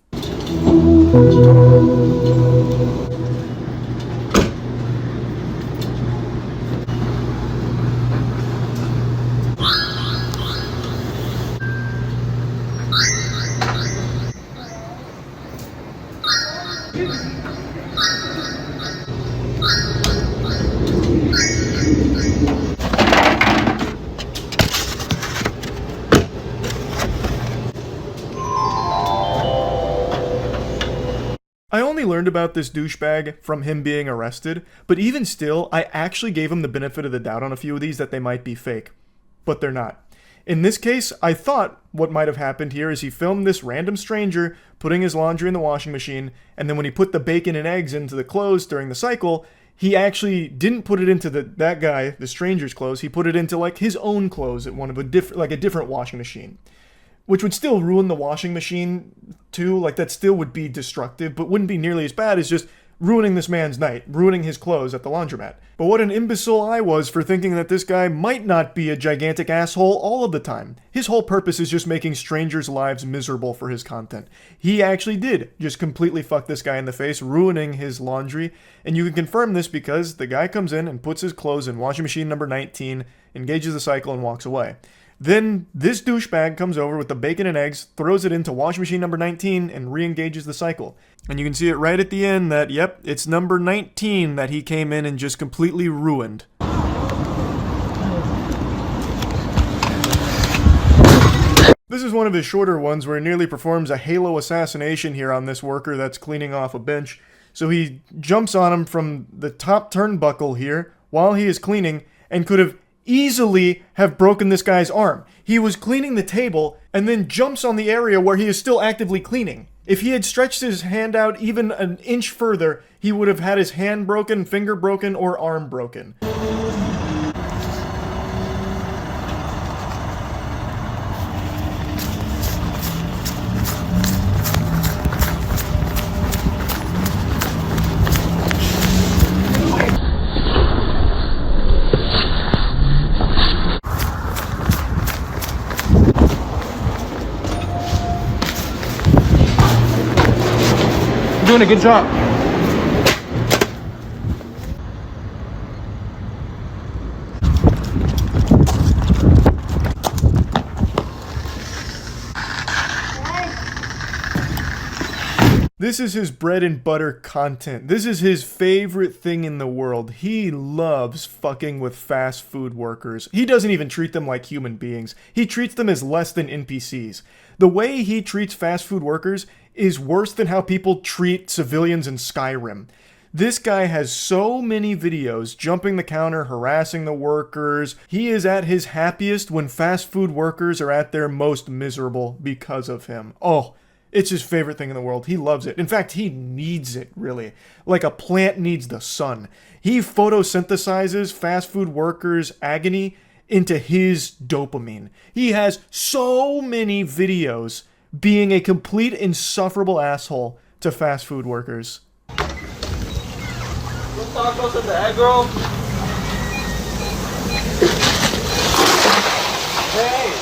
Speaker 1: I only learned about this douchebag from him being arrested, but even still, I actually gave him the benefit of the doubt on a few of these that they might be fake. But they're not. In this case, I thought what might have happened here is he filmed this random stranger putting his laundry in the washing machine, and then when he put the bacon and eggs into the clothes during the cycle, he actually didn't put it into that guy, the stranger's clothes, he put it into like his own clothes at one of a different washing machine. Which would still ruin the washing machine too, like that still would be destructive, but wouldn't be nearly as bad as just ruining this man's night, ruining his clothes at the laundromat. But what an imbecile I was for thinking that this guy might not be a gigantic asshole all of the time. His whole purpose is just making strangers' lives miserable for his content. He actually did just completely fuck this guy in the face, ruining his laundry. And you can confirm this because the guy comes in and puts his clothes in washing machine number 19, engages the cycle, and walks away. Then this douchebag comes over with the bacon and eggs, throws it into washing machine number 19, and re-engages the cycle. And you can see it right at the end that, yep, it's number 19 that he came in and just completely ruined. This is one of his shorter ones where he nearly performs a halo assassination here on this worker that's cleaning off a bench. So he jumps on him from the top turnbuckle here while he is cleaning and could have easily have broken this guy's arm. He was cleaning the table and then jumps on the area where he is still actively cleaning. If he had stretched his hand out even an inch further, he would have had his hand broken, finger broken, or arm broken.
Speaker 9: Doing a good job.
Speaker 1: This is his bread and butter content. This is his favorite thing in the world. He loves fucking with fast food workers. He doesn't even treat them like human beings. He treats them as less than NPCs. The way he treats fast food workers is worse than how people treat civilians in Skyrim. This guy has so many videos jumping the counter, harassing the workers. He is at his happiest when fast food workers are at their most miserable because of him. Oh, it's his favorite thing in the world. He loves it. In fact, he needs it, really. Like a plant needs the sun. He photosynthesizes fast food workers' agony into his dopamine. He has so many videos being a complete insufferable asshole to fast food workers.
Speaker 10: Tacos at the egg roll. Hey.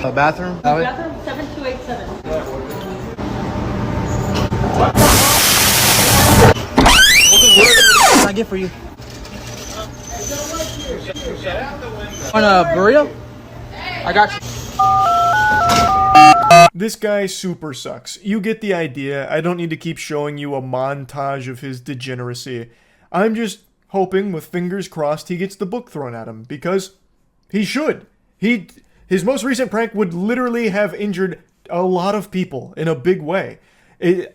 Speaker 9: A bathroom?
Speaker 7: Bathroom 7287.
Speaker 9: What can I get for you? On a burrito? I got you.
Speaker 1: This guy super sucks. You get the idea. I don't need to keep showing you a montage of his degeneracy. I'm just hoping, with fingers crossed, he gets the book thrown at him, because he should. His most recent prank would literally have injured a lot of people in a big way.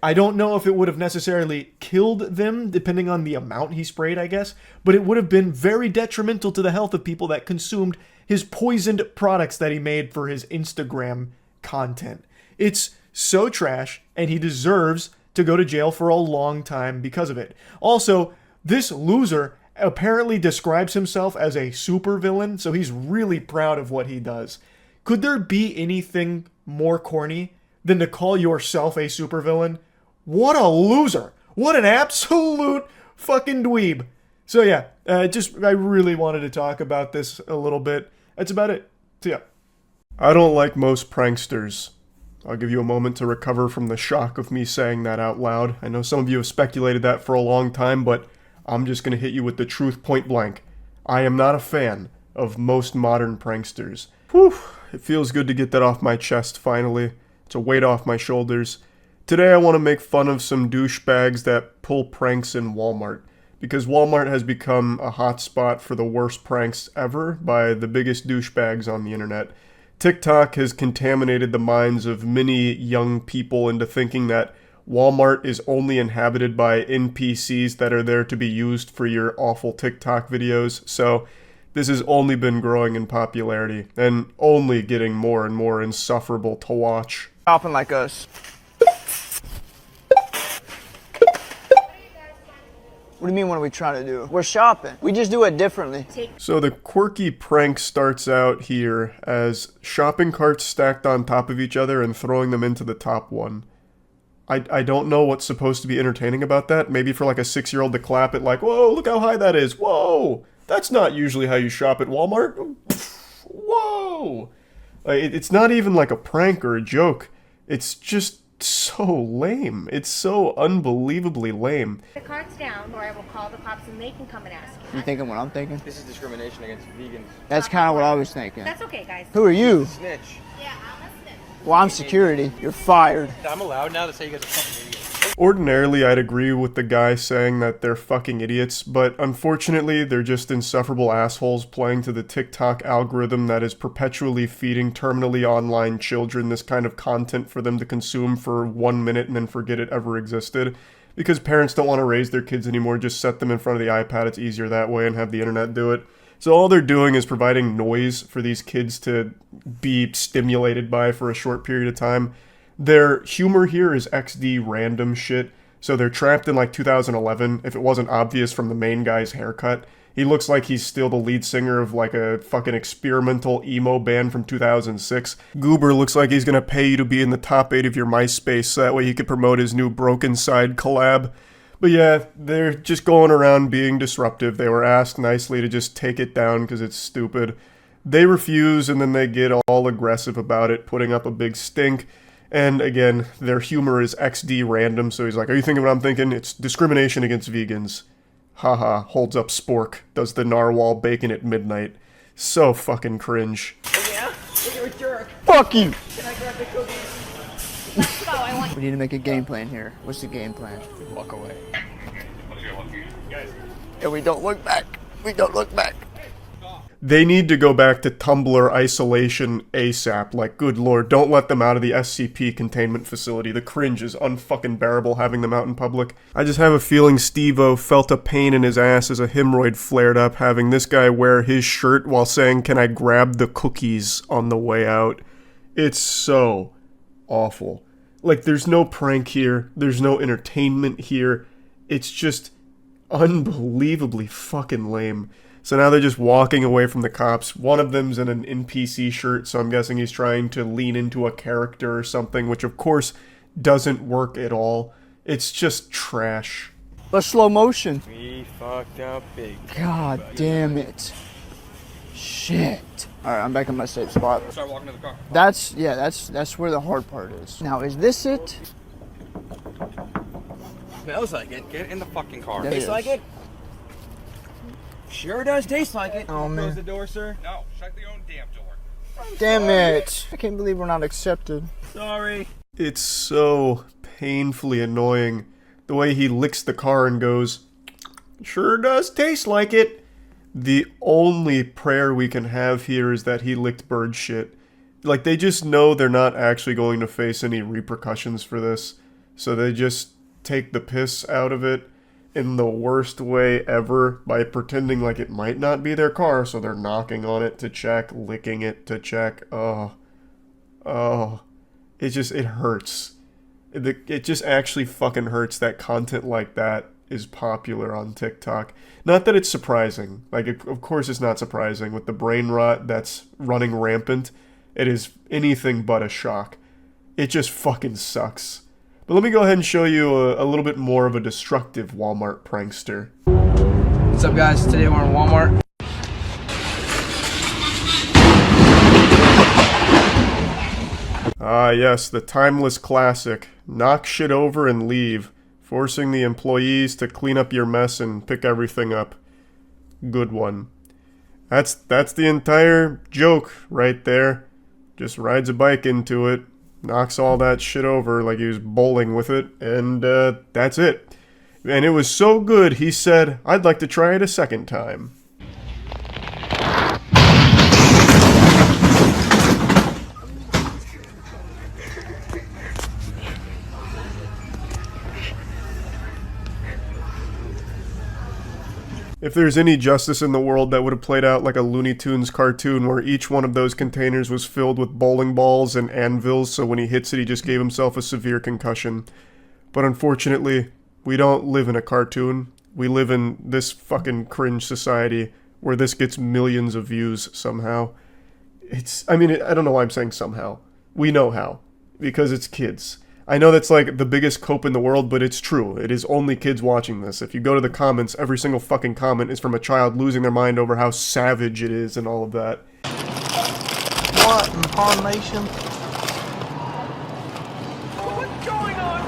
Speaker 1: I don't know if it would have necessarily killed them, depending on the amount he sprayed, I guess, but it would have been very detrimental to the health of people that consumed his poisoned products that he made for his Instagram content. It's so trash, and he deserves to go to jail for a long time because of it. Also, this loser apparently describes himself as a supervillain, so he's really proud of what he does. Could there be anything more corny than to call yourself a supervillain? What a loser! What an absolute fucking dweeb! So yeah, I really wanted to talk about this a little bit. That's about it. So yeah. I don't like most pranksters. I'll give you a moment to recover from the shock of me saying that out loud. I know some of you have speculated that for a long time, but I'm just gonna hit you with the truth point blank. I am not a fan of most modern pranksters. Whew, it feels good to get that off my chest finally. It's a weight off my shoulders. Today I want to make fun of some douchebags that pull pranks in Walmart, because Walmart has become a hotspot for the worst pranks ever by the biggest douchebags on the internet. TikTok has contaminated the minds of many young people into thinking that Walmart is only inhabited by NPCs that are there to be used for your awful TikTok videos, so this has only been growing in popularity and only getting more and more insufferable to watch.
Speaker 9: Shopping like us.
Speaker 2: What do you mean what are we trying to do? We're shopping. We just do it differently.
Speaker 1: So the quirky prank starts out here as shopping carts stacked on top of each other and throwing them into the top one. I don't know what's supposed to be entertaining about that. Maybe for like a 6-year-old to clap it like, whoa, look how high that is. Whoa, that's not usually how you shop at Walmart. Whoa. It's not even like a prank or a joke. It's just so lame. It's so unbelievably lame.
Speaker 11: The cart's down, or I will call the cops and they can come and ask you.
Speaker 2: You thinking what I'm thinking?
Speaker 10: This is discrimination against vegans.
Speaker 2: That's kind of what I was thinking.
Speaker 11: That's okay, guys.
Speaker 2: Who are you?
Speaker 10: Snitch.
Speaker 11: Yeah, I'm a snitch.
Speaker 2: Well, I'm security. You're fired.
Speaker 10: I'm allowed now to say you guys are fucking idiots.
Speaker 1: Ordinarily, I'd agree with the guy saying that they're fucking idiots, but unfortunately, they're just insufferable assholes playing to the TikTok algorithm that is perpetually feeding terminally online children this kind of content for them to consume for 1 minute and then forget it ever existed. Because parents don't want to raise their kids anymore, just set them in front of the iPad, it's easier that way, and have the internet do it. So all they're doing is providing noise for these kids to be stimulated by for a short period of time. Their humor here is XD random shit, so they're trapped in like 2011, if it wasn't obvious from the main guy's haircut. He looks like he's still the lead singer of like a fucking experimental emo band from 2006. Goober looks like he's gonna pay you to be in the top 8 of your MySpace so that way he could promote his new Broken Side collab. But yeah, they're just going around being disruptive. They were asked nicely to just take it down because it's stupid. They refuse and then they get all aggressive about it, putting up a big stink. And again, their humor is XD random, so he's like, are you thinking what I'm thinking? It's discrimination against vegans. Haha, holds up spork, does the narwhal bacon at midnight. So fucking cringe.
Speaker 11: Oh yeah? You're a jerk.
Speaker 2: Fuck you!
Speaker 11: Can I grab the cookies? Let's go, I want...
Speaker 2: We need to make a game plan here. What's the game plan?
Speaker 10: Walk away.
Speaker 2: And we don't look back. We don't look back.
Speaker 1: They need to go back to Tumblr isolation ASAP. Like, good lord, don't let them out of the SCP containment facility. The cringe is unfucking bearable having them out in public. I just have a feeling Steve-O felt a pain in his ass as a hemorrhoid flared up having this guy wear his shirt while saying, can I grab the cookies on the way out? It's so awful. Like, there's no prank here. There's no entertainment here. It's just unbelievably fucking lame. So now they're just walking away from the cops. One of them's in an NPC shirt, so I'm guessing he's trying to lean into a character or something, which of course doesn't work at all. It's just trash.
Speaker 2: Let's slow motion.
Speaker 10: We fucked up big.
Speaker 2: God damn it. Shit. Alright, I'm back in my safe spot.
Speaker 10: Start walking to the car.
Speaker 2: That's where the hard part is. Now, is this it?
Speaker 10: Smells like it. Get in the fucking car.
Speaker 2: That
Speaker 10: Tastes
Speaker 2: is.
Speaker 10: like it? Sure does taste like it.
Speaker 2: Oh, man.
Speaker 10: Close the door, sir. No, shut the own damn door.
Speaker 2: Damn it. I can't believe we're not accepted.
Speaker 10: Sorry.
Speaker 1: It's so painfully annoying. The way he licks the car and goes, sure does taste like it. The only prayer we can have here is that he licked bird shit. Like, they just know they're not actually going to face any repercussions for this. So they just take the piss out of it in the worst way ever by pretending like it might not be their car, so they're knocking on it to check, licking it to check. Oh. It hurts. It just actually fucking hurts that content like that is popular on TikTok. Not that it's surprising. Like, of course it's not surprising. With the brain rot that's running rampant, it is anything but a shock. It just fucking sucks. But let me go ahead and show you a little bit more of a destructive Walmart prankster.
Speaker 2: What's up, guys? Today we're in Walmart.
Speaker 1: Ah yes, the timeless classic. Knock shit over and leave, forcing the employees to clean up your mess and pick everything up. Good one. That's the entire joke right there. Just rides a bike into it, knocks all that shit over like he was bowling with it, and that's it. And it was so good, he said, I'd like to try it a second time. If there's any justice in the world, that would have played out like a Looney Tunes cartoon where each one of those containers was filled with bowling balls and anvils, so when he hits it, he just gave himself a severe concussion. But unfortunately, we don't live in a cartoon. we live in this fucking cringe society where this gets millions of views somehow. I don't know why I'm saying somehow. We know how. Because it's kids. I know that's like the biggest cope in the world, but it's true. It is only kids watching this. If you go to the comments, every single fucking comment is from a child losing their mind over how savage it is and all of that.
Speaker 4: What in tarnation?
Speaker 8: What's going on?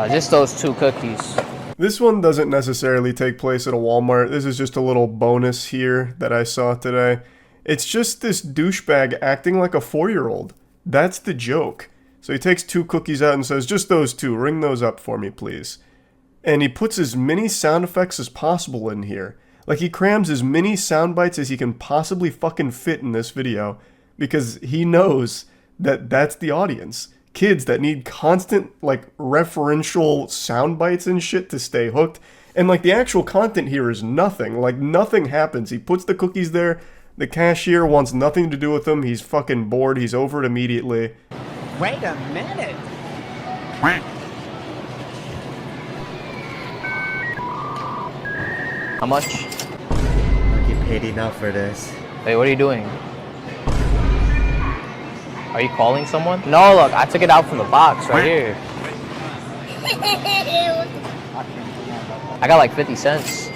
Speaker 9: Just those 2 cookies.
Speaker 1: This one doesn't necessarily take place at a Walmart. This is just a little bonus here that I saw today. It's just this douchebag acting like a 4-year-old. That's the joke. So he takes 2 cookies out and says, just those 2, ring those up for me, please. And he puts as many sound effects as possible in here. Like, he crams as many sound bites as he can possibly fucking fit in this video, because he knows that that's the audience. Kids that need constant, like, referential sound bites and shit to stay hooked. And, like, the actual content here is nothing. Like, nothing happens. He puts the cookies there. The cashier wants nothing to do with him. He's fucking bored. He's over it immediately.
Speaker 14: Wait a minute.
Speaker 9: How much?
Speaker 14: I get paid enough for this.
Speaker 9: Wait, what are you doing? Are you calling someone? No, look, I took it out from the box right here. I got like 50 cents.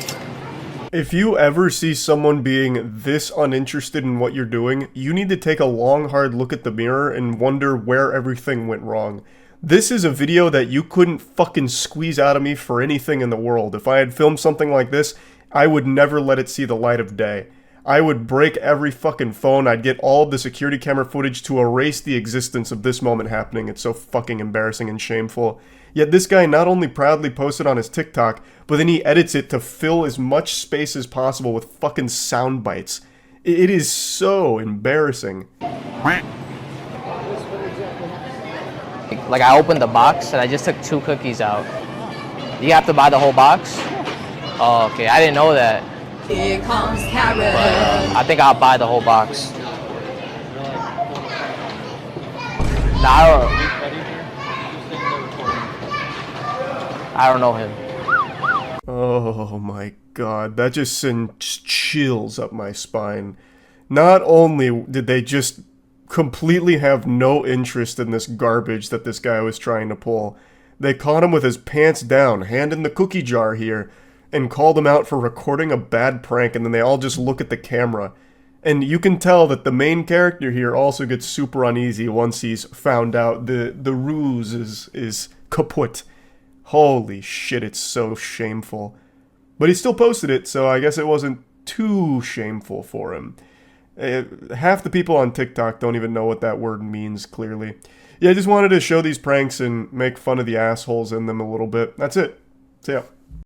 Speaker 1: If you ever see someone being this uninterested in what you're doing, you need to take a long, hard look at the mirror and wonder where everything went wrong. This is a video that you couldn't fucking squeeze out of me for anything in the world. If I had filmed something like this, I would never let it see the light of day. I would break every fucking phone. I'd get all of the security camera footage to erase the existence of this moment happening. It's so fucking embarrassing and shameful. Yet this guy not only proudly posts it on his TikTok, but then he edits it to fill as much space as possible with fucking sound bites. It is so embarrassing.
Speaker 9: Like, I opened the box and I just took 2 cookies out. You have to buy the whole box? Oh, okay, I didn't know that.
Speaker 7: Here comes Charile.
Speaker 9: I think I'll buy the whole box. Nah, I don't know him.
Speaker 1: Oh my god, that just sends chills up my spine. Not only did they just completely have no interest in this garbage that this guy was trying to pull, they caught him with his pants down, hand in the cookie jar here, and called him out for recording a bad prank, and then they all just look at the camera. And you can tell that the main character here also gets super uneasy once he's found out the ruse is kaput. Holy shit, it's so shameful. But he still posted it, so I guess it wasn't too shameful for him. Half the people on TikTok don't even know what that word means, clearly. Yeah, I just wanted to show these pranks and make fun of the assholes in them a little bit. That's it. So yeah.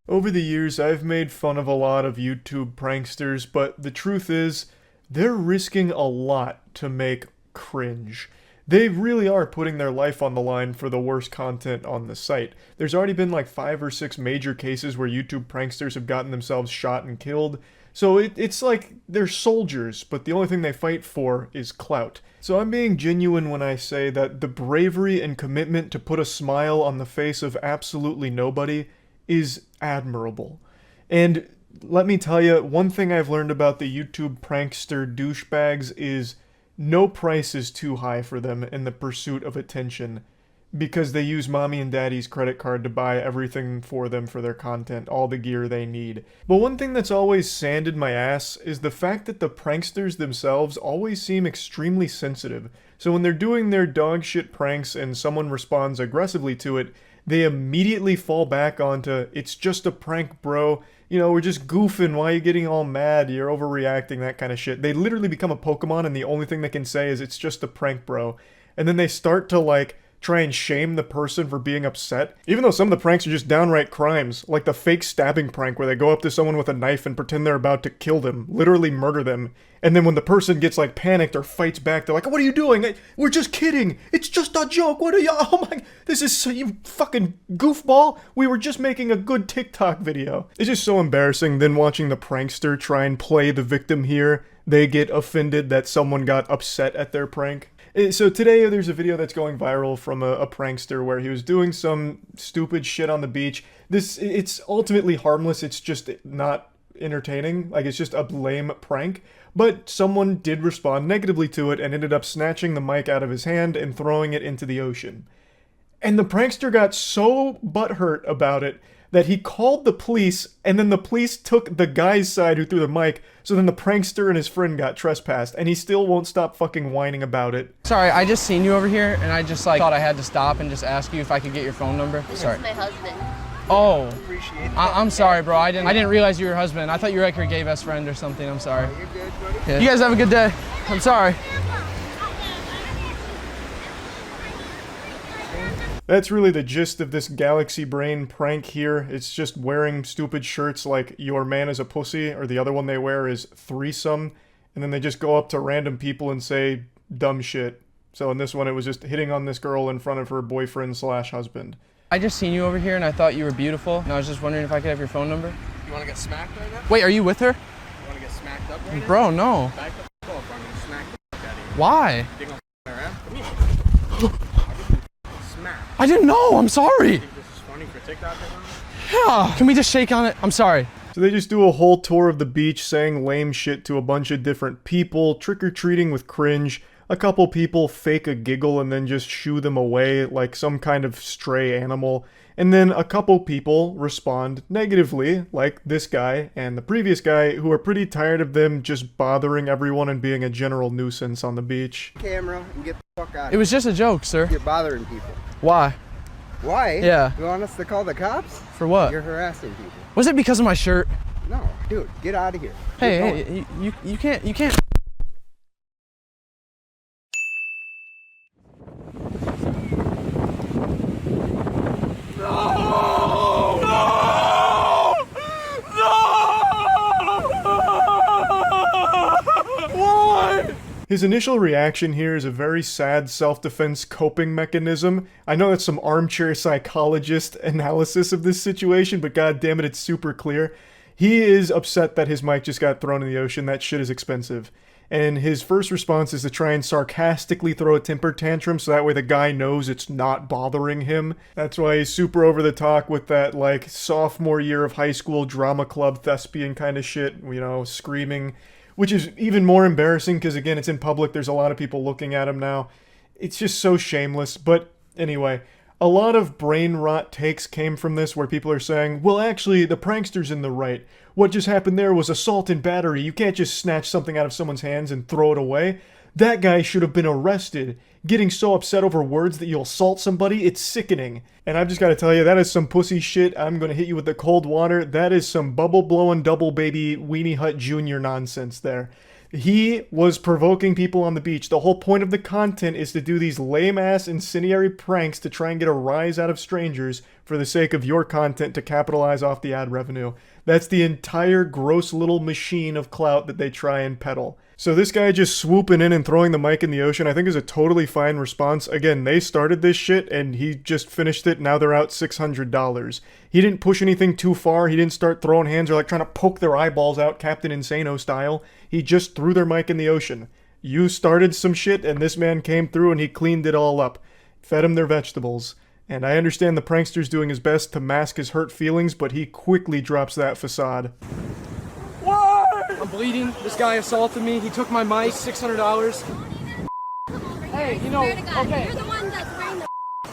Speaker 1: Over the years, I've made fun of a lot of YouTube pranksters, but the truth is, they're risking a lot to make cringe. They really are putting their life on the line for the worst content on the site. There's already been like 5 or 6 major cases where YouTube pranksters have gotten themselves shot and killed. So it's like they're soldiers, but the only thing they fight for is clout. So I'm being genuine when I say that the bravery and commitment to put a smile on the face of absolutely nobody is admirable. And let me tell you, one thing I've learned about the YouTube prankster douchebags is no price is too high for them in the pursuit of attention, because they use mommy and daddy's credit card to buy everything for them for their content, all the gear they need. But one thing that's always sanded my ass is the fact that the pranksters themselves always seem extremely sensitive. So when they're doing their dog shit pranks and someone responds aggressively to it, they immediately fall back onto, it's just a prank, bro. You know, we're just goofing. Why are you getting all mad? You're overreacting, that kind of shit. They literally become a Pokemon and the only thing they can say is, it's just a prank, bro. And then they start to, like, try and shame the person for being upset. Even though some of the pranks are just downright crimes. Like the fake stabbing prank where they go up to someone with a knife and pretend they're about to kill them. Literally murder them. And then when the person gets, like, panicked or fights back, they're like, what are you doing? We're just kidding. It's just a joke. What are you? Oh my, this is so, you fucking goofball. We were just making a good TikTok video. It's just so embarrassing. Then watching the prankster try and play the victim here, they get offended that someone got upset at their prank. So today there's a video that's going viral from a prankster where he was doing some stupid shit on the beach. It's ultimately harmless, it's just not entertaining, like it's just a lame prank, but someone did respond negatively to it and ended up snatching the mic out of his hand and throwing it into the ocean. And the prankster got so butthurt about it that he called the police, and then the police took the guy's side who threw the mic, so then the prankster and his friend got trespassed, and he still won't stop fucking whining about it.
Speaker 9: Sorry, I just seen you over here, and I just thought I had to stop and just ask you if I could get your phone number. Sorry.
Speaker 15: This is my husband.
Speaker 9: Oh, I'm sorry, bro. I didn't realize you were your husband. I thought you were like your gay best friend or something. I'm sorry.
Speaker 2: You're good, buddy.
Speaker 9: Yeah. You guys have a good day. I'm sorry.
Speaker 1: That's really the gist of this Galaxy Brain prank here. It's just wearing stupid shirts like "Your man is a pussy," or the other one they wear is "threesome," and then they just go up to random people and say dumb shit. So in this one, it was just hitting on this girl in front of her boyfriend/husband.
Speaker 9: I just seen you over here, and I thought you were beautiful, and I was just wondering if I could have your phone number.
Speaker 2: You want to get smacked right now?
Speaker 9: Wait, are you with her?
Speaker 2: You want to get smacked up right now?
Speaker 9: Bro, no.
Speaker 2: Back the fuck off, I'm gonna smack the fuck out of you.
Speaker 9: Why?
Speaker 2: You think I'm around? Come here. Smack.
Speaker 9: I didn't know. I'm sorry.
Speaker 2: You think this is funny for TikTok or something?
Speaker 9: Yeah. Can we just shake on it? I'm sorry.
Speaker 1: So they just do a whole tour of the beach saying lame shit to a bunch of different people, trick-or-treating with cringe. A couple people fake a giggle and then just shoo them away like some kind of stray animal. And then a couple people respond negatively, like this guy and the previous guy, who are pretty tired of them just bothering everyone and being a general nuisance on the beach.
Speaker 2: Camera and get the fuck out of
Speaker 9: It was just a joke, sir.
Speaker 2: You're bothering people.
Speaker 9: Why?
Speaker 2: Why?
Speaker 9: Yeah.
Speaker 2: You want us to call the cops?
Speaker 9: For what?
Speaker 2: You're harassing people.
Speaker 9: Was it because of my shirt?
Speaker 2: No, dude, get out of here.
Speaker 9: Hey, you can't.
Speaker 1: His initial reaction here is a very sad self-defense coping mechanism. I know that's some armchair psychologist analysis of this situation, but god damn it, it's super clear. He is upset that his mic just got thrown in the ocean. That shit is expensive. And his first response is to try and sarcastically throw a temper tantrum so that way the guy knows it's not bothering him. That's why he's super over the top with that, like, sophomore year of high school drama club thespian kind of shit, you know, screaming. Which is even more embarrassing because, again, it's in public. There's a lot of people looking at him now. It's just so shameless. But anyway, a lot of brain rot takes came from this where people are saying, well, actually, the prankster's in the right. What just happened there was assault and battery. You can't just snatch something out of someone's hands and throw it away. That guy should have been arrested. Getting so upset over words that you'll assault somebody, it's sickening. And I've just got to tell you, that is some pussy shit. I'm going to hit you with the cold water. That is some bubble-blowing double baby Weenie Hut Jr. nonsense there. He was provoking people on the beach. The whole point of the content is to do these lame-ass incendiary pranks to try and get a rise out of strangers for the sake of your content to capitalize off the ad revenue. That's the entire gross little machine of clout that they try and peddle. So this guy just swooping in and throwing the mic in the ocean I think is a totally fine response. Again, they started this shit and he just finished it. Now they're out $600. He didn't push anything too far. He didn't start throwing hands or like trying to poke their eyeballs out Captain Insano style. He just threw their mic in the ocean. You started some shit and this man came through and he cleaned it all up. Fed them their vegetables. And I understand the prankster's doing his best to mask his hurt feelings, but he quickly drops that facade.
Speaker 9: I'm bleeding. This guy assaulted me. He took my mic. $600. Hey, you know, okay.
Speaker 15: You're the one that's wearing the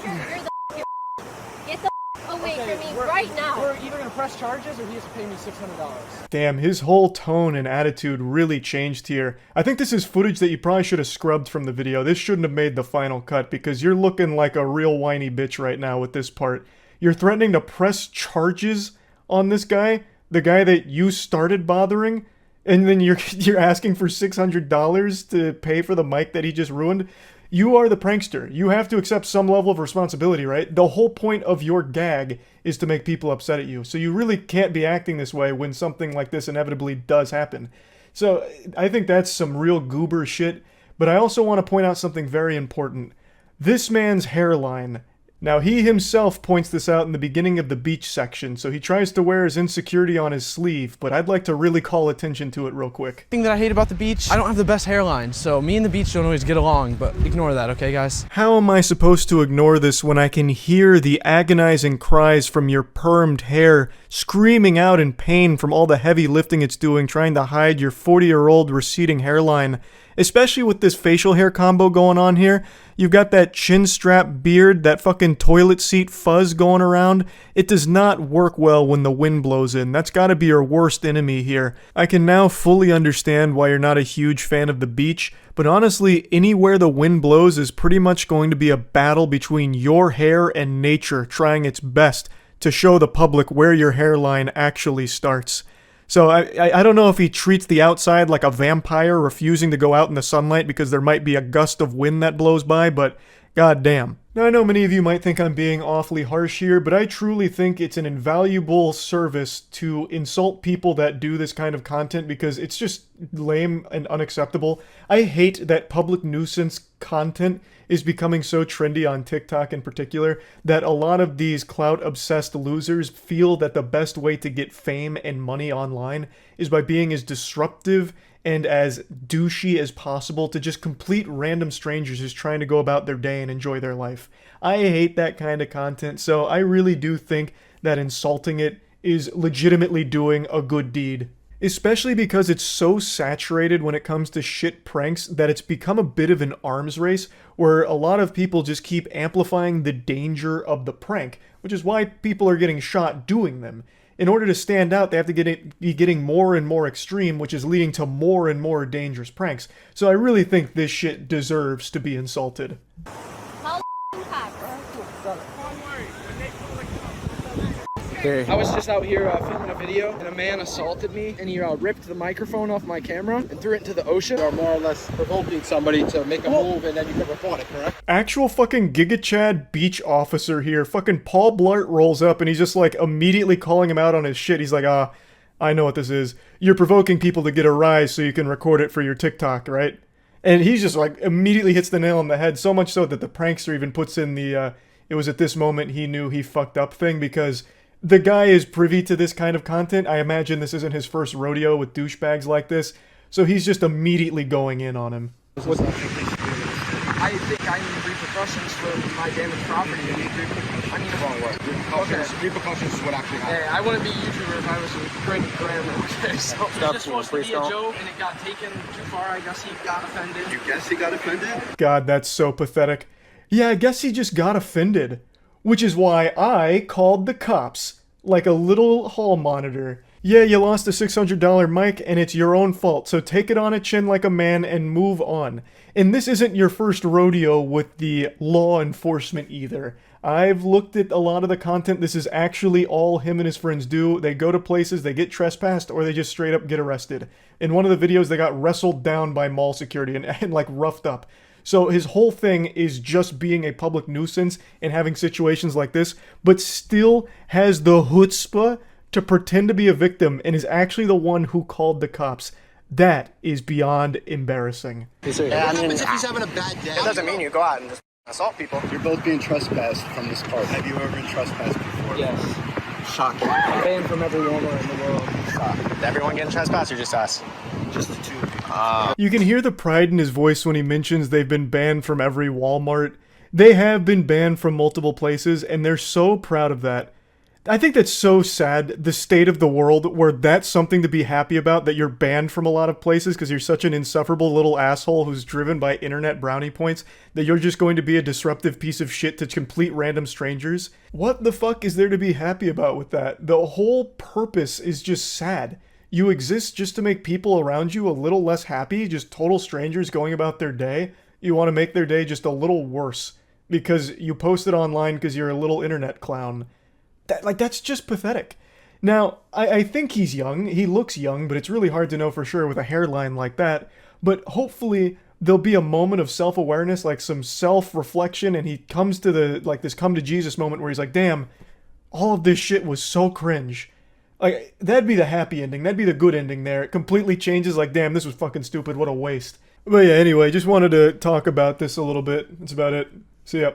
Speaker 15: You're the Get the away from me right now.
Speaker 9: We're either going to press charges or he has to pay me $600.
Speaker 1: Damn, his whole tone and attitude really changed here. I think this is footage that you probably should have scrubbed from the video. This shouldn't have made the final cut because you're looking like a real whiny bitch right now with this part. You're threatening to press charges on this guy, the guy that you started bothering, and then you're asking for $600 to pay for the mic that he just ruined. You are the prankster. You have to accept some level of responsibility, right? The whole point of your gag is to make people upset at you. So you really can't be acting this way when something like this inevitably does happen. So I think that's some real goober shit. But I also want to point out something very important. This man's hairline Now, he himself points this out in the beginning of the beach section, so he tries to wear his insecurity on his sleeve, but I'd like to really call attention to it real quick.
Speaker 2: Thing that I hate about the beach, I don't have the best hairline, so me and the beach don't always get along, but ignore that, okay, guys?
Speaker 1: How am I supposed to ignore this when I can hear the agonizing cries from your permed hair, screaming out in pain from all the heavy lifting it's doing, trying to hide your 40-year-old receding hairline? Especially with this facial hair combo going on here. You've got that chin strap beard, that fucking toilet seat fuzz going around. It does not work well when the wind blows in. That's gotta be your worst enemy here. I can now fully understand why you're not a huge fan of the beach, but honestly, anywhere the wind blows is pretty much going to be a battle between your hair and nature trying its best to show the public where your hairline actually starts. So I don't know if he treats the outside like a vampire refusing to go out in the sunlight because there might be a gust of wind that blows by, but goddamn. Now I know many of you might think I'm being awfully harsh here, but I truly think it's an invaluable service to insult people that do this kind of content because it's just lame and unacceptable. I hate that public nuisance content is becoming so trendy on TikTok in particular that a lot of these clout-obsessed losers feel that the best way to get fame and money online is by being as disruptive and as douchey as possible to just complete random strangers just trying to go about their day and enjoy their life. I hate that kind of content, so I really do think that insulting it is legitimately doing a good deed. Especially because it's so saturated when it comes to shit pranks that it's become a bit of an arms race where a lot of people just keep amplifying the danger of the prank, which is why people are getting shot doing them. In order to stand out, they have to be getting more and more extreme, which is leading to more and more dangerous pranks. So I really think this shit deserves to be insulted.
Speaker 2: I was just out here filming a video, and a man assaulted me, and he ripped the microphone off my camera and threw it into the ocean.
Speaker 16: You are more or less provoking somebody to make a move, and then you can report it, correct?
Speaker 1: Actual fucking Giga Chad beach officer here. Fucking Paul Blart rolls up, and he's just like immediately calling him out on his shit. He's like, I know what this is. You're provoking people to get a rise so you can record it for your TikTok, right? And he's just like immediately hits the nail on the head, so much so that the prankster even puts in the, it was at this moment he knew he fucked up thing because the guy is privy to this kind of content. I imagine this isn't his first rodeo with douchebags like this, so he's just immediately going in on him.
Speaker 2: I think I need repercussions for my damaged property. I need a wrong word.
Speaker 16: Repercussions is what actually happened.
Speaker 2: Hey, I wouldn't be a YouTuber if I was breaking grammar, okay? So it was just supposed to be a joke, and it got taken too far. I guess he got offended.
Speaker 16: You guess he got offended?
Speaker 1: God, that's so pathetic. Yeah, I guess he just got offended. Which is why I called the cops, like a little hall monitor. Yeah, you lost a $600 mic and it's your own fault, so take it on a chin like a man and move on. And this isn't your first rodeo with the law enforcement either. I've looked at a lot of the content. This is actually all him and his friends do. They go to places, they get trespassed, or they just straight up get arrested. In one of the videos, they got wrestled down by mall security and like roughed up. So his whole thing is just being a public nuisance and having situations like this, but still has the chutzpah to pretend to be a victim and is actually the one who called the cops. That is beyond embarrassing.
Speaker 16: Yeah, I mean, if he's having a bad day, it doesn't mean you go out and just assault people. You're both being trespassed from this park. Have you ever been trespassed before?
Speaker 2: Yes.
Speaker 16: Shocking.
Speaker 2: I'm banned from every Walmart in the world.
Speaker 16: Is everyone getting trespassed or just us? Just the two.
Speaker 1: You can hear the pride in his voice when he mentions they've been banned from every Walmart. They have been banned from multiple places, and they're so proud of that. I think that's so sad, the state of the world, where that's something to be happy about, that you're banned from a lot of places because you're such an insufferable little asshole who's driven by internet brownie points, that you're just going to be a disruptive piece of shit to complete random strangers. What the fuck is there to be happy about with that? The whole purpose is just sad. You exist just to make people around you a little less happy, just total strangers going about their day. You want to make their day just a little worse because you post it online because you're a little internet clown. That's just pathetic. Now, I think he's young. He looks young, but it's really hard to know for sure with a hairline like that. But hopefully there'll be a moment of self-awareness, like some self-reflection, and he comes to this come to Jesus moment where he's like, damn, all of this shit was so cringe. Like, that'd be the happy ending. That'd be the good ending there. It completely changes, like, damn, this was fucking stupid. What a waste. But yeah, anyway, just wanted to talk about this a little bit. That's about it. See ya.